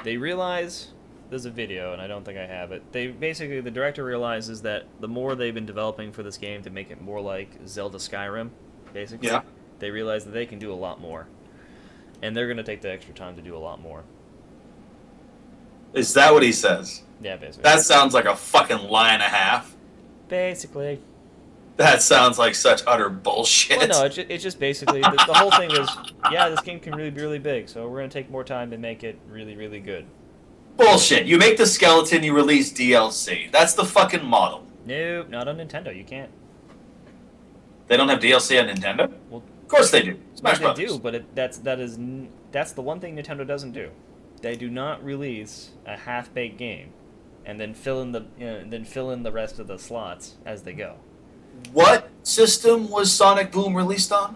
They realize there's a video, and I don't think I have it. They basically, the director realizes that the more they've been developing for this game to make it more like Zelda Skyrim, basically, Yeah. they realize that they can do a lot more, and they're gonna take the extra time to do a lot more. Is that what he says? Yeah, basically. That sounds like a fucking lie and a half. Basically. That sounds like such utter bullshit. Well, no, it's just basically the whole thing was, yeah, this game can really be really big, so we're gonna take more time to make it really really good. Bullshit. You make the skeleton, you release DLC. That's the fucking model. Nope, not on Nintendo. You can't. They don't have DLC on Nintendo? Well, Of course they do. Smash they Brothers. do, but that's the one thing Nintendo doesn't do. They do not release a half-baked game, and then fill in the rest of the slots as they go. What system was Sonic Boom released on?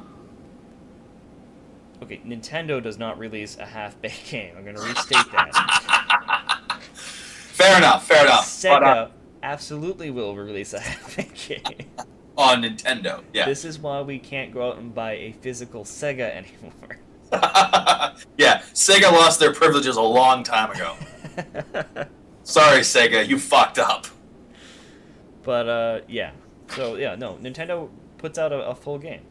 Okay, Nintendo does not release a half-baked game. I'm gonna restate that. Fair enough. Sega absolutely will release a half-baked game. On Nintendo, yeah. This is why we can't go out and buy a physical Sega anymore. Yeah, Sega lost their privileges a long time ago. Sorry, Sega, you fucked up. But yeah. So yeah, no. Nintendo puts out a full game.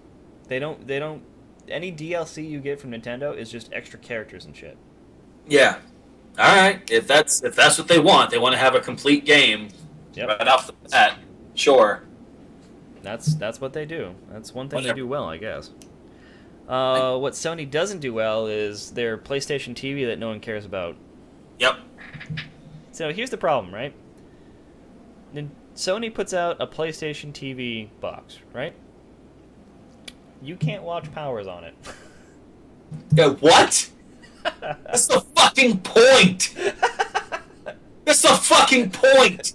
They don't. Any DLC you get from Nintendo is just extra characters and shit. Yeah. All right. If that's what they want to have a complete game. Yep. Right off the bat. Sure. That's what they do. That's one thing Whatever. they do well, I guess. What Sony doesn't do well is their PlayStation TV that no one cares about. Yep. So here's the problem, right? Sony puts out a PlayStation TV box, right? You can't watch Powers on it. Yeah, what? That's the fucking point. That's the fucking point.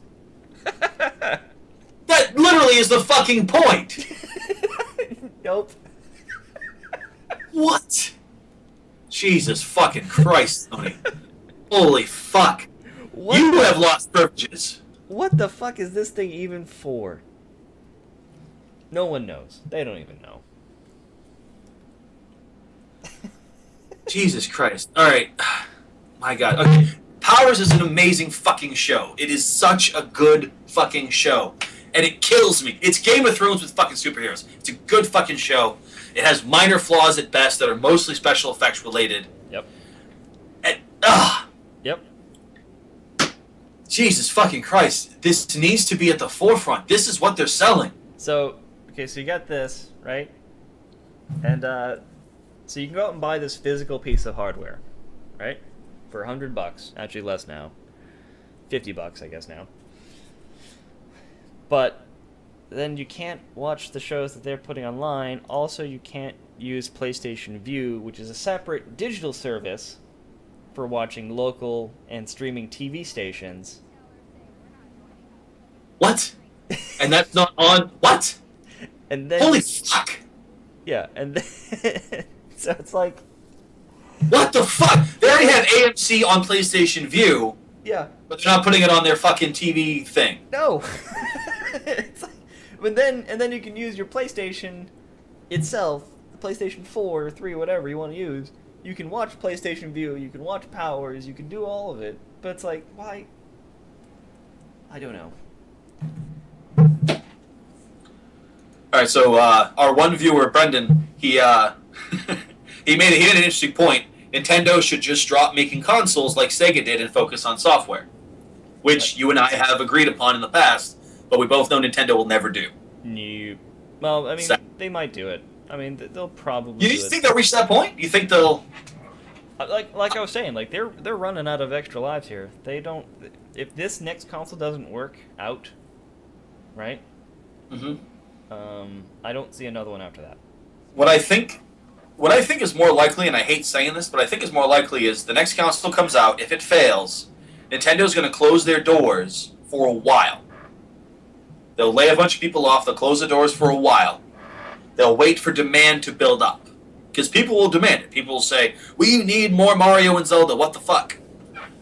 That literally is the fucking point. Nope. What? Jesus fucking Christ, Tony. Holy fuck. What You the- have lost privileges. What the fuck is this thing even for? No one knows. They don't even know. Jesus Christ. Alright. My god. Okay. Powers is an amazing fucking show. It is such a good fucking show. And it kills me. It's Game of Thrones with fucking superheroes. It's a good fucking show. It has minor flaws at best that are mostly special effects related. Yep. And, Yep. Jesus fucking Christ. This needs to be at the forefront. This is what they're selling. So, okay, so you got this, right? And, so you can go out and buy this physical piece of hardware, right? For $100. Actually, less now. $50, I guess, now. But then you can't watch the shows that they're putting online. Also, you can't use PlayStation View, which is a separate digital service for watching local and streaming TV stations. What? And that's not on... What? And then Holy fuck. yeah, and then, so it's like, What the fuck? They already have AMC on PlayStation View, yeah, but they're not putting it on their fucking TV thing. no. It's like, but then you can use your PlayStation itself, the PlayStation 4 or 3, whatever you want to use. You can watch PlayStation View, you can watch Powers, you can do all of it. But it's like, why? I don't know. Alright, so our one viewer, Brendan, he made an interesting point. Nintendo should just drop making consoles like Sega did and focus on software. Which you and I have agreed upon in the past, but we both know Nintendo will never do. New. Well, I mean, So- they might do it. I mean, they'll probably You do it. think they'll reach that point? You think they'll... Like I was saying, like they're running out of extra lives here. They don't. If this next console doesn't work out, right? Mm-hmm. I don't see another one after that. What I think is more likely, and I hate saying this, but I think is more likely is the next console comes out, if it fails, Nintendo's going to close their doors for a while. They'll lay a bunch of people off, they'll close the doors for a while. They'll wait for demand to build up. Because people will demand it. People will say, we need more Mario and Zelda, what the fuck?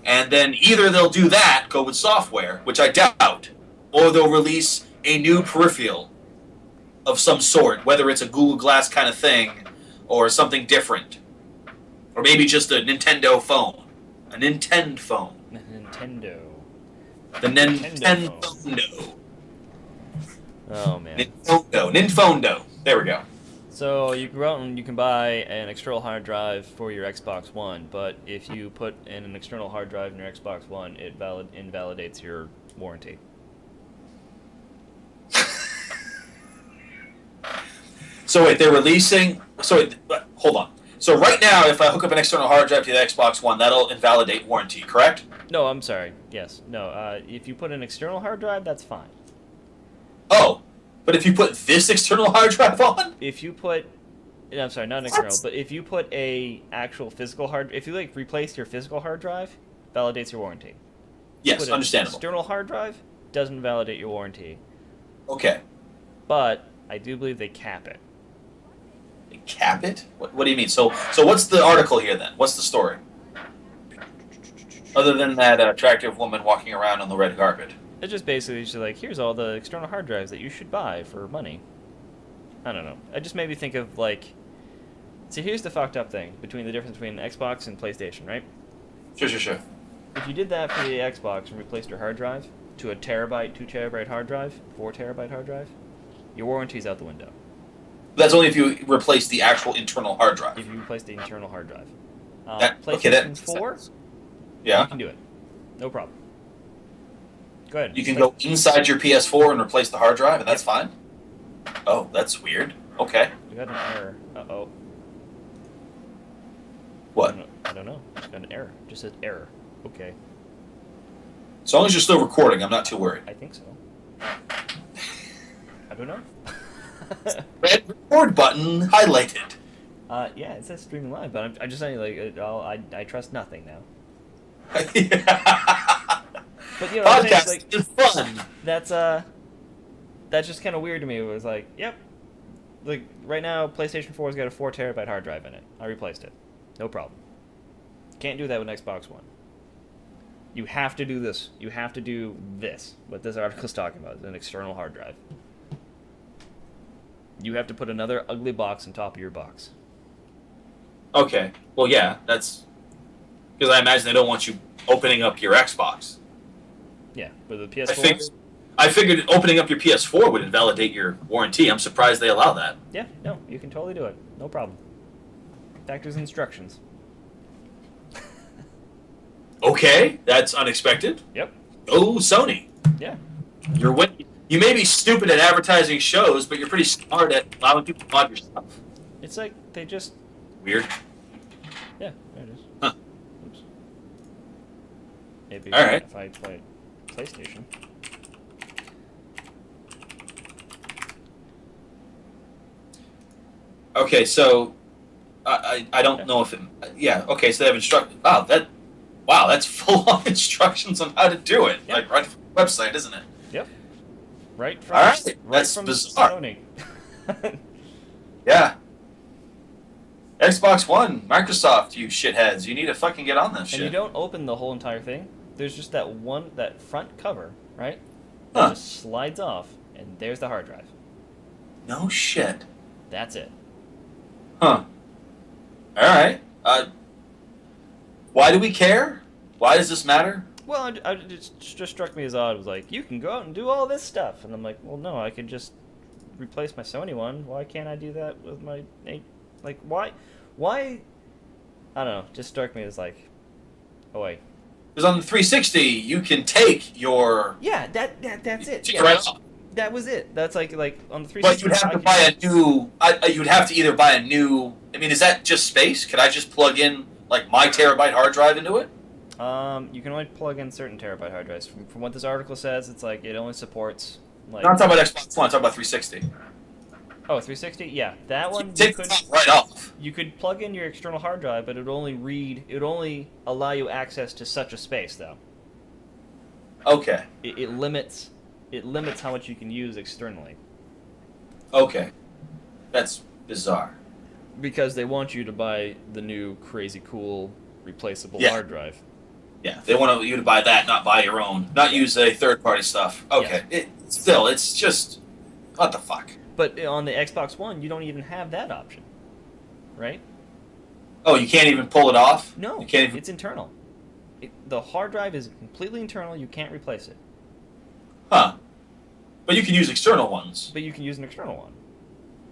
And then either they'll do that, go with software, which I doubt, or they'll release a new peripheral of some sort, whether it's a Google Glass kind of thing, or something different. Or maybe just a Nintendo phone. A Nintendo phone. Nintendo. The Nintendo Nintendo. Oh man. Ninfondo. There we go. So you can go out and you can buy an external hard drive for your Xbox One, but if you put in an external hard drive in your Xbox One, it invalidates your warranty. So wait, they're releasing. So wait, hold on. So right now, if I hook up an external hard drive to the Xbox One, that'll invalidate warranty, correct? No, I'm sorry. Yes. No. If you put an external hard drive, that's fine. Oh, but if you put this external hard drive on, If you put, I'm sorry, not an external, but if you put a actual physical hard, if you like replace your physical hard drive, validates your warranty. yes, Put an understandable. external hard drive doesn't validate your warranty, Okay, but I do believe they cap it. they cap it. What do you mean? So what's the article here then? What's the story? Other than that attractive woman walking around on the red carpet. It's just basically just like, here's all the external hard drives that you should buy for money. I don't know. It just made me think of like, see, here's the fucked up thing between the difference between Xbox and PlayStation, right? Sure. If you did that for the Xbox and replaced your hard drive to a terabyte, 2 terabyte hard drive, 4 terabyte hard drive, your warranty's out the window. That's only if you replace the actual internal hard drive. If you replace the internal hard drive. Okay, that PlayStation makes 4, sense. you Yeah, can do it. No problem. Go ahead. you can go inside your PS4 and replace the hard drive, and that's fine. Oh, that's weird. Okay. We got an error. Uh-oh. What? I don't know. Just got an error. Just said error. Okay. As long as you're still recording, I'm not too worried. I think so. I don't know. Red record button highlighted. Yeah, it says streaming live, but I'm just saying, like, I trust nothing now. But you know, I'm saying, Podcast like, is fun. that's just kind of weird to me. It was like, yep, like right now, PlayStation 4's got a 4 terabyte hard drive in it. I replaced it, no problem. Can't do that with Xbox One. You have to do this. You have to do this. What this article's talking about is an external hard drive. You have to put another ugly box on top of your box. Okay. Well, yeah, that's because I imagine they don't want you opening up your Xbox. Yeah, with the PS4. I figured opening up your PS4 would invalidate your warranty. I'm surprised they allow that. Yeah, no, you can totally do it. No problem. Factors instructions. Okay, that's unexpected. Yep. Oh, Sony. Yeah. You're You may be stupid at advertising shows, but you're pretty smart at allowing people to mod your stuff. It's like they just. Weird. Yeah, there it is. Huh. Oops. Maybe All right. if I play PlayStation. Okay, so I don't know if it. Yeah. Okay, so they have instructions. Wow, that's full on instructions on how to do it. Yep. Like right from the website, isn't it? Yep. Right from. All right, Right that's from bizarre. Sony. Yeah. Xbox One, Microsoft, you shitheads, you need to fucking get on this And shit. you don't open the whole entire thing. There's just that front cover, right? That Huh. just slides off, and there's the hard drive. No shit. That's it. Huh. All right. Why do we care? Why does this matter? Well, it just struck me as odd. It was like, you can go out and do all this stuff. And I'm like, well, no, I could just replace my Sony one. Why can't I do that with my... Like, why... I don't know. Just struck me as like, oh, wait. Because on the 360, you can take your... Yeah, that's it. Take Yeah, it right off. that was it. That's like on the 360... But you'd have to buy a new... you'd have to either buy a new... I mean, is that just space? Could I just plug in, like, my terabyte hard drive into it? You can only plug in certain terabyte hard drives. From what this article says, it's like it only supports like. No, I'm talking about Xbox One. I'm talking about 360. Oh, 360. Yeah, that one you Take could the top right off. you could plug in your external hard drive, but it would only allow you access to such a space though. Okay. It limits how much you can use externally Okay. That's bizarre. because they want you to buy the new crazy cool replaceable Yeah. hard drive. Yeah, they want you to buy that, not buy your own. Not use a third-party stuff. Okay. It's just... What the fuck? But on the Xbox One, you don't even have that option, right? Oh, you can't even pull it off? No, You can't even... it's internal. the hard drive is completely internal. You can't replace it, Huh. But you can use external ones. but you can use an external one.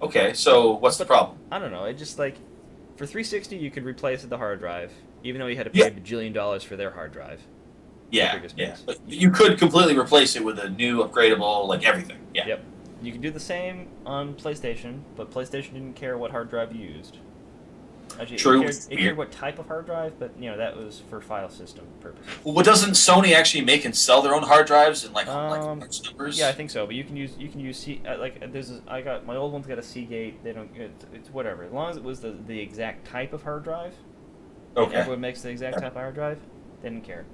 Okay, so what's the problem? I don't know. It just like for 360, you could replace the hard drive, even though you had to pay Yeah. a bajillion dollars for their hard drive. Yeah, bigger yeah. space. But you could completely replace it with a new upgradable, like everything. Yeah. Yep. You can do the same on PlayStation, but PlayStation didn't care what hard drive you used. Actually, True. It cared what type of hard drive, but that was for file system purposes. Well, what doesn't Sony actually make and sell their own hard drives in like large numbers? Yeah, I think so. But you can use I got my old one's got a Seagate. They don't. It's whatever. As long as it was the exact type of hard drive. And Okay. everyone makes the exact type of hard drive. They didn't care.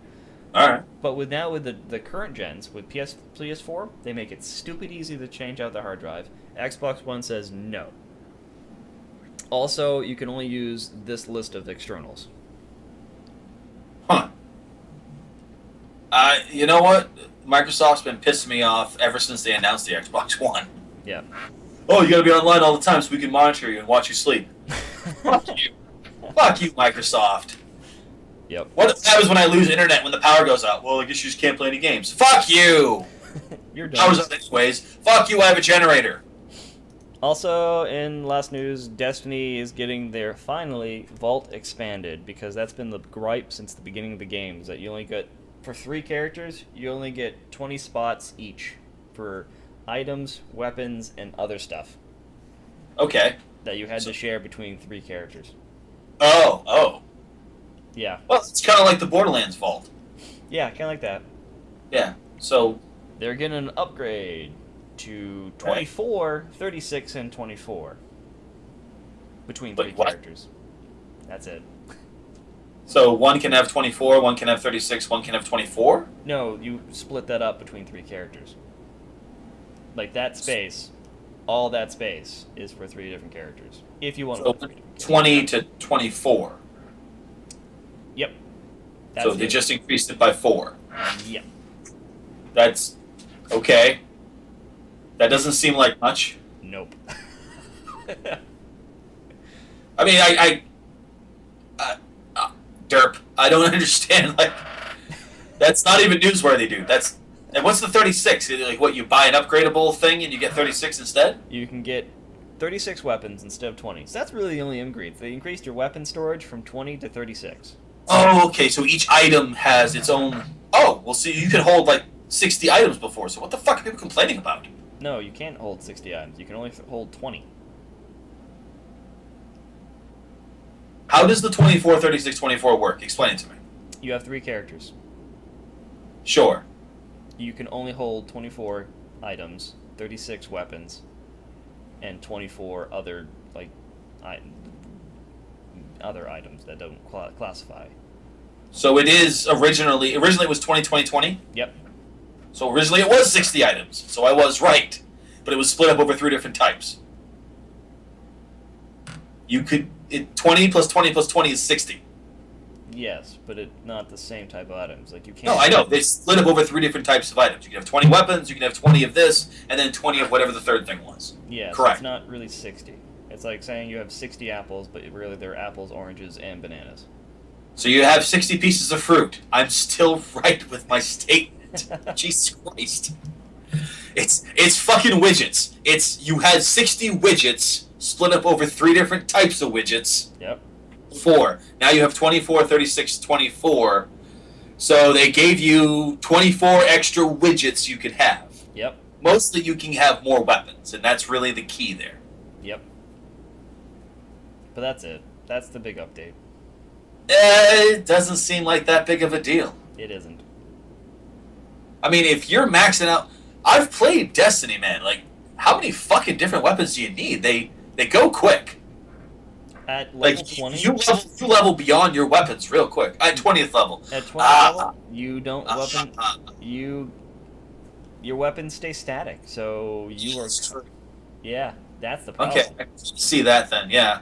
All right. But with the current gens with PS4, they make it stupid easy to change out the hard drive. Xbox One says no. Also, you can only use this list of externals. Huh. You know what? Microsoft's been pissing me off ever since they announced the Xbox One. Yeah. Oh, you gotta be online all the time so we can monitor you and watch you sleep. Fuck you. Fuck you, Microsoft. Yep. What happens when I lose internet when the power goes out? Well, I guess you just can't play any games. Fuck you! You're done. Power's out anyways. Fuck you, I have a generator. Also, in last news, Destiny is getting their, finally, vault expanded, because that's been the gripe since the beginning of the game, is that you only get, for 3 characters, you only get 20 spots each for items, weapons, and other stuff Okay. that you had to share between 3 characters. Oh. Yeah. Well, it's kind of like the Borderlands vault. Yeah, kind of like that. Yeah. So, They're getting an upgrade to 24, 36, and 24 between 3 Wait, what? characters. That's it. one can have 24, one can have 36, one can have 24? No, you split that up between 3 characters. Like that space, all that space is for 3 different characters. If you want to. So, 20 to 24. Yep. So they just increased it by 4. Yep. That's okay. That doesn't seem like much. Nope. I mean, derp. I don't understand. Like, that's not even newsworthy, dude. And what's the 36? Like, what, you buy an upgradable thing and you get 36 instead? You can get 36 weapons instead of 20. So that's really the only upgrade. They increased your weapon storage from 20 to 36. Oh, okay. So each item has its own. Oh, well, see, you could hold like 60 items before. So what the fuck are people complaining about? No, you can't hold 60 items. You can only hold 20. How does the 24, 36, 24 work? Explain it to me. You have 3 characters. Sure. You can only hold 24 items, 36 weapons, and 24 other other items that don't classify. So it is originally it was 20, 20, 20? Yep. So originally it was 60 items. So I was right. But it was split up over 3 different types. You could 20 plus 20 plus 20 is 60. Yes, but it's not the same type of items. Like you can't. No, I know. They split up over 3 different types of items. You can have 20 weapons, you can have 20 of this, and then 20 of whatever the third thing was. Yeah, so correct. it's not really 60. It's like saying you have 60 apples, but really they're apples, oranges, and bananas. So you have 60 pieces of fruit. I'm still right with my statement. Jesus Christ. It's fucking widgets. You had 60 widgets split up over 3 different types of widgets. Yep. 4. Now you have 24, 36, 24. So they gave you 24 extra widgets you could have. Yep. Mostly you can have more weapons, and that's really the key there. Yep. But that's it. That's the big update. It doesn't seem like that big of a deal. It isn't. I mean, if you're maxing out... I've played Destiny, man. Like, how many fucking different weapons do you need? They go quick. At level Like, 20? you level beyond your weapons real quick. At 20th level. At 20 level, you don't your weapons stay static, so you are... Yeah, that's the problem. Okay, I see that then, yeah.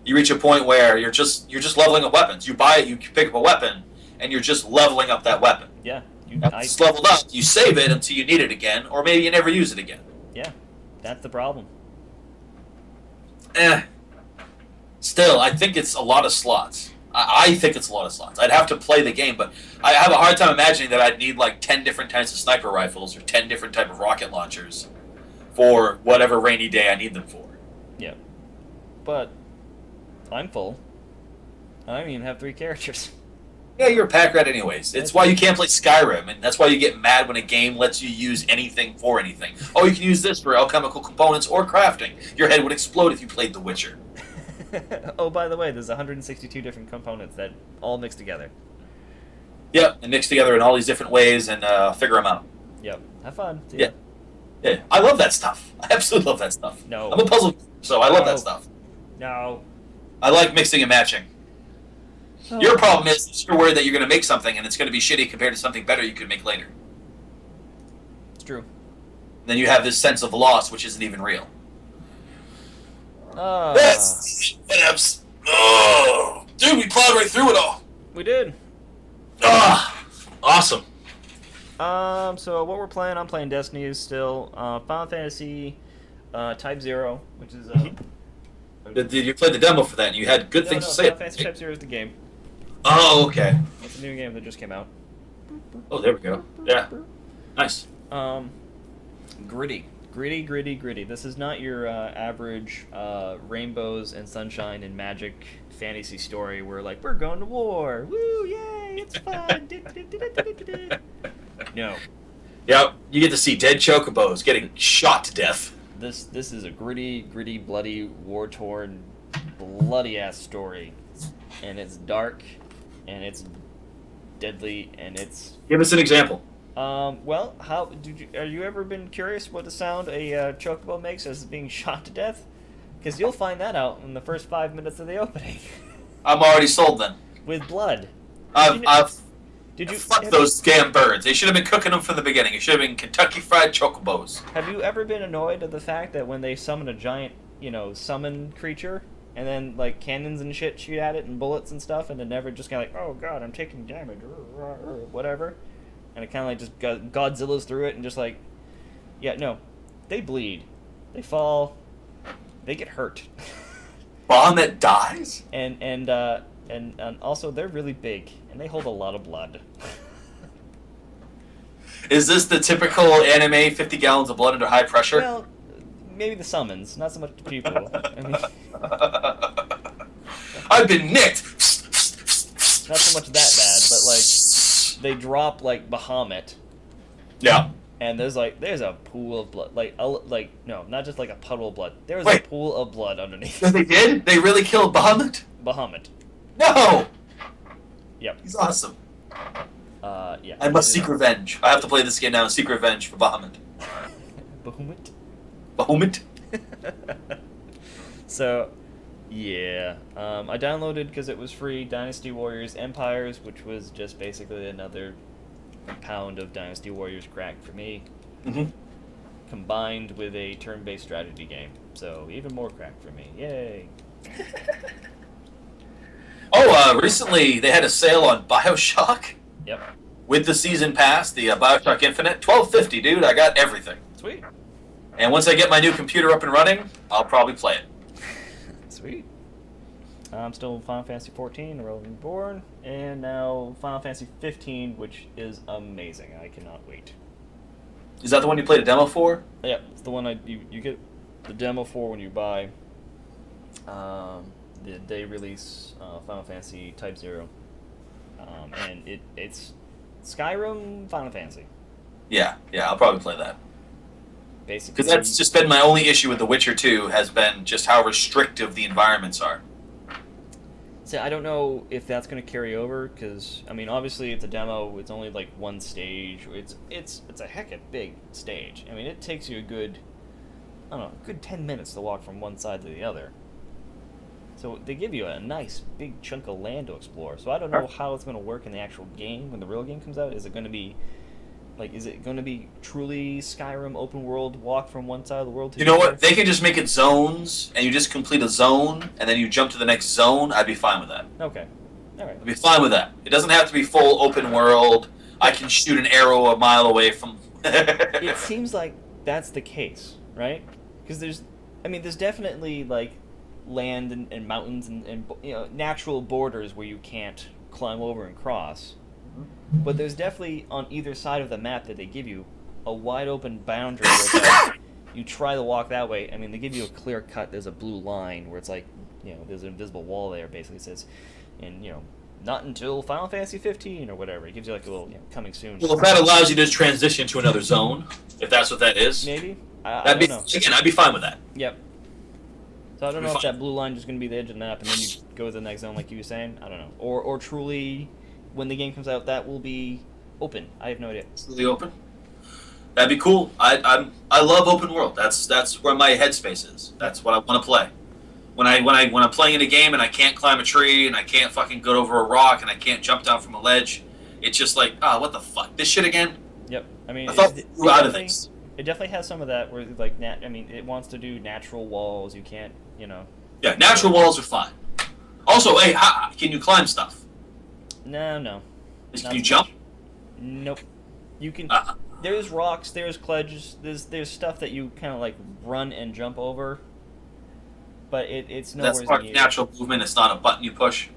You reach a point where you're just leveling up weapons. You buy it, you pick up a weapon, and you're just leveling up that weapon. Yeah. It's leveled up. You save it until you need it again, or maybe you never use it again. Yeah, that's the problem. Still, I think it's a lot of slots. I think it's a lot of slots. I'd have to play the game, but I have a hard time imagining that I'd need like 10 different types of sniper rifles or 10 different type of rocket launchers for whatever rainy day I need them for. Yeah. But I'm full. I don't even have 3 characters. Yeah, you're a pack rat anyways. It's why you can't play Skyrim, and that's why you get mad when a game lets you use anything for anything. Oh, you can use this for alchemical components or crafting. Your head would explode if you played The Witcher. Oh, by the way, there's 162 different components that all mix together. Yep, and mix together in all these different ways and figure them out. Yep. Have fun. See Yeah. ya. Yeah, I love that stuff. I absolutely love that stuff. No. I'm a puzzle, so I love No. that stuff. No. I like mixing and matching. Your problem is you're worried that you're going to make something and it's going to be shitty compared to something better you could make later. It's true. Then you have this sense of loss, which isn't even real. Ah. Yes. Oh, dude, we plowed right through it all. We did. Ah, awesome. So what we're playing, I'm playing Destiny still. Final Fantasy Type 0, which is... Did you play the demo for that? And you had good things to say. Final Fantasy Type 0 is the game. Oh, okay. It's a new game that just came out. Oh, there we go. Yeah. Nice. Gritty. Gritty. This is not your average rainbows and sunshine and magic fantasy story where, like, we're going to war. Woo, yay, it's fun. No. Yep. You get to see dead chocobos getting shot to death. This is a gritty, bloody, war-torn, bloody-ass story. And it's dark, and it's deadly, and it's... Give us an example. Well, are you ever been curious what the sound a chocobo makes as being shot to death? Because you'll find that out in the first 5 minutes of the opening. I'm already sold then. With blood. Fuck those damn birds. They should have been cooking them from the beginning. It should have been Kentucky Fried Chocobos. Have you ever been annoyed at the fact that when they summon a giant, summon creature, and then, like, cannons and shit shoot at it and bullets and stuff, and it never just kind of like, oh god, I'm taking damage, or whatever, and it kind of like just Godzilla's through it and just like, yeah, no, they bleed, they fall, they get hurt. Bahamut dies? And also they're really big and they hold a lot of blood. Is this the typical anime 50 gallons of blood under high pressure? Well, maybe the summons, not so much the people. I mean, I've been nicked. not so much that bad, but like they drop like Bahamut. Yeah. And there's a pool of blood, no, not just like a puddle of blood. There's a Wait. pool of blood underneath. They did? They really killed Bahamut? Bahamut. No. Yep. He's awesome. Yeah. I must seek revenge. I have to play this game now and seek revenge for Bahamut. Bahamut. Bahamut? So, yeah. I downloaded because it was free Dynasty Warriors Empires, which was just basically another pound of Dynasty Warriors crack for me. Mm-hmm. Combined with a turn-based strategy game. So, even more crack for me. Yay. Recently they had a sale on BioShock. Yep. With the season pass, the BioShock Infinite. $12.50, dude. I got everything. Sweet. And once I get my new computer up and running, I'll probably play it. Sweet. I'm still Final Fantasy 14, Realm Reborn, and now Final Fantasy 15, which is amazing. I cannot wait. Is that the one you played a demo for? Yeah, it's the one you get the demo for when you buy the day release Final Fantasy Type 0. And it's Skyrim Final Fantasy. Yeah, I'll probably play that. Basically. Because that's just been my only issue with The Witcher 2, has been just how restrictive the environments are. So I don't know if that's going to carry over, because, I mean, obviously it's a demo, it's only like one stage, it's a heckin' big stage. I mean, it takes you a good 10 minutes to walk from one side to the other. So they give you a nice big chunk of land to explore. So I don't know how it's going to work in the actual game when the real game comes out. Is it going to be truly Skyrim open world, walk from one side of the world to the You know other? what? They can just make it zones, and you just complete a zone, and then you jump to the next zone. I'd be fine with that. Okay. All right. I'd be fine with that. It doesn't have to be full open world. I can shoot an arrow a mile away from... It seems like that's the case, right? Because there's definitely, like, land and mountains and natural borders where you can't climb over and cross. But there's definitely on either side of the map that they give you a wide open boundary where it's like, you try to walk that way. I mean, they give you a clear cut. There's a blue line where it's like, there's an invisible wall there. Basically, it says, and not until Final Fantasy 15 or whatever. It gives you like a little coming soon. Well, if that allows you to transition to another zone, if that's what that is, Maybe. I'd be fine with that. Yep. So I don't know if that blue line is just going to be the edge of the map, and then you go to the next zone like you were saying. I don't know. Or truly, when the game comes out, that will be open. I have no idea. Truly open. That'd be cool. I love open world. That's where my headspace is. That's what I want to play. When I'm playing in a game and I can't climb a tree and I can't fucking go over a rock and I can't jump down from a ledge, it's just like, what the fuck? This shit again? Yep. I mean, I thought we were out of this. It definitely has some of that where like it wants to do natural walls. You can't, Yeah, natural walls are fine. Also, hey, can you climb stuff? No. Can you jump? Nope. You can. There's rocks. There's ledges. There's stuff that you kind of like run and jump over. But it's nowhere That's part of natural movement. It's not a button you push.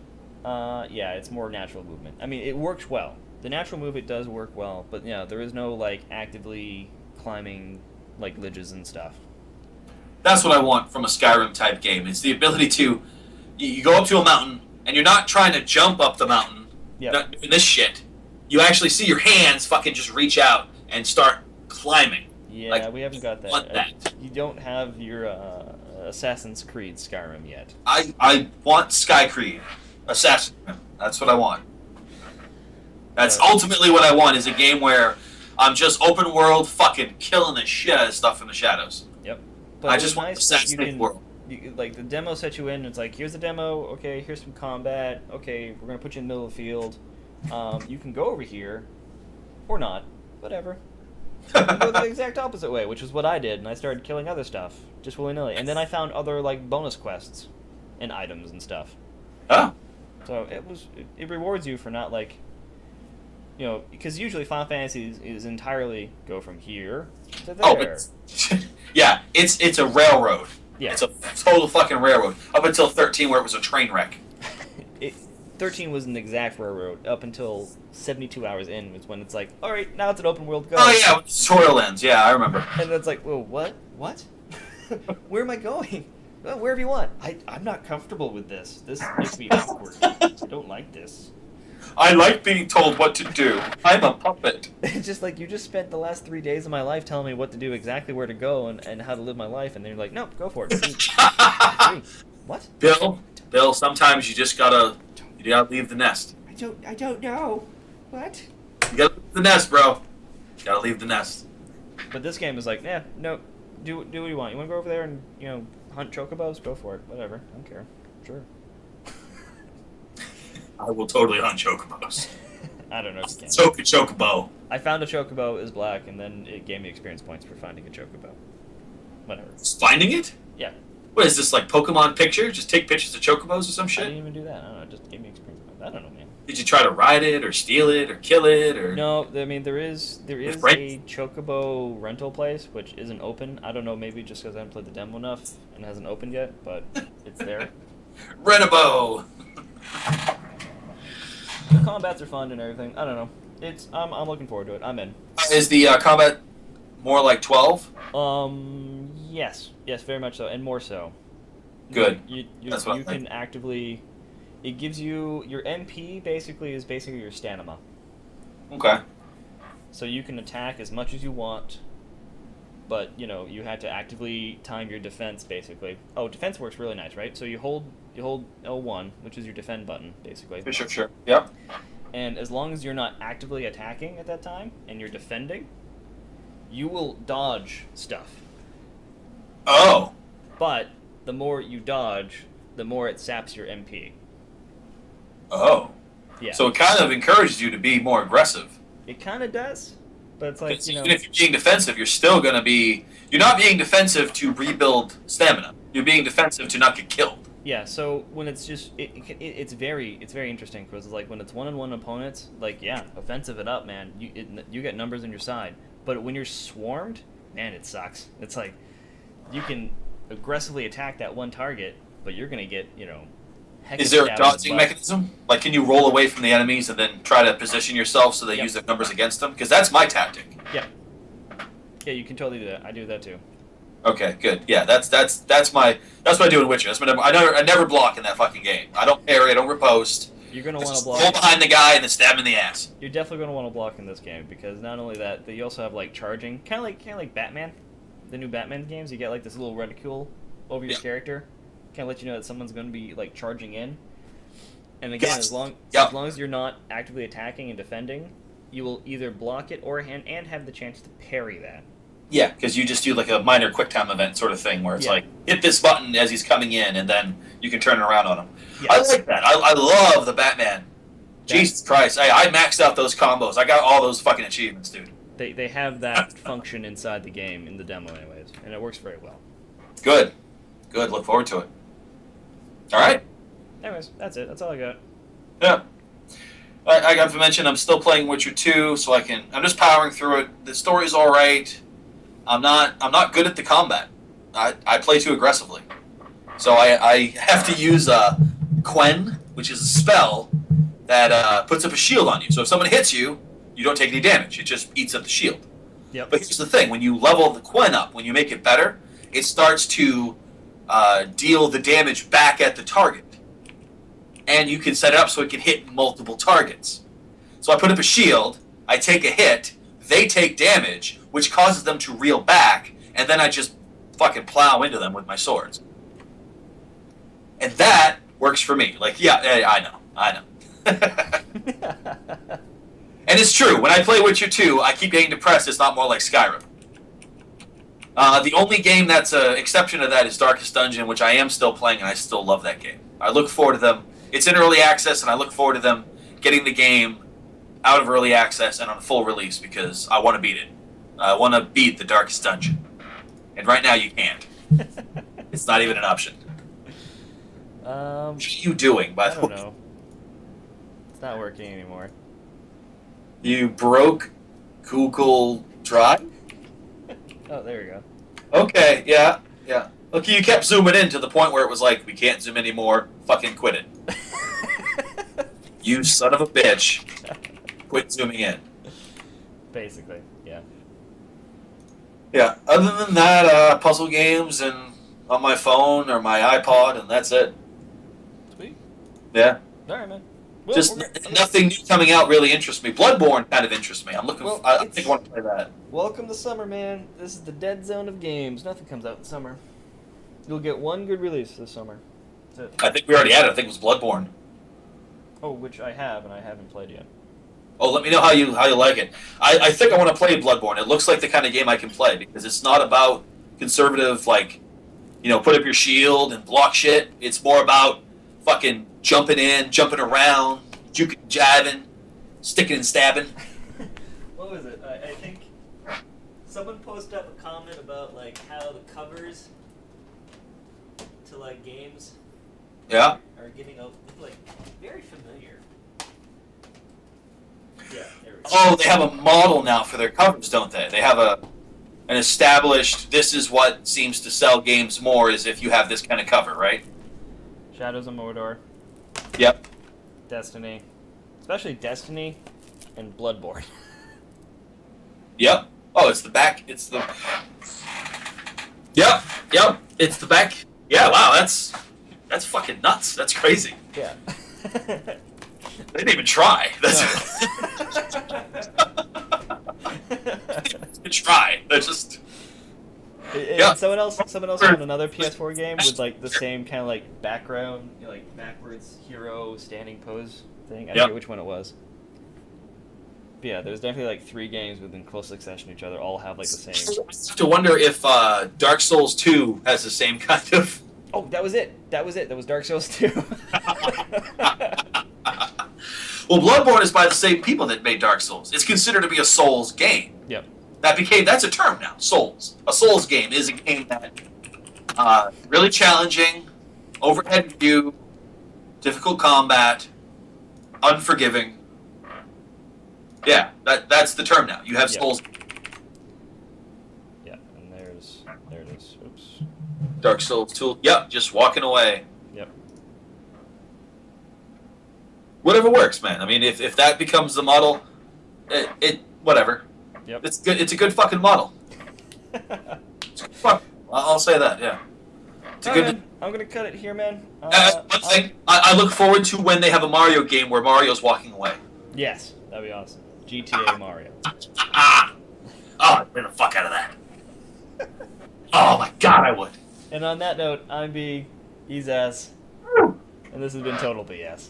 Yeah, it's more natural movement. I mean, it works well. The natural movement does work well, but there is no like actively climbing like ledges and stuff. That's what I want from a Skyrim type game. It's the ability to you go up to a mountain and you're not trying to jump up the mountain. Yeah. Not doing this shit. You actually see your hands fucking just reach out and start climbing. Yeah, we haven't got that. that. You don't have your Assassin's Creed Skyrim yet. I want Sky Creed, Assassin's Creed. That's what I want. That's ultimately what I want, is a game where I'm just open world fucking killing the shit out of stuff in the shadows. Yep. But I just want Assassin's Creed world. Like, the demo set you in, and it's like, here's the demo, okay, here's some combat, okay, we're going to put you in the middle of the field. You can go over here, or not, whatever. You can go the exact opposite way, which is what I did, and I started killing other stuff, just willy-nilly. And then I found other, like, bonus quests and items and stuff. Oh. So it rewards you for not, like, because usually Final Fantasy is entirely go from here to there. Yeah, it's a railroad. Yeah. It's a total fucking railroad. Up until 13, where it was a train wreck. 13 was an exact railroad. Up until 72 hours in was when it's like, all right, now it's an open world go. Oh yeah, with the tutorial ends. Yeah, I remember. And it's like, well, what? Where am I going? Well, wherever you want. I'm not comfortable with this. This makes me awkward. I don't like this. I like being told what to do. I'm a puppet. It's just like, you just spent the last 3 days of my life telling me what to do, exactly where to go, and how to live my life, and then you're like, nope, go for it. What? Bill, sometimes you just gotta leave the nest. I don't know. What? You gotta leave the nest, bro. You gotta leave the nest. But this game is like, no, do what you want. You want to go over there and, hunt chocobos? Go for it. Whatever. I don't care. Sure. I will totally hunt chocobos. I don't know if you can. Chocobo. I found a chocobo is black, and then it gave me experience points for finding a chocobo. Whatever. Just finding it? Yeah. What is this, like Pokemon picture? Just take pictures of chocobos or some I shit? didn't even do that. I don't know. It just gave me experience points. I don't know, man. Did you try to ride it or steal it or kill it or? No, I mean there is a chocobo rental place which isn't open. I don't know, maybe just because I haven't played the demo enough and it hasn't opened yet, but it's there. Rent-a-bow. The combats are fun and everything. I don't know. I'm looking forward to it. I'm in. Is the combat more like 12? Yes, very much so, and more so. Good. You That's what I can actively. It gives you your MP basically your stamina. Okay. So you can attack as much as you want, but you have to actively time your defense basically. Oh, defense works really nice, right? So you hold L1, which is your defend button basically. Sure. Yep. And as long as you're not actively attacking at that time and you're defending, you will dodge stuff. Oh. But the more you dodge, the more it saps your MP. Oh. Yeah. So it kind of encourages you to be more aggressive. It kind of does, but it's like, even if you're being defensive, you're still going to be... You're not being defensive to rebuild stamina. You're being defensive to not get killed. Yeah, so when it's just... It's very interesting, because like when it's one-on-one opponents, like, yeah, offensive it up, man. You get numbers on your side. But when you're swarmed, man, it sucks. It's like, you can aggressively attack that one target, but you're gonna get heck Is there a stabbed in the dodging butt. mechanism? Like, can you roll away from the enemies and then try to position yourself so they Yep. use their numbers against them? Because that's my tactic. Yeah. Yeah, you can totally do that. I do that too. Okay, good. Yeah, that's what I do in Witcher. I never block in that fucking game. I don't parry. I don't riposte. You're gonna I want to just block. roll behind the guy and then stab him in the ass. You're definitely gonna want to block in this game because not only that, you also have like charging, kind of like Batman, the new Batman games. You get like this little reticule over your Yeah. character, kind of let you know that someone's gonna be like charging in. And again, Yes. as long as you're not actively attacking and defending, you will either block it or and have the chance to parry that. Yeah, because you just do like a minor quick time event sort of thing where it's Yeah. like hit this button as he's coming in, and then you can turn it around on him. Yeah. I like that. I love the Batman. Jesus Christ, I maxed out those combos. I got all those fucking achievements, dude. They have that function inside the game in the demo, anyways, and it works very well. Good. Look forward to it. All right. Anyways, that's it. That's all I got. Yeah. I got to mention I'm still playing Witcher 2, so I'm just powering through it. The story's all right. I'm not good at the combat. I play too aggressively, so I have to use Quen, which is a spell that puts up a shield on you. So if someone hits you, you don't take any damage. It just eats up the shield. Yep. But here's the thing: when you level the Quen up, when you make it better, it starts to deal the damage back at the target, and you can set it up so it can hit multiple targets. So I put up a shield. I take a hit. They take damage, which causes them to reel back, and then I just fucking plow into them with my swords. And that works for me. Like, yeah, I know. And it's true. When I play Witcher 2, I keep getting depressed. It's not more like Skyrim. The only game that's an exception to that is Darkest Dungeon, which I am still playing, and I still love that game. I look forward to them. It's in early access, and I look forward to them getting the game out of early access and on full release because I want to beat it. I want to beat the Darkest Dungeon. And right now you can't. It's not even an option. What are you doing, by I the don't way? know. It's not working anymore. You broke Google Drive? Oh, there we go. Okay, yeah. Okay, you kept zooming in to the point where it was like, we can't zoom anymore, fucking quit it. You son of a bitch. Quit zooming in. Basically, yeah. Yeah, other than that, puzzle games and on my phone or my iPod, and that's it. Sweet. Yeah. All right, man. Well, Just nothing new coming out really interests me. Bloodborne kind of interests me. I'm looking. Well, I think I want to play that. Welcome to summer, man. This is the dead zone of games. Nothing comes out in summer. You'll get one good release this summer. That's it. I think we already had it. I think it was Bloodborne. Oh, which I have, and I haven't played yet. Oh, let me know how you like it. I think I want to play Bloodborne. It looks like the kind of game I can play because it's not about conservative, like, put up your shield and block shit. It's more about fucking jumping in, jumping around, juking, jabbing, sticking and stabbing. What was it? I think someone posted up a comment about like how the covers to like games Yeah. are getting like very familiar. Yeah, there we go. Oh, they have a model now for their covers, don't they? They have an established. This is what seems to sell games more is if you have this kind of cover, right? Shadows of Mordor, Yep. Destiny, especially Destiny and Bloodborne. Yep. Oh, it's the back. It's the. Yep. It's the back. Yeah. Wow. That's fucking nuts. That's crazy. Yeah. They didn't even try. That's. They try. They're just. Yeah. Someone else found another PS4 game with like the same kind of like background, like backwards hero standing pose thing. I Yep. forget which one it was. But yeah, there's definitely like 3 games within close succession to each other, all have like the same. I have to wonder if Dark Souls 2 has the same kind of. Oh, that was it. That was Dark Souls 2. Well, Bloodborne is by the same people that made Dark Souls. It's considered to be a Souls game. Yep. That's a term now. Souls. A Souls game is a game that really challenging, overhead view, difficult combat, unforgiving. Yeah, that's the term now. You have Yep. Souls. Yeah, and there it is. Oops. Dark Souls 2. Yep, just walking away. whatever works, man. I mean, if that becomes the model, it whatever. Yep. It's good. It's a good fucking model. Fuck. I'll say that. Yeah. It's a Alright, good. man. I'm gonna cut it here, man. One thing I look forward to when they have a Mario game where Mario's walking away. Yes, that'd be awesome. GTA Mario. Oh, get the fuck out of that. Oh my god, I would. And on that note, I'm B, he's S, and this has been Total BS.